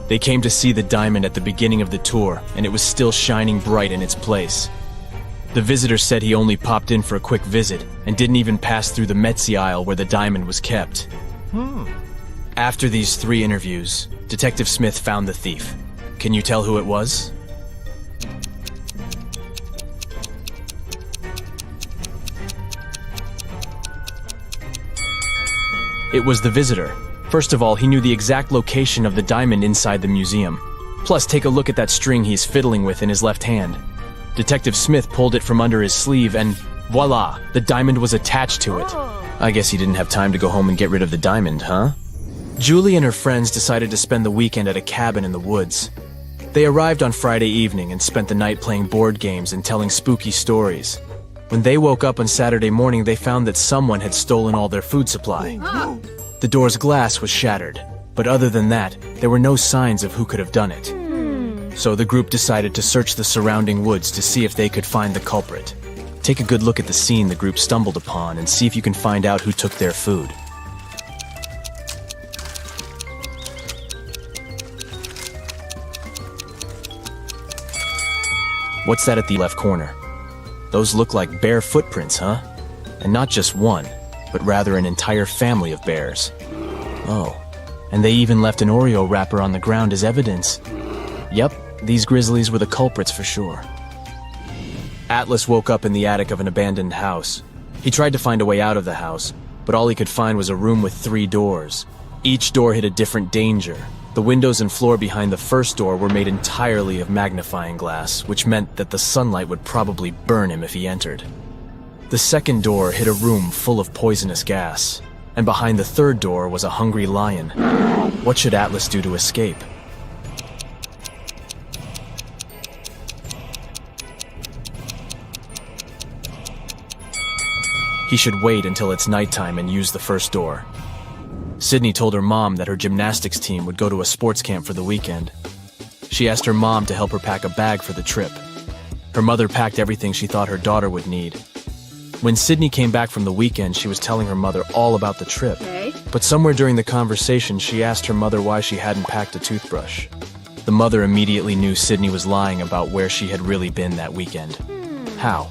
They came to see the diamond at the beginning of the tour, and it was still shining bright in its place. The visitor said he only popped in for a quick visit and didn't even pass through the Metzi aisle where the diamond was kept. After these 3 interviews, Detective Smith found the thief. Can you tell who it was? It was the visitor. First of all, he knew the exact location of the diamond inside the museum. Plus, take a look at that string he's fiddling with in his left hand. Detective Smith pulled it from under his sleeve and voila, the diamond was attached to it. I guess he didn't have time to go home and get rid of the diamond, huh? Julie and her friends decided to spend the weekend at a cabin in the woods. They arrived on Friday evening and spent the night playing board games and telling spooky stories. When they woke up on Saturday morning, they found that someone had stolen all their food supply. The door's glass was shattered, but other than that, there were no signs of who could have done it. So the group decided to search the surrounding woods to see if they could find the culprit. Take a good look at the scene the group stumbled upon and see if you can find out who took their food. What's that at the left corner? Those look like bear footprints, huh? And not just one, but rather an entire family of bears. Oh, and they even left an Oreo wrapper on the ground as evidence. Yep, these grizzlies were the culprits for sure. Atlas woke up in the attic of an abandoned house. He tried to find a way out of the house, but all he could find was a room with 3 doors. Each door hid a different danger. The windows and floor behind the first door were made entirely of magnifying glass, which meant that the sunlight would probably burn him if he entered. The second door hid a room full of poisonous gas, and behind the third door was a hungry lion. What should Atlas do to escape? He should wait until it's nighttime and use the first door. Sydney told her mom that her gymnastics team would go to a sports camp for the weekend. She asked her mom to help her pack a bag for the trip. Her mother packed everything she thought her daughter would need. When Sydney came back from the weekend, she was telling her mother all about the trip. But somewhere during the conversation, she asked her mother why she hadn't packed a toothbrush. The mother immediately knew Sydney was lying about where she had really been that weekend. How?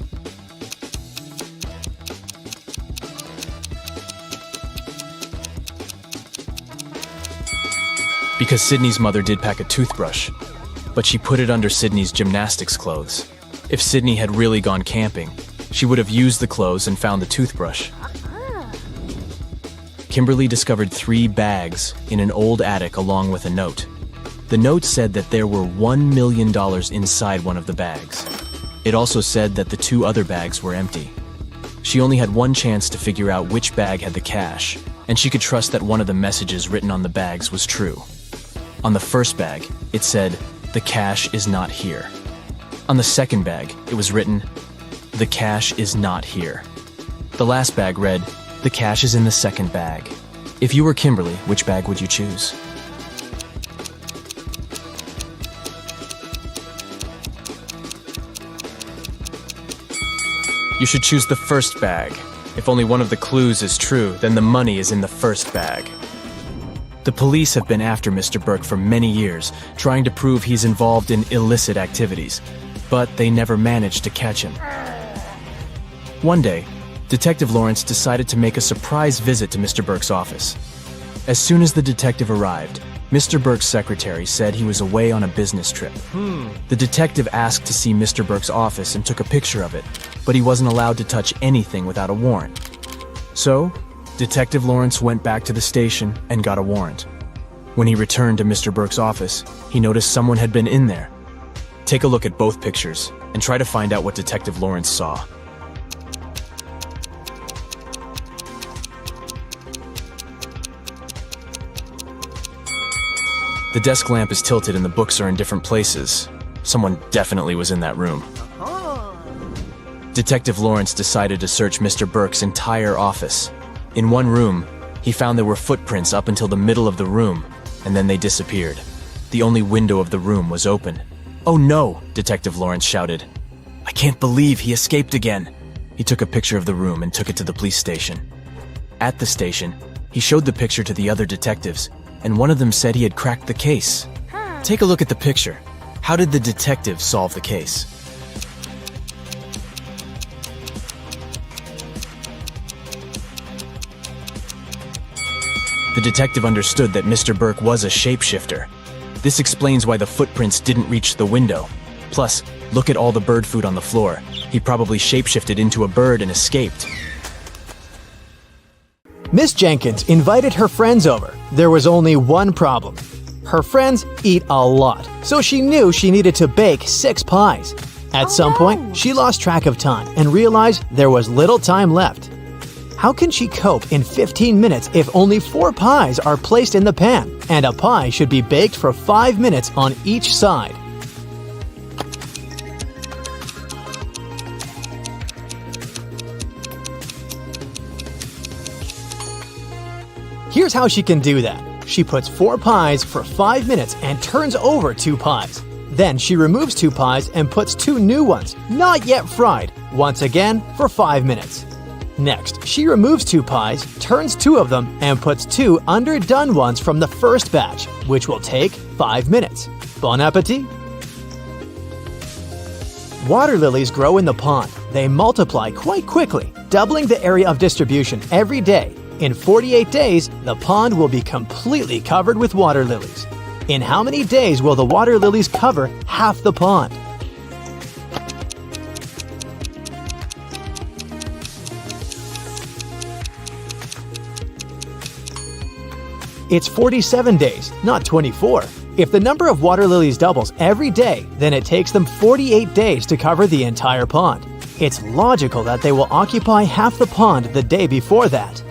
Because Sydney's mother did pack a toothbrush, but she put it under Sydney's gymnastics clothes. If Sydney had really gone camping, she would have used the clothes and found the toothbrush. Kimberly discovered 3 bags in an old attic along with a note. The note said that there were $1 million inside one of the bags. It also said that the 2 other bags were empty. She only had one chance to figure out which bag had the cash, and she could trust that one of the messages written on the bags was true. On the first bag, it said, "The cash is not here." On the second bag, it was written, "The cash is not here." The last bag read, "The cash is in the second bag." If you were Kimberly, which bag would you choose? You should choose the first bag. If only one of the clues is true, then the money is in the first bag. The police have been after Mr. Burke for many years, trying to prove he's involved in illicit activities, but they never managed to catch him. One day, Detective Lawrence decided to make a surprise visit to Mr. Burke's office. As soon as the detective arrived, Mr. Burke's secretary said he was away on a business trip. The detective asked to see Mr. Burke's office and took a picture of it, but he wasn't allowed to touch anything without a warrant. So, Detective Lawrence went back to the station and got a warrant. When he returned to Mr. Burke's office, he noticed someone had been in there. Take a look at both pictures and try to find out what Detective Lawrence saw. The desk lamp is tilted and the books are in different places. Someone definitely was in that room. Detective Lawrence decided to search Mr. Burke's entire office. In one room, he found there were footprints up until the middle of the room, and then they disappeared. The only window of the room was open. "Oh no!" Detective Lawrence shouted. "I can't believe he escaped again." He took a picture of the room and took it to the police station. At the station, he showed the picture to the other detectives, and one of them said he had cracked the case. Take a look at the picture. How did the detective solve the case? The detective understood that Mr. Burke was a shapeshifter. This explains why the footprints didn't reach the window. Plus, look at all the bird food on the floor. He probably shapeshifted into a bird and escaped. Miss Jenkins invited her friends over. There was only one problem. Her friends eat a lot, so she knew she needed to bake 6 pies. At some point, she lost track of time and realized there was little time left. How can she cope in 15 minutes if only 4 pies are placed in the pan, and a pie should be baked for 5 minutes on each side? Here's how she can do that. She puts 4 pies for 5 minutes and turns over 2 pies. Then she removes 2 pies and puts 2 new ones, not yet fried, once again for 5 minutes. Next, she removes 2 pies, turns 2 of them, and puts 2 underdone ones from the first batch, which will take 5 minutes. Bon appetit! Water lilies grow in the pond. They multiply quite quickly, doubling the area of distribution every day. In 48 days, the pond will be completely covered with water lilies. In how many days will the water lilies cover half the pond? It's 47 days, not 24. If the number of water lilies doubles every day, then it takes them 48 days to cover the entire pond. It's logical that they will occupy half the pond the day before that.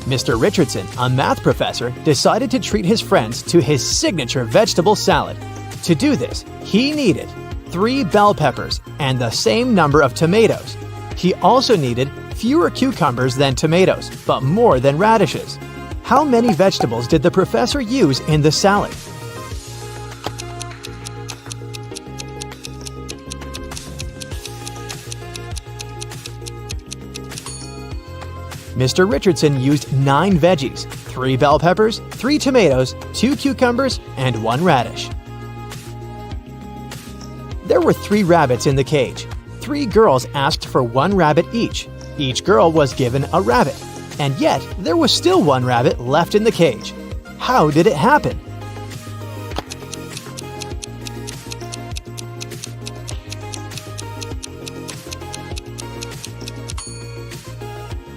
Mr. Richardson, a math professor, decided to treat his friends to his signature vegetable salad. To do this, he needed 3 bell peppers and the same number of tomatoes. He also needed fewer cucumbers than tomatoes, but more than radishes. How many vegetables did the professor use in the salad? Mr. Richardson used 9 veggies, 3 bell peppers, 3 tomatoes, 2 cucumbers, and 1 radish. There were 3 rabbits in the cage. 3 girls asked for 1 rabbit each. Each girl was given a rabbit, and yet there was still 1 rabbit left in the cage. How did it happen?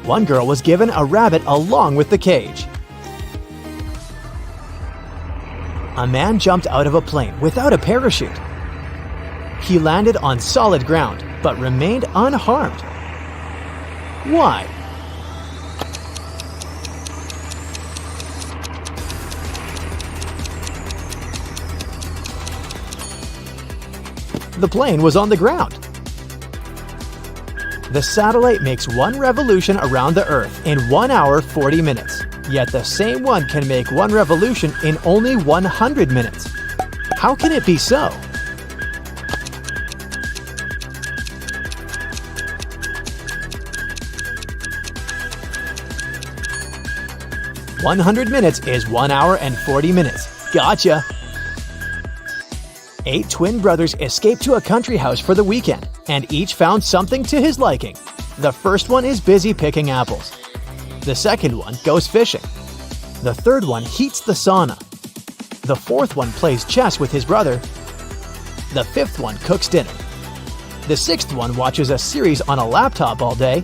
One girl was given a rabbit along with the cage. A man jumped out of a plane without a parachute. He landed on solid ground, but remained unharmed. Why? The plane was on the ground. The satellite makes 1 revolution around the Earth in 1 hour 40 minutes. Yet the same one can make 1 revolution in only 100 minutes. How can it be so? "100 minutes is 1 hour and 40 minutes. Gotcha! 8 twin brothers escaped to a country house for the weekend, and each found something to his liking. The first one is busy picking apples. The second one goes fishing. The third one heats the sauna. The fourth one plays chess with his brother. The fifth one cooks dinner. The sixth one watches a series on a laptop all day.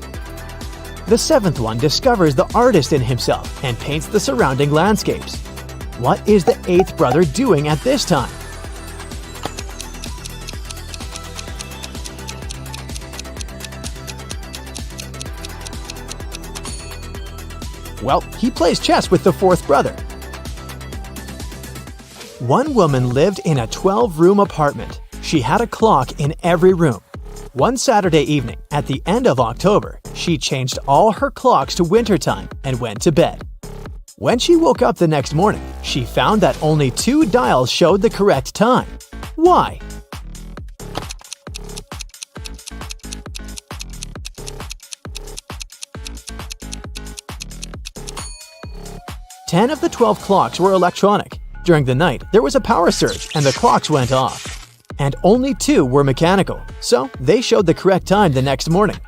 The seventh one discovers the artist in himself and paints the surrounding landscapes. What is the 8th brother doing at this time? Well, he plays chess with the 4th brother. One woman lived in a 12-room apartment. She had a clock in every room. One Saturday evening, at the end of October, she changed all her clocks to wintertime and went to bed. When she woke up the next morning, she found that only 2 dials showed the correct time. Why? Ten of the 12 clocks were electronic. During the night, there was a power surge and the clocks went off. And only 2 were mechanical, so they showed the correct time the next morning.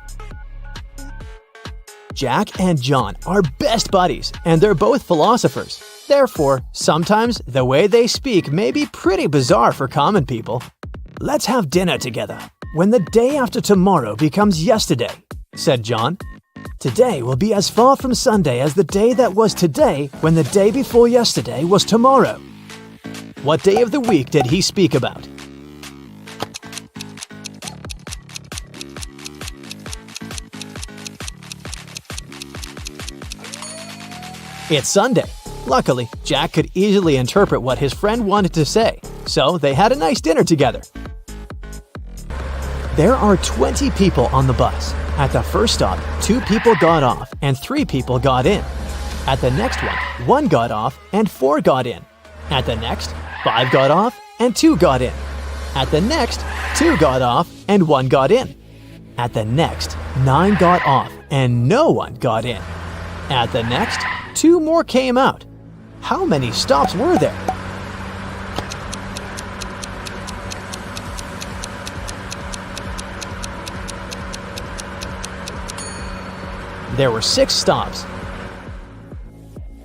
Jack and John are best buddies, and they're both philosophers. Therefore, sometimes the way they speak may be pretty bizarre for common people. "Let's have dinner together when the day after tomorrow becomes yesterday," said John. "Today will be as far from Sunday as the day that was today when the day before yesterday was tomorrow." What day of the week did he speak about? It's Sunday. Luckily, Jack could easily interpret what his friend wanted to say, so they had a nice dinner together. There are 20 people on the bus. At the first stop, 2 people got off and 3 people got in. At the next one, 1 got off and 4 got in. At the next, 5 got off and 2 got in. At the next, 2 got off and 1 got in. At the next, 9 got off and no one got in. At the next, 2 more came out. How many stops were there? " There were 6 stops.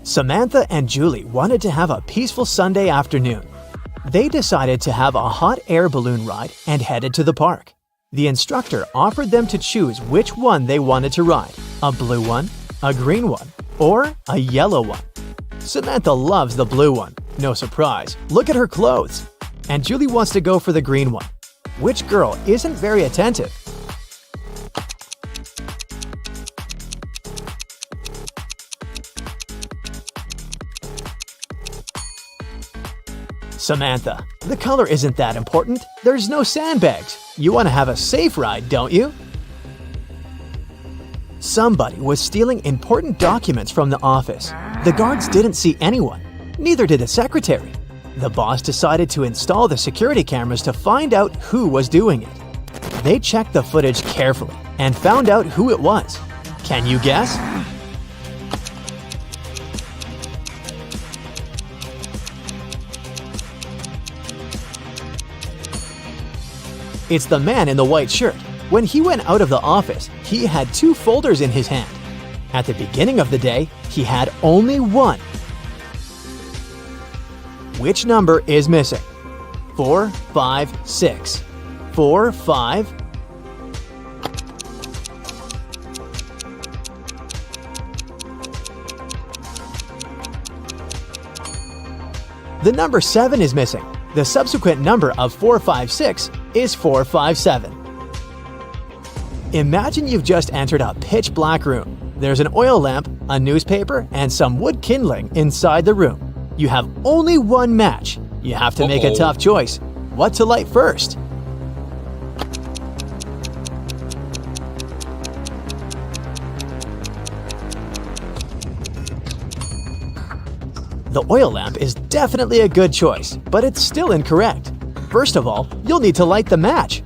Samantha and Julie wanted to have a peaceful Sunday afternoon. They decided to have a hot air balloon ride and headed to the park. The instructor offered them to choose which one they wanted to ride, a blue one, a green one, or a yellow one. Samantha loves the blue one. No surprise, look at her clothes. And Julie wants to go for the green one. Which girl isn't very attentive? Samantha, the color isn't that important. There's no sandbags. You want to have a safe ride, don't you? Somebody was stealing important documents from the office. The guards didn't see anyone. Neither did the secretary. The boss decided to install the security cameras to find out who was doing it. They checked the footage carefully and found out who it was. Can you guess? It's the man in the white shirt. When he went out of the office, he had 2 folders in his hand. At the beginning of the day, he had only one. Which number is missing? 4, 5, 6. 4, 5. The number 7 is missing. The subsequent number of 456 is 457. Imagine you've just entered a pitch-black room. There's an oil lamp, a newspaper, and some wood kindling inside the room. You have only one match. You have to make a tough choice. What to light first? The oil lamp is definitely a good choice, but it's still incorrect. First of all, you'll need to light the match.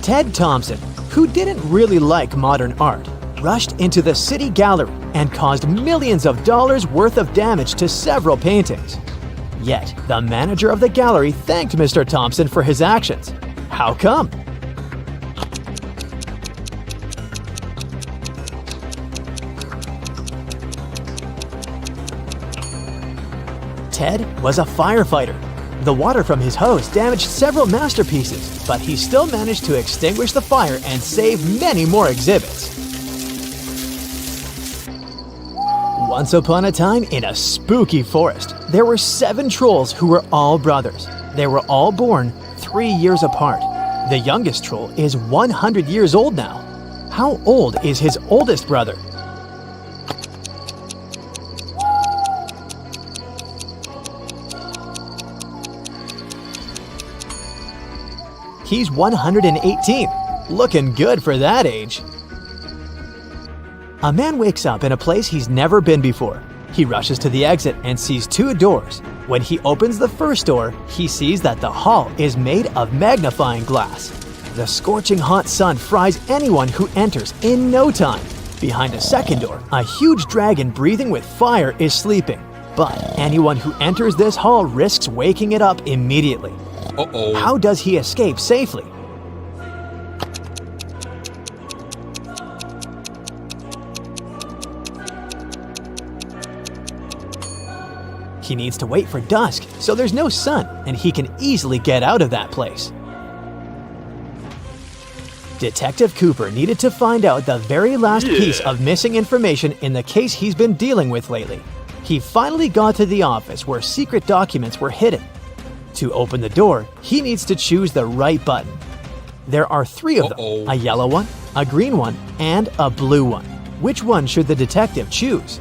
Ted Thompson, who didn't really like modern art, rushed into the city gallery and caused millions of dollars worth of damage to several paintings. Yet, the manager of the gallery thanked Mr. Thompson for his actions. How come? Ted was a firefighter. The water from his hose damaged several masterpieces, but he still managed to extinguish the fire and save many more exhibits. Once upon a time, in a spooky forest, there were 7 trolls who were all brothers. They were all born 3 years apart. The youngest troll is 100 years old now. How old is his oldest brother? He's 118. Looking good for that age. A man wakes up in a place he's never been before. He rushes to the exit and sees 2 doors. When he opens the first door, he sees that the hall is made of magnifying glass. The scorching hot sun fries anyone who enters in no time. Behind a second door, a huge dragon breathing with fire is sleeping. But anyone who enters this hall risks waking it up immediately. How does he escape safely? He needs to wait for dusk, so there's no sun, and he can easily get out of that place. Detective Cooper needed to find out the very last piece of missing information in the case he's been dealing with lately. He finally got to the office where secret documents were hidden. To open the door, he needs to choose the right button. There are 3 of them, a yellow one, a green one, and a blue one. Which one should the detective choose?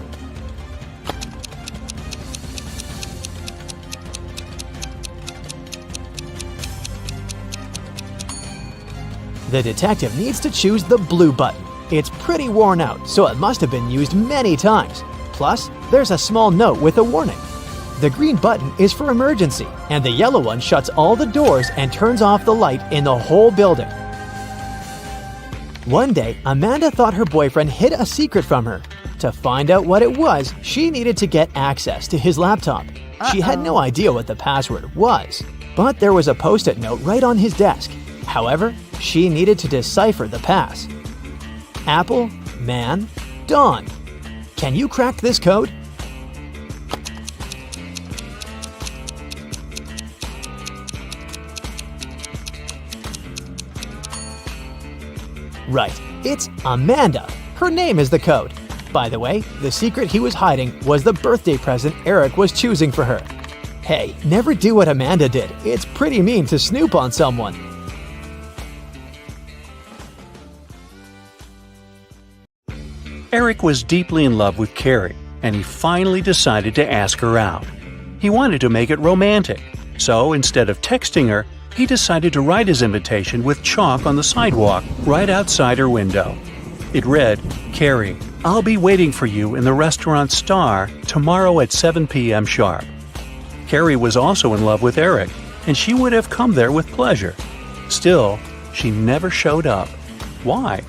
The detective needs to choose the blue button. It's pretty worn out, so it must have been used many times. Plus, there's a small note with a warning. The green button is for emergency, and the yellow one shuts all the doors and turns off the light in the whole building. One day, Amanda thought her boyfriend hid a secret from her. To find out what it was, she needed to get access to his laptop. She had no idea what the password was, but there was a post-it note right on his desk. However, she needed to decipher the pass. apple, man, dawn. Can you crack this code? Right, it's Amanda. Her name is the code. By the way, the secret he was hiding was the birthday present Eric was choosing for her. Hey, never do what Amanda did. It's pretty mean to snoop on someone. Eric was deeply in love with Carrie, and he finally decided to ask her out. He wanted to make it romantic, so instead of texting her, he decided to write his invitation with chalk on the sidewalk right outside her window. It read, "Carrie, I'll be waiting for you in the restaurant Star tomorrow at 7 p.m. sharp." Carrie was also in love with Eric, and she would have come there with pleasure. Still, she never showed up. Why?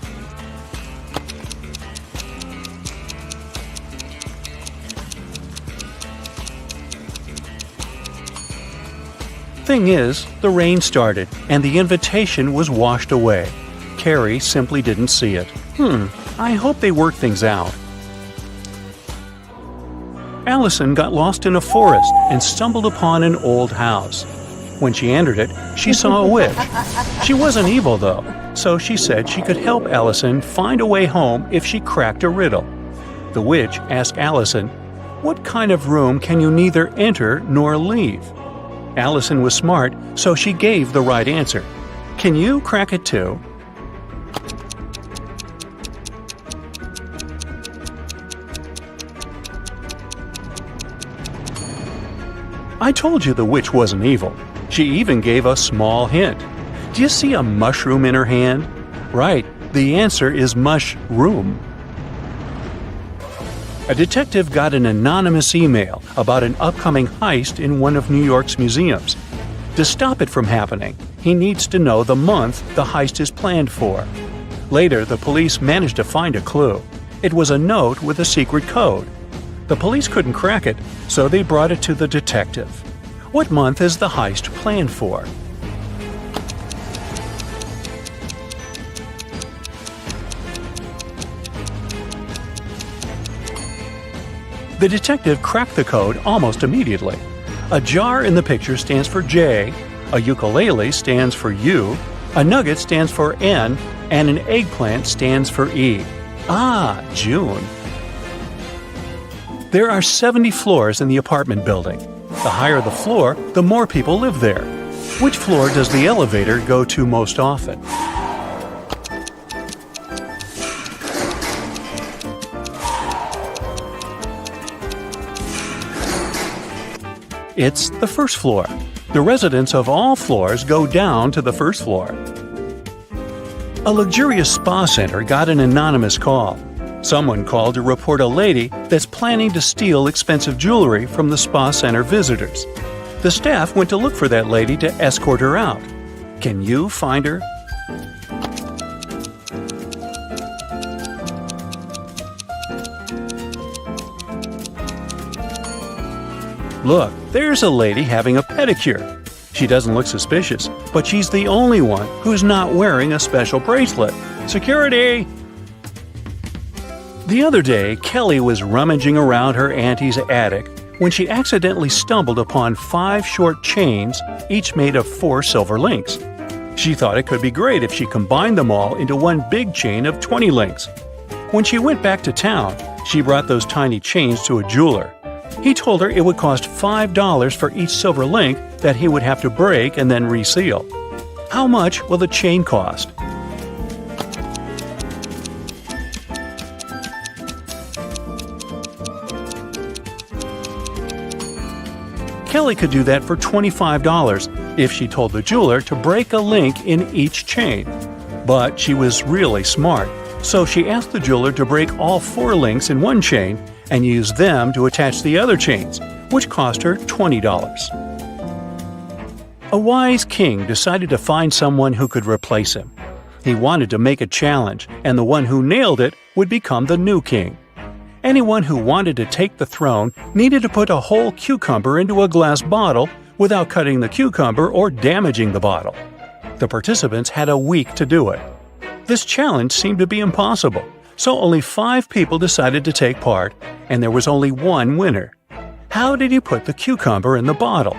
Thing is, the rain started, and the invitation was washed away. Carrie simply didn't see it. I hope they work things out. Allison got lost in a forest and stumbled upon an old house. When she entered it, she saw a witch. She wasn't evil, though, so she said she could help Allison find a way home if she cracked a riddle. The witch asked Allison, "What kind of room can you neither enter nor leave?" Allison was smart, so she gave the right answer. "Can you crack it too?" I told you the witch wasn't evil. She even gave a small hint. Do you see a mushroom in her hand? Right, the answer is mushroom. A detective got an anonymous email about an upcoming heist in one of New York's museums. To stop it from happening, he needs to know the month the heist is planned for. Later, the police managed to find a clue. It was a note with a secret code. The police couldn't crack it, so they brought it to the detective. What month is the heist planned for? The detective cracked the code almost immediately. A jar in the picture stands for J, a ukulele stands for U, a nugget stands for N, and an eggplant stands for E. Ah, June. There are 70 floors in the apartment building. The higher the floor, the more people live there. Which floor does the elevator go to most often? It's the first floor. The residents of all floors go down to the first floor. A luxurious spa center got an anonymous call. Someone called to report a lady that's planning to steal expensive jewelry from the spa center visitors. The staff went to look for that lady to escort her out. Can you find her? Look, there's a lady having a pedicure. She doesn't look suspicious, but she's the only one who's not wearing a special bracelet. Security! The other day, Kelly was rummaging around her auntie's attic when she accidentally stumbled upon 5 short chains, each made of 4 silver links. She thought it could be great if she combined them all into one big chain of 20 links. When she went back to town, she brought those tiny chains to a jeweler. He told her it would cost $5 for each silver link that he would have to break and then reseal. How much will the chain cost? Kelly could do that for $25 if she told the jeweler to break a link in each chain. But she was really smart, so she asked the jeweler to break all 4 links in one chain and use them to attach the other chains, which cost her $20. A wise king decided to find someone who could replace him. He wanted to make a challenge, and the one who nailed it would become the new king. Anyone who wanted to take the throne needed to put a whole cucumber into a glass bottle without cutting the cucumber or damaging the bottle. The participants had a week to do it. This challenge seemed to be impossible, so only 5 people decided to take part, and there was only one winner. How did he put the cucumber in the bottle?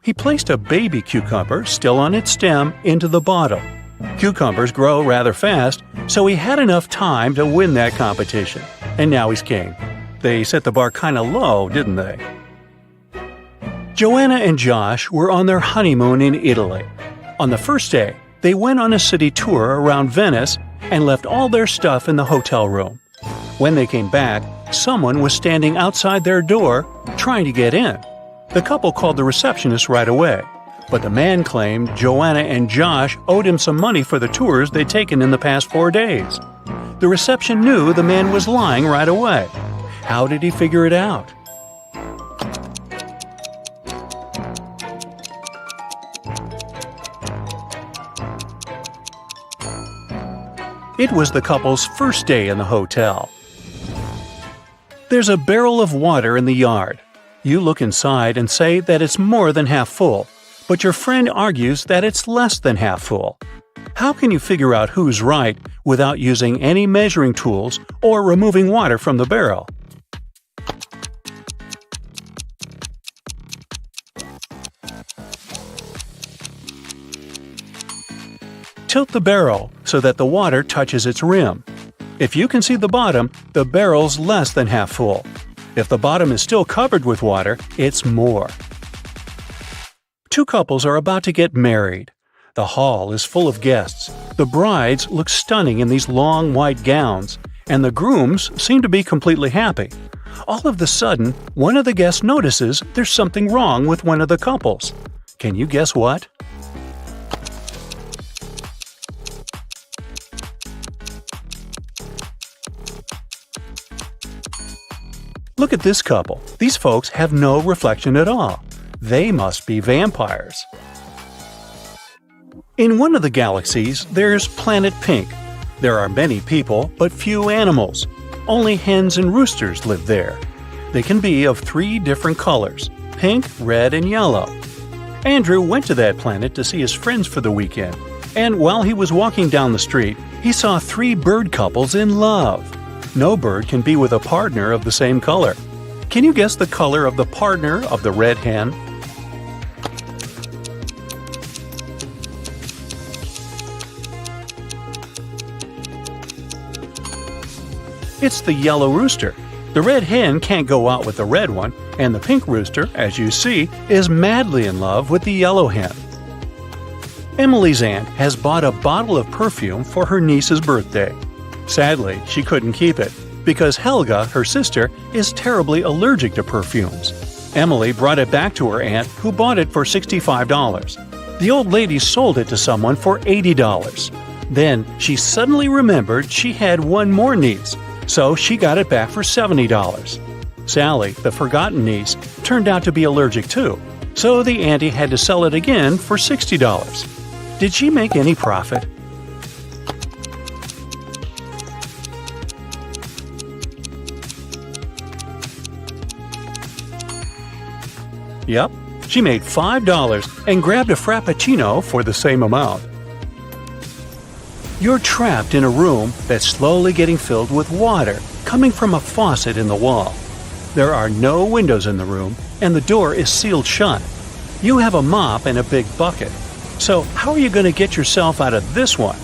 He placed a baby cucumber, still on its stem, into the bottle. Cucumbers grow rather fast, so he had enough time to win that competition. And now he's king. They set the bar kinda low, didn't they? Joanna and Josh were on their honeymoon in Italy. On the first day, they went on a city tour around Venice and left all their stuff in the hotel room. When they came back, someone was standing outside their door trying to get in. The couple called the receptionist right away, but the man claimed Joanna and Josh owed him some money for the tours they'd taken in the past 4 days. The reception knew the man was lying right away. How did he figure it out? It was the couple's first day in the hotel. There's a barrel of water in the yard. You look inside and say that it's more than half full, but your friend argues that it's less than half full. How can you figure out who's right without using any measuring tools or removing water from the barrel? Tilt the barrel so that the water touches its rim. If you can see the bottom, the barrel's less than half full. If the bottom is still covered with water, it's more. 2 couples are about to get married. The hall is full of guests. The brides look stunning in these long white gowns, and the grooms seem to be completely happy. All of a sudden, one of the guests notices there's something wrong with one of the couples. Can you guess what? Look at this couple. These folks have no reflection at all. They must be vampires. In one of the galaxies, there's Planet Pink. There are many people, but few animals. Only hens and roosters live there. They can be of 3 different colors: pink, red, and yellow. Andrew went to that planet to see his friends for the weekend, and while he was walking down the street, he saw 3 bird couples in love. No bird can be with a partner of the same color. Can you guess the color of the partner of the red hen? It's the yellow rooster. The red hen can't go out with the red one, and the pink rooster, as you see, is madly in love with the yellow hen. Emily's aunt has bought a bottle of perfume for her niece's birthday. Sadly, she couldn't keep it, because Helga, her sister, is terribly allergic to perfumes. Emily brought it back to her aunt, who bought it for $65. The old lady sold it to someone for $80. Then she suddenly remembered she had one more niece, so she got it back for $70. Sally, the forgotten niece, turned out to be allergic too, so the auntie had to sell it again for $60. Did she make any profit? Yep, she made $5 and grabbed a Frappuccino for the same amount. You're trapped in a room that's slowly getting filled with water coming from a faucet in the wall. There are no windows in the room, and the door is sealed shut. You have a mop and a big bucket. So how are you going to get yourself out of this one?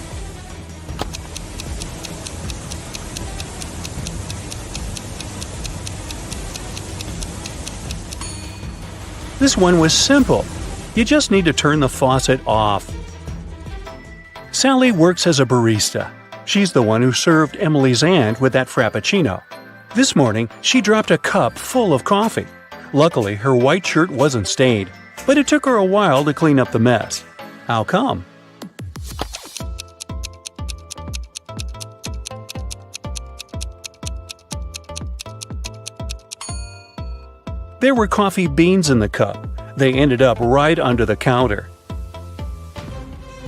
This one was simple. You just need to turn the faucet off. Sally works as a barista. She's the one who served Emily's aunt with that Frappuccino. This morning, she dropped a cup full of coffee. Luckily, her white shirt wasn't stained, but it took her a while to clean up the mess. How come? There were coffee beans in the cup. They ended up right under the counter.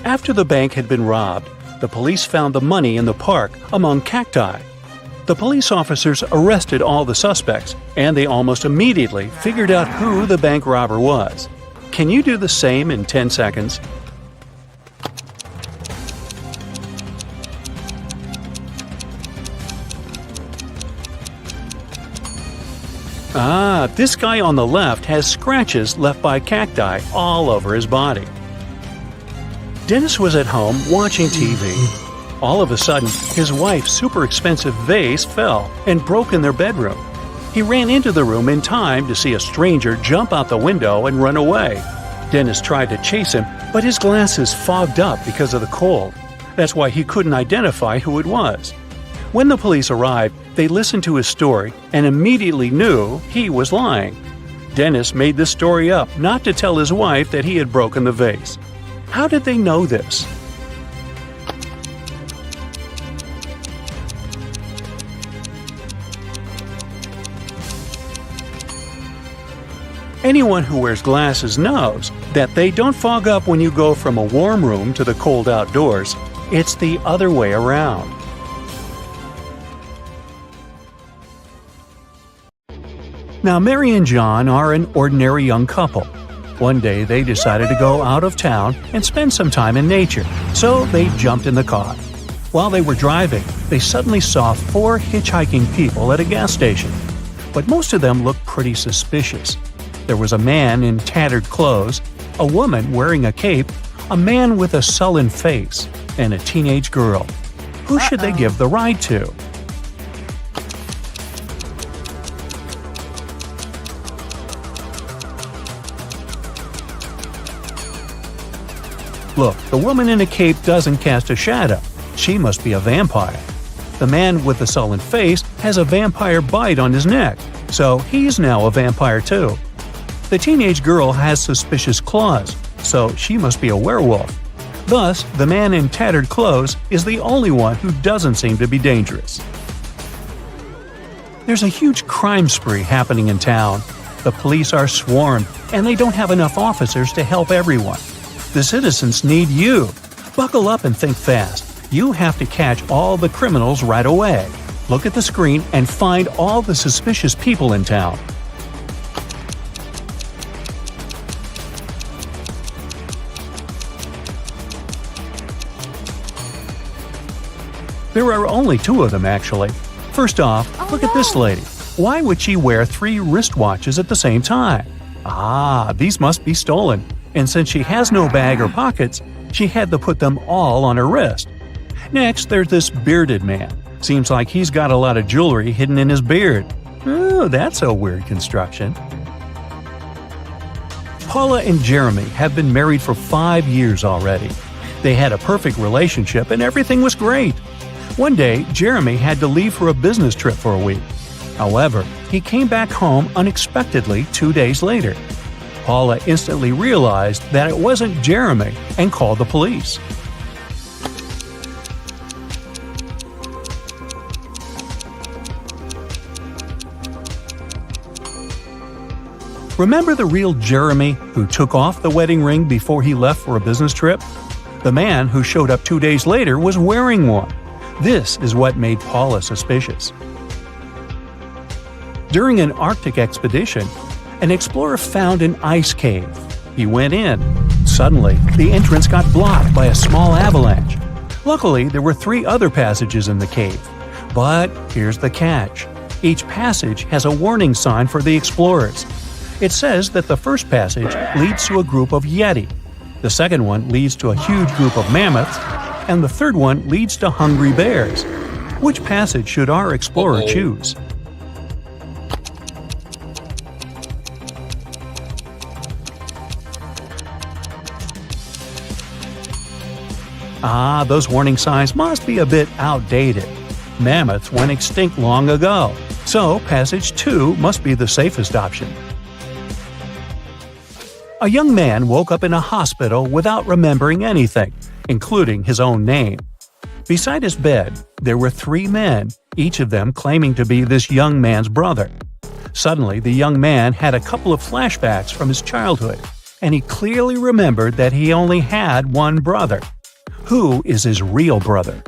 After the bank had been robbed, the police found the money in the park among cacti. The police officers arrested all the suspects, and they almost immediately figured out who the bank robber was. Can you do the same in 10 seconds? This guy on the left has scratches left by cacti all over his body. Dennis was at home watching TV. All of a sudden, his wife's super expensive vase fell and broke in their bedroom. He ran into the room in time to see a stranger jump out the window and run away. Dennis tried to chase him, but his glasses fogged up because of the cold. That's why he couldn't identify who it was. When the police arrived, they listened to his story and immediately knew he was lying. Dennis made this story up not to tell his wife that he had broken the vase. How did they know this? Anyone who wears glasses knows that they don't fog up when you go from a warm room to the cold outdoors. It's the other way around. Now, Mary and John are an ordinary young couple. One day they decided to go out of town and spend some time in nature, so they jumped in the car. While they were driving, they suddenly saw 4 hitchhiking people at a gas station. But most of them looked pretty suspicious. There was a man in tattered clothes, a woman wearing a cape, a man with a sullen face, and a teenage girl. Who should they give the ride to? Look, the woman in a cape doesn't cast a shadow. She must be a vampire. The man with the sullen face has a vampire bite on his neck, so he's now a vampire too. The teenage girl has suspicious claws, so she must be a werewolf. Thus, the man in tattered clothes is the only one who doesn't seem to be dangerous. There's a huge crime spree happening in town. The police are swarmed, and they don't have enough officers to help everyone. The citizens need you. Buckle up and think fast. You have to catch all the criminals right away. Look at the screen and find all the suspicious people in town. There are only 2 of them, actually. First off, look at this lady. Why would she wear 3 wristwatches at the same time? These must be stolen. And since she has no bag or pockets, she had to put them all on her wrist. Next, there's this bearded man. Seems like he's got a lot of jewelry hidden in his beard. Oh, that's a weird construction. Paula and Jeremy have been married for 5 years already. They had a perfect relationship and everything was great. One day, Jeremy had to leave for a business trip for a week. However, he came back home unexpectedly 2 days later. Paula instantly realized that it wasn't Jeremy and called the police. Remember the real Jeremy who took off the wedding ring before he left for a business trip? The man who showed up 2 days later was wearing one. This is what made Paula suspicious. During an Arctic expedition, an explorer found an ice cave. He went in. Suddenly, the entrance got blocked by a small avalanche. Luckily, there were 3 other passages in the cave. But here's the catch. Each passage has a warning sign for the explorers. It says that the first passage leads to a group of Yeti. The second one leads to a huge group of mammoths. And the third one leads to hungry bears. Which passage should our explorer choose? Those warning signs must be a bit outdated. Mammoths went extinct long ago, so passage 2 must be the safest option. A young man woke up in a hospital without remembering anything, including his own name. Beside his bed, there were 3 men, each of them claiming to be this young man's brother. Suddenly, the young man had a couple of flashbacks from his childhood, and he clearly remembered that he only had one brother. Who is his real brother?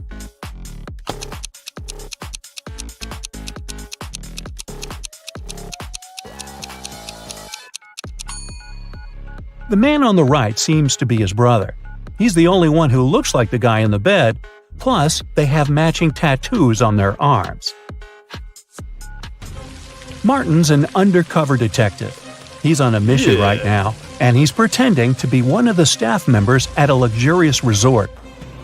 The man on the right seems to be his brother. He's the only one who looks like the guy in the bed, plus they have matching tattoos on their arms. Martin's an undercover detective. He's on a mission right now, and he's pretending to be one of the staff members at a luxurious resort.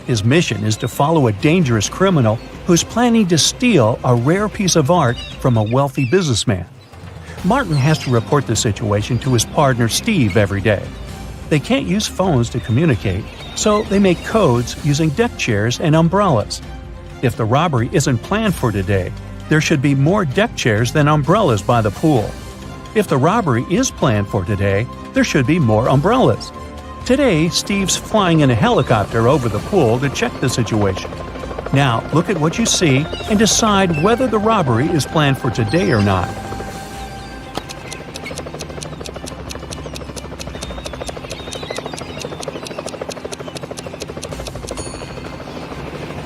His mission is to follow a dangerous criminal who's planning to steal a rare piece of art from a wealthy businessman. Martin has to report the situation to his partner Steve every day. They can't use phones to communicate, so they make codes using deck chairs and umbrellas. If the robbery isn't planned for today, there should be more deck chairs than umbrellas by the pool. If the robbery is planned for today, there should be more umbrellas. Today, Steve's flying in a helicopter over the pool to check the situation. Now, look at what you see and decide whether the robbery is planned for today or not.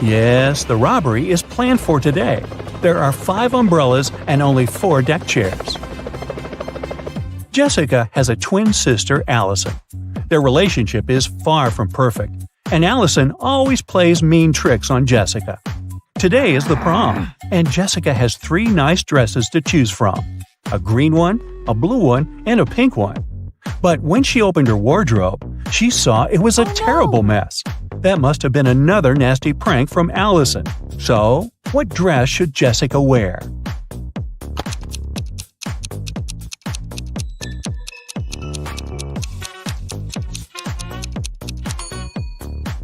Yes, the robbery is planned for today. There are 5 umbrellas and only 4 deck chairs. Jessica has a twin sister, Allison. Their relationship is far from perfect, and Allison always plays mean tricks on Jessica. Today is the prom, and Jessica has 3 nice dresses to choose from: a green one, a blue one, and a pink one. But when she opened her wardrobe, she saw it was a terrible mess. That must have been another nasty prank from Allison. So, what dress should Jessica wear?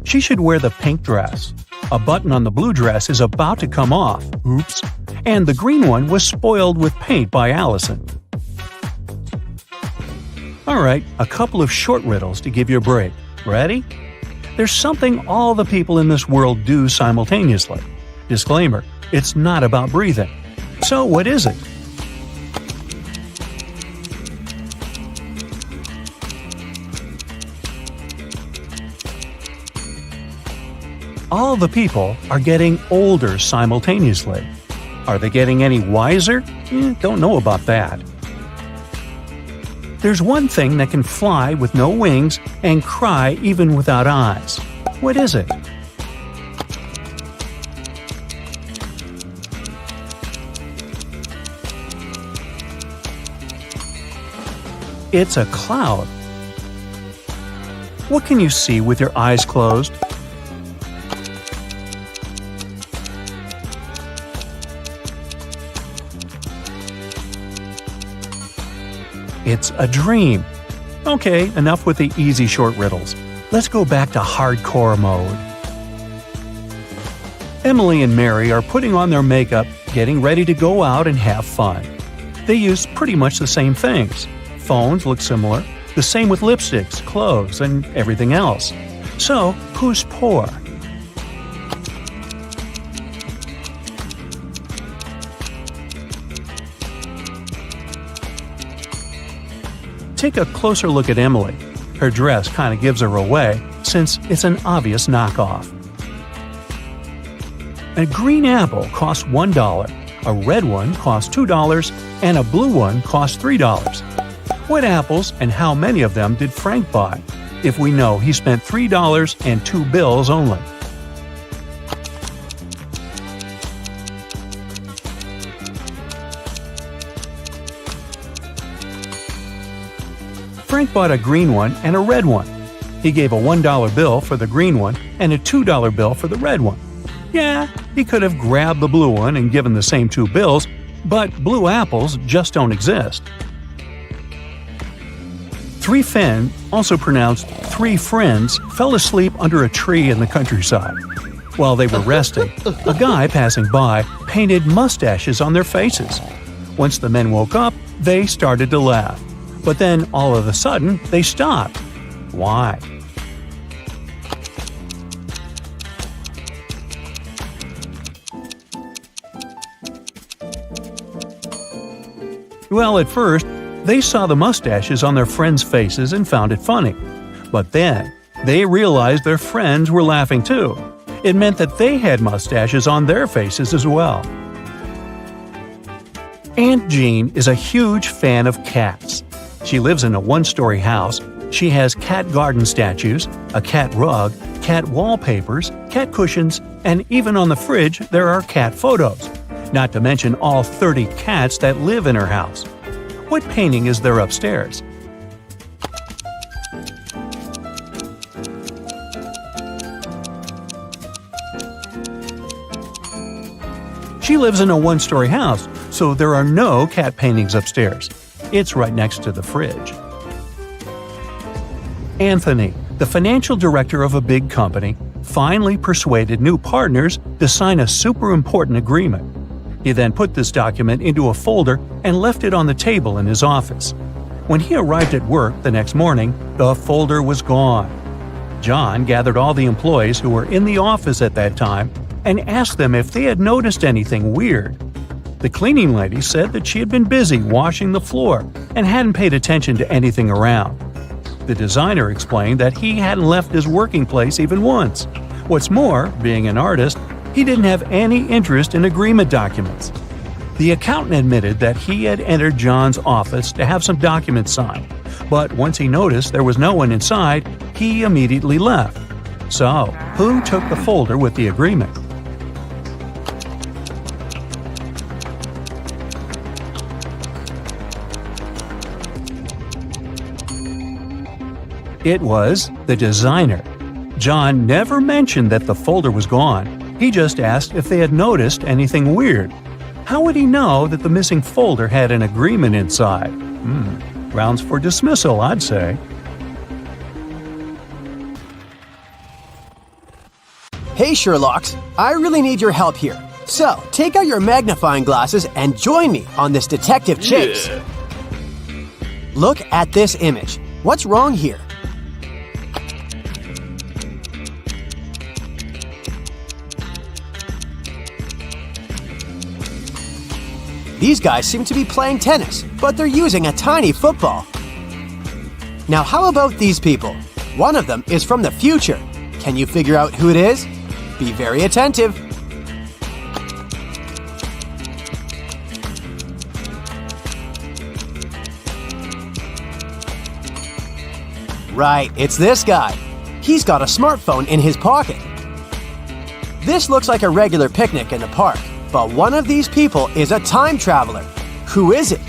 She should wear the pink dress. A button on the blue dress is about to come off. Oops. And the green one was spoiled with paint by Allison. Alright, a couple of short riddles to give you a break. Ready? There's something all the people in this world do simultaneously. Disclaimer, it's not about breathing. So what is it? All the people are getting older simultaneously. Are they getting any wiser? Don't know about that. There's one thing that can fly with no wings and cry even without eyes. What is it? It's a cloud. What can you see with your eyes closed? It's a dream. Okay, enough with the easy short riddles. Let's go back to hardcore mode. Emily and Mary are putting on their makeup, getting ready to go out and have fun. They use pretty much the same things. Phones look similar, the same with lipsticks, clothes, and everything else. So, who's poor? Take a closer look at Emily. Her dress kind of gives her away, since it's an obvious knockoff. A green apple costs $1, a red one costs $2, and a blue one costs $3. What apples and how many of them did Frank buy, if we know he spent $3 and 2 bills only? Frank bought a green one and a red one. He gave a $1 bill for the green one and a $2 bill for the red one. Yeah, he could have grabbed the blue one and given the same 2 bills, but blue apples just don't exist. 3 Fen, also pronounced 3 friends, fell asleep under a tree in the countryside. While they were resting, a guy passing by painted mustaches on their faces. Once the men woke up, they started to laugh. But then, all of a sudden, they stopped. Why? Well, at first, they saw the mustaches on their friends' faces and found it funny. But then, they realized their friends were laughing too. It meant that they had mustaches on their faces as well. Aunt Jean is a huge fan of cats. She lives in a 1-story house, She has cat garden statues, a cat rug, cat wallpapers, cat cushions, and even on the fridge there are cat photos. Not to mention all 30 cats that live in her house. What painting is there upstairs? She lives in a one-story house, so there are no cat paintings upstairs. It's right next to the fridge. Anthony, the financial director of a big company, finally persuaded new partners to sign a super important agreement. He then put this document into a folder and left it on the table in his office. When he arrived at work the next morning, the folder was gone. John gathered all the employees who were in the office at that time and asked them if they had noticed anything weird. The cleaning lady said that she had been busy washing the floor and hadn't paid attention to anything around. The designer explained that he hadn't left his working place even once. What's more, being an artist, he didn't have any interest in agreement documents. The accountant admitted that he had entered John's office to have some documents signed, but once he noticed there was no one inside, he immediately left. So, who took the folder with the agreement? It was the designer. John never mentioned that the folder was gone. He just asked if they had noticed anything weird. How would he know that the missing folder had an agreement inside? Grounds for dismissal, I'd say. Hey Sherlocks, I really need your help here. So, take out your magnifying glasses and join me on this detective chase. Yeah. Look at this image. What's wrong here? These guys seem to be playing tennis, but they're using a tiny football. Now how about these people? One of them is from the future. Can you figure out who it is? Be very attentive. Right, it's this guy. He's got a smartphone in his pocket. This looks like a regular picnic in the park, but one of these people is a time traveler. Who is it?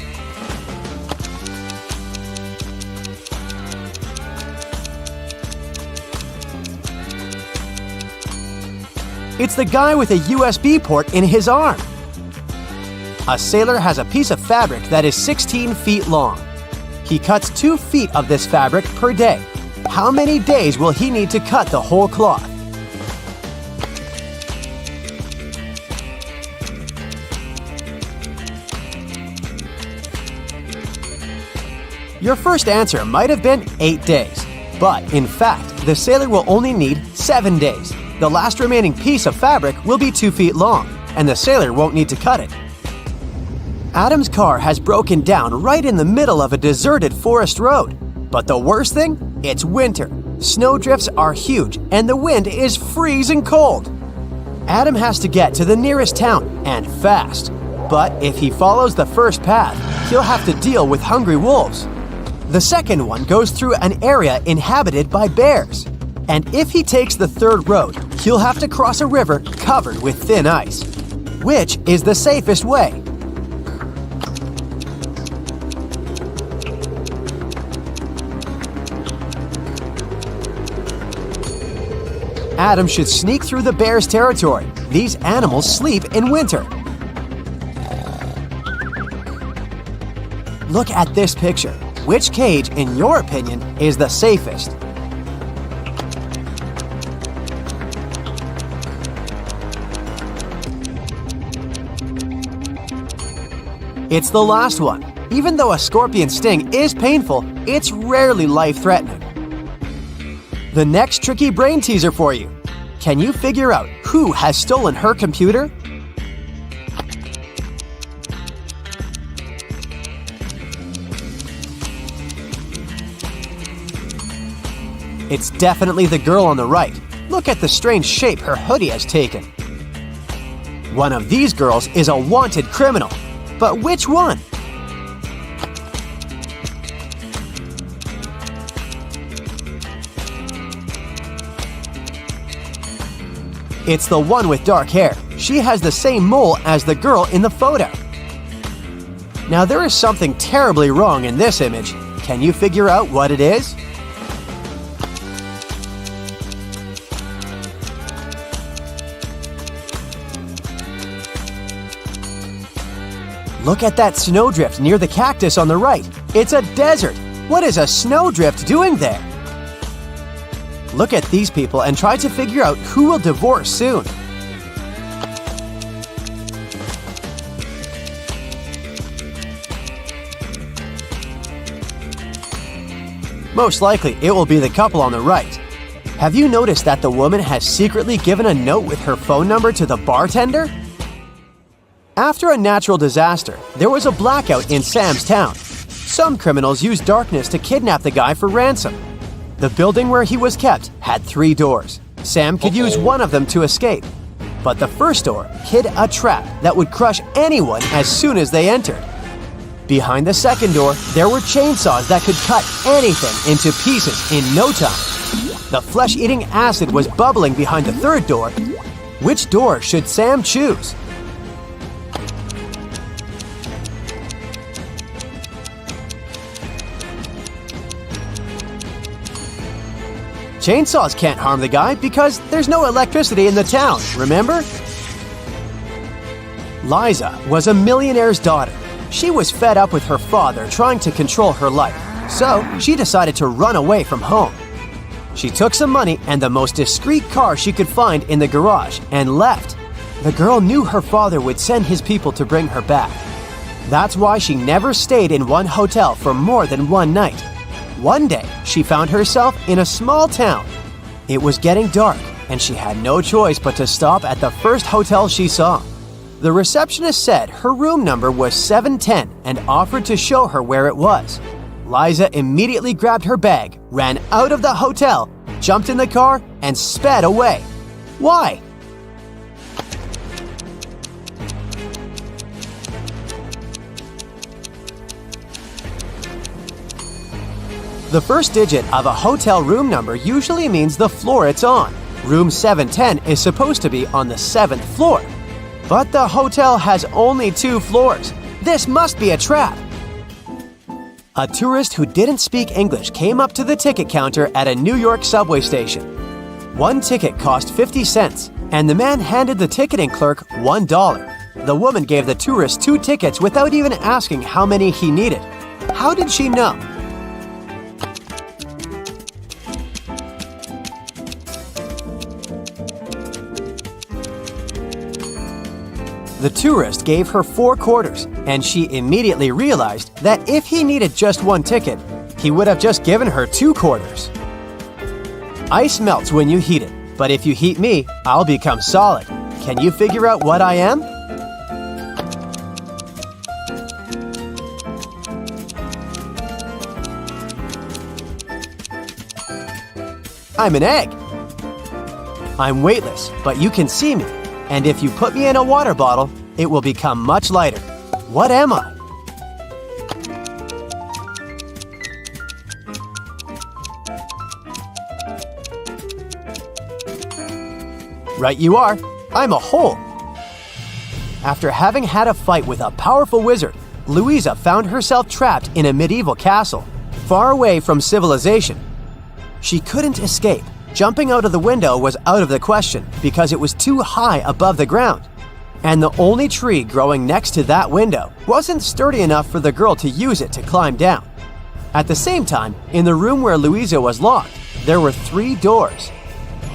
It's the guy with a USB port in his arm. A sailor has a piece of fabric that is 16 feet long. He cuts 2 feet of this fabric per day. How many days will he need to cut the whole cloth? Your first answer might have been 8 days, but in fact, the sailor will only need 7 days. The last remaining piece of fabric will be 2 feet long, and the sailor won't need to cut it. Adam's car has broken down right in the middle of a deserted forest road. But the worst thing? It's winter. Snowdrifts are huge, and the wind is freezing cold. Adam has to get to the nearest town, and fast. But if he follows the first path, he'll have to deal with hungry wolves. The second one goes through an area inhabited by bears. And if he takes the third road, he'll have to cross a river covered with thin ice. Which is the safest way? Adam should sneak through the bear's territory. These animals sleep in winter. Look at this picture. Which cage, in your opinion, is the safest? It's the last one. Even though a scorpion sting is painful, it's rarely life-threatening. The next tricky brain teaser for you. Can you figure out who has stolen her computer? It's definitely the girl on the right. Look at the strange shape her hoodie has taken. One of these girls is a wanted criminal. But which one? It's the one with dark hair. She has the same mole as the girl in the photo. Now there is something terribly wrong in this image. Can you figure out what it is? Look at that snowdrift near the cactus on the right. It's a desert. What is a snowdrift doing there? Look at these people and try to figure out who will divorce soon. Most likely, it will be the couple on the right. Have you noticed that the woman has secretly given a note with her phone number to the bartender? After a natural disaster, there was a blackout in Sam's town. Some criminals used darkness to kidnap the guy for ransom. The building where he was kept had 3 doors. Sam could use one of them to escape. But the first door hid a trap that would crush anyone as soon as they entered. Behind the second door, there were chainsaws that could cut anything into pieces in no time. The flesh-eating acid was bubbling behind the third door. Which door should Sam choose? Chainsaws can't harm the guy because there's no electricity in the town, remember? Liza was a millionaire's daughter. She was fed up with her father trying to control her life, so she decided to run away from home. She took some money and the most discreet car she could find in the garage and left. The girl knew her father would send his people to bring her back. That's why she never stayed in one hotel for more than one night. One day, she found herself in a small town. It was getting dark, and she had no choice but to stop at the first hotel she saw. The receptionist said her room number was 710 and offered to show her where it was. Liza immediately grabbed her bag, ran out of the hotel, jumped in the car, and sped away. Why? The first digit of a hotel room number usually means the floor it's on. Room 710 is supposed to be on the 7th floor. But the hotel has only 2 floors. This must be a trap. A tourist who didn't speak English came up to the ticket counter at a New York subway station. One ticket cost 50 cents, and the man handed the ticketing clerk $1. The woman gave the tourist 2 tickets without even asking how many he needed. How did she know? The tourist gave her 4 quarters, and she immediately realized that if he needed just 1 ticket, he would have just given her 2 quarters. Ice melts when you heat it, but if you heat me, I'll become solid. Can you figure out what I am? I'm an egg. I'm weightless, but you can see me. And if you put me in a water bottle, it will become much lighter. What am I? Right you are. I'm a hole. After having had a fight with a powerful wizard, Louisa found herself trapped in a medieval castle, far away from civilization. She couldn't escape. Jumping out of the window was out of the question because it was too high above the ground. And the only tree growing next to that window wasn't sturdy enough for the girl to use it to climb down. At the same time, in the room where Louisa was locked, there were 3 doors.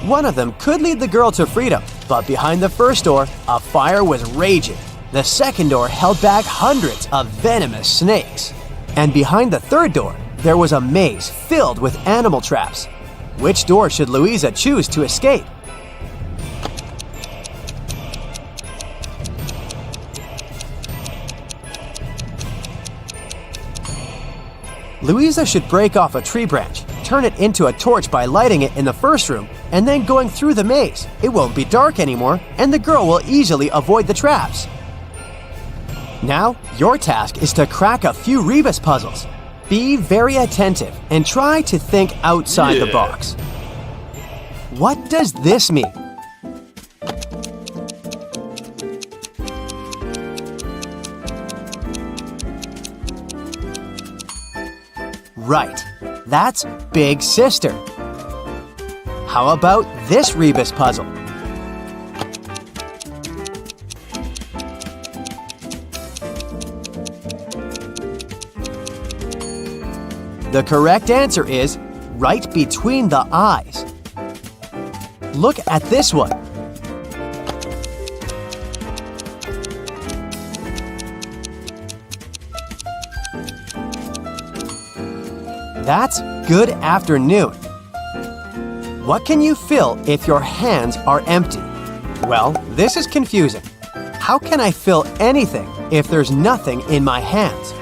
One of them could lead the girl to freedom, but behind the first door, a fire was raging. The second door held back hundreds of venomous snakes. And behind the third door, there was a maze filled with animal traps. Which door should Louisa choose to escape? Louisa should break off a tree branch, turn it into a torch by lighting it in the first room, and then going through the maze. It won't be dark anymore, and the girl will easily avoid the traps. Now, your task is to crack a few rebus puzzles. Be very attentive and try to think outside the box. What does this mean? Right, that's Big Sister. How about this rebus puzzle? The correct answer is right between the eyes. Look at this one. That's good afternoon. What can you fill if your hands are empty? Well, this is confusing. How can I fill anything if there's nothing in my hands?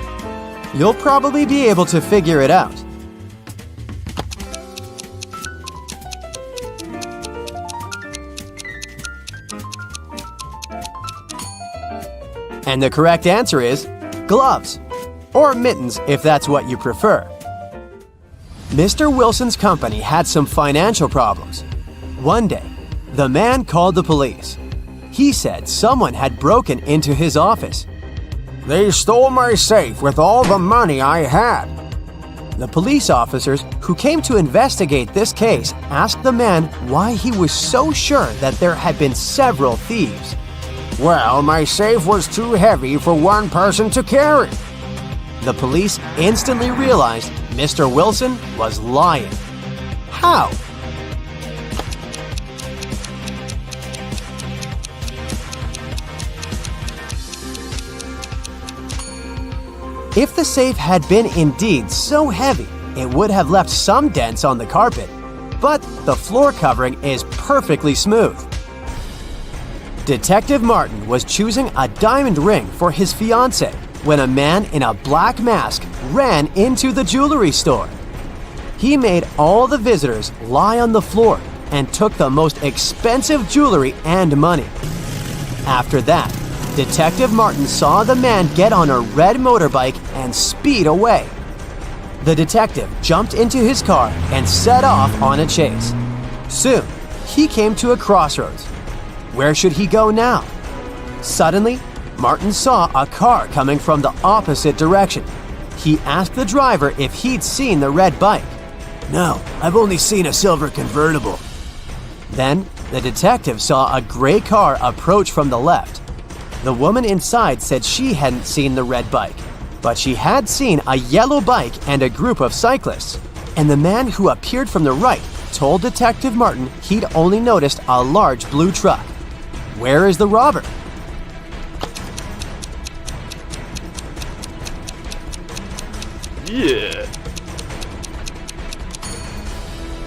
You'll probably be able to figure it out. And the correct answer is gloves, or mittens if that's what you prefer. Mr. Wilson's company had some financial problems. One day, the man called the police. He said someone had broken into his office. They stole my safe with all the money I had. The police officers who came to investigate this case asked the man why he was so sure that there had been several thieves. Well, my safe was too heavy for one person to carry. The police instantly realized Mr. Wilson was lying. How? If the safe had been indeed so heavy, it would have left some dents on the carpet, but the floor covering is perfectly smooth. Detective Martin was choosing a diamond ring for his fiancée when a man in a black mask ran into the jewelry store. He made all the visitors lie on the floor and took the most expensive jewelry and money. After that, Detective Martin saw the man get on a red motorbike and speed away. The detective jumped into his car and set off on a chase. Soon, he came to a crossroads. Where should he go now? Suddenly, Martin saw a car coming from the opposite direction. He asked the driver if he'd seen the red bike. No, I've only seen a silver convertible. Then, the detective saw a gray car approach from the left. The woman inside said she hadn't seen the red bike, but she had seen a yellow bike and a group of cyclists. And the man who appeared from the right told Detective Martin he'd only noticed a large blue truck. Where is the robber? Yeah.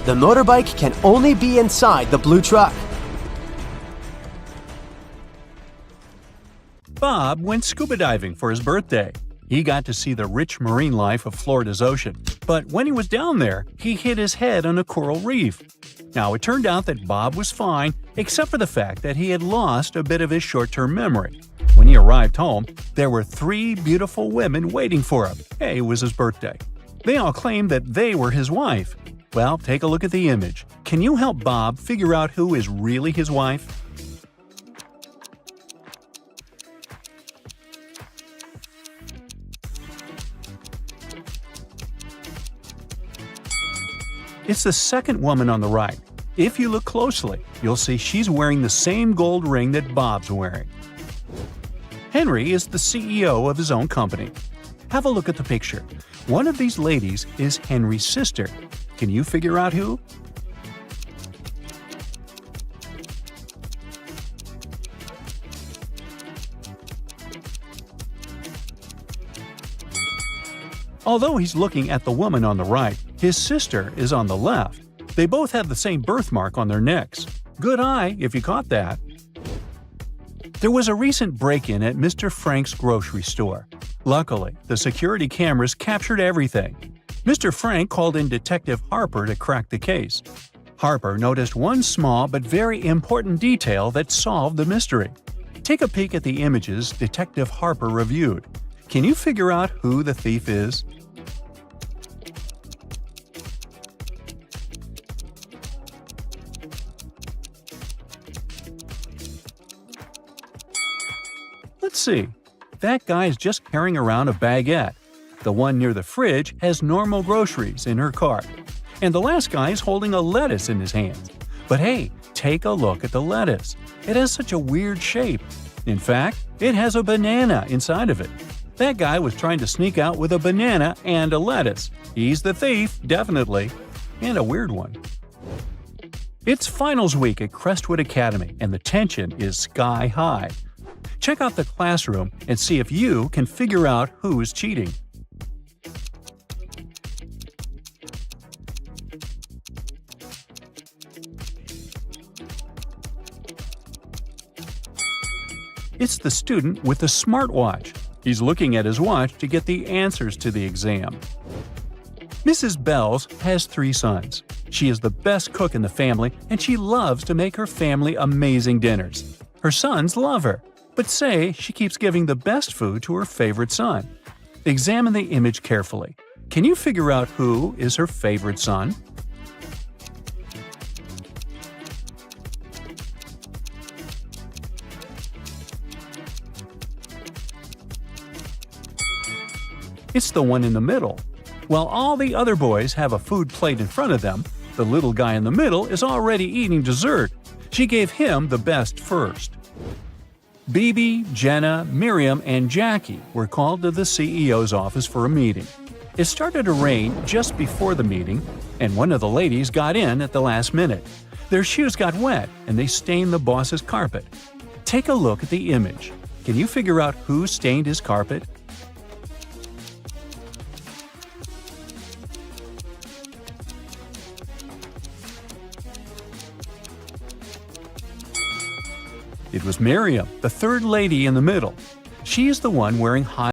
The motorbike can only be inside the blue truck. Bob went scuba diving for his birthday. He got to see the rich marine life of Florida's ocean, but when he was down there, he hit his head on a coral reef. Now, it turned out that Bob was fine, except for the fact that he had lost a bit of his short-term memory. When he arrived home, there were 3 beautiful women waiting for him. Hey, it was his birthday. They all claimed that they were his wife. Well, take a look at the image. Can you help Bob figure out who is really his wife? It's the second woman on the right. If you look closely, you'll see she's wearing the same gold ring that Bob's wearing. Henry is the CEO of his own company. Have a look at the picture. One of these ladies is Henry's sister. Can you figure out who? Although he's looking at the woman on the right, his sister is on the left. They both have the same birthmark on their necks. Good eye, if you caught that. There was a recent break-in at Mr. Frank's grocery store. Luckily, the security cameras captured everything. Mr. Frank called in Detective Harper to crack the case. Harper noticed one small but very important detail that solved the mystery. Take a peek at the images Detective Harper reviewed. Can you figure out who the thief is? Let's see. That guy is just carrying around a baguette. The one near the fridge has normal groceries in her cart. And the last guy is holding a lettuce in his hands. But hey, take a look at the lettuce. It has such a weird shape. In fact, it has a banana inside of it. That guy was trying to sneak out with a banana and a lettuce. He's the thief, definitely. And a weird one. It's finals week at Crestwood Academy, and the tension is sky high. Check out the classroom and see if you can figure out who's cheating. It's the student with the smartwatch. He's looking at his watch to get the answers to the exam. Mrs. Bells has 3 sons. She is the best cook in the family, and she loves to make her family amazing dinners. Her sons love her, but say she keeps giving the best food to her favorite son. Examine the image carefully. Can you figure out who is her favorite son? It's the one in the middle. While all the other boys have a food plate in front of them, the little guy in the middle is already eating dessert. She gave him the best first. Bibi, Jenna, Miriam, and Jackie were called to the CEO's office for a meeting. It started to rain just before the meeting, and one of the ladies got in at the last minute. Their shoes got wet, and they stained the boss's carpet. Take a look at the image. Can you figure out who stained his carpet? It was Miriam, the third lady in the middle. She is the one wearing high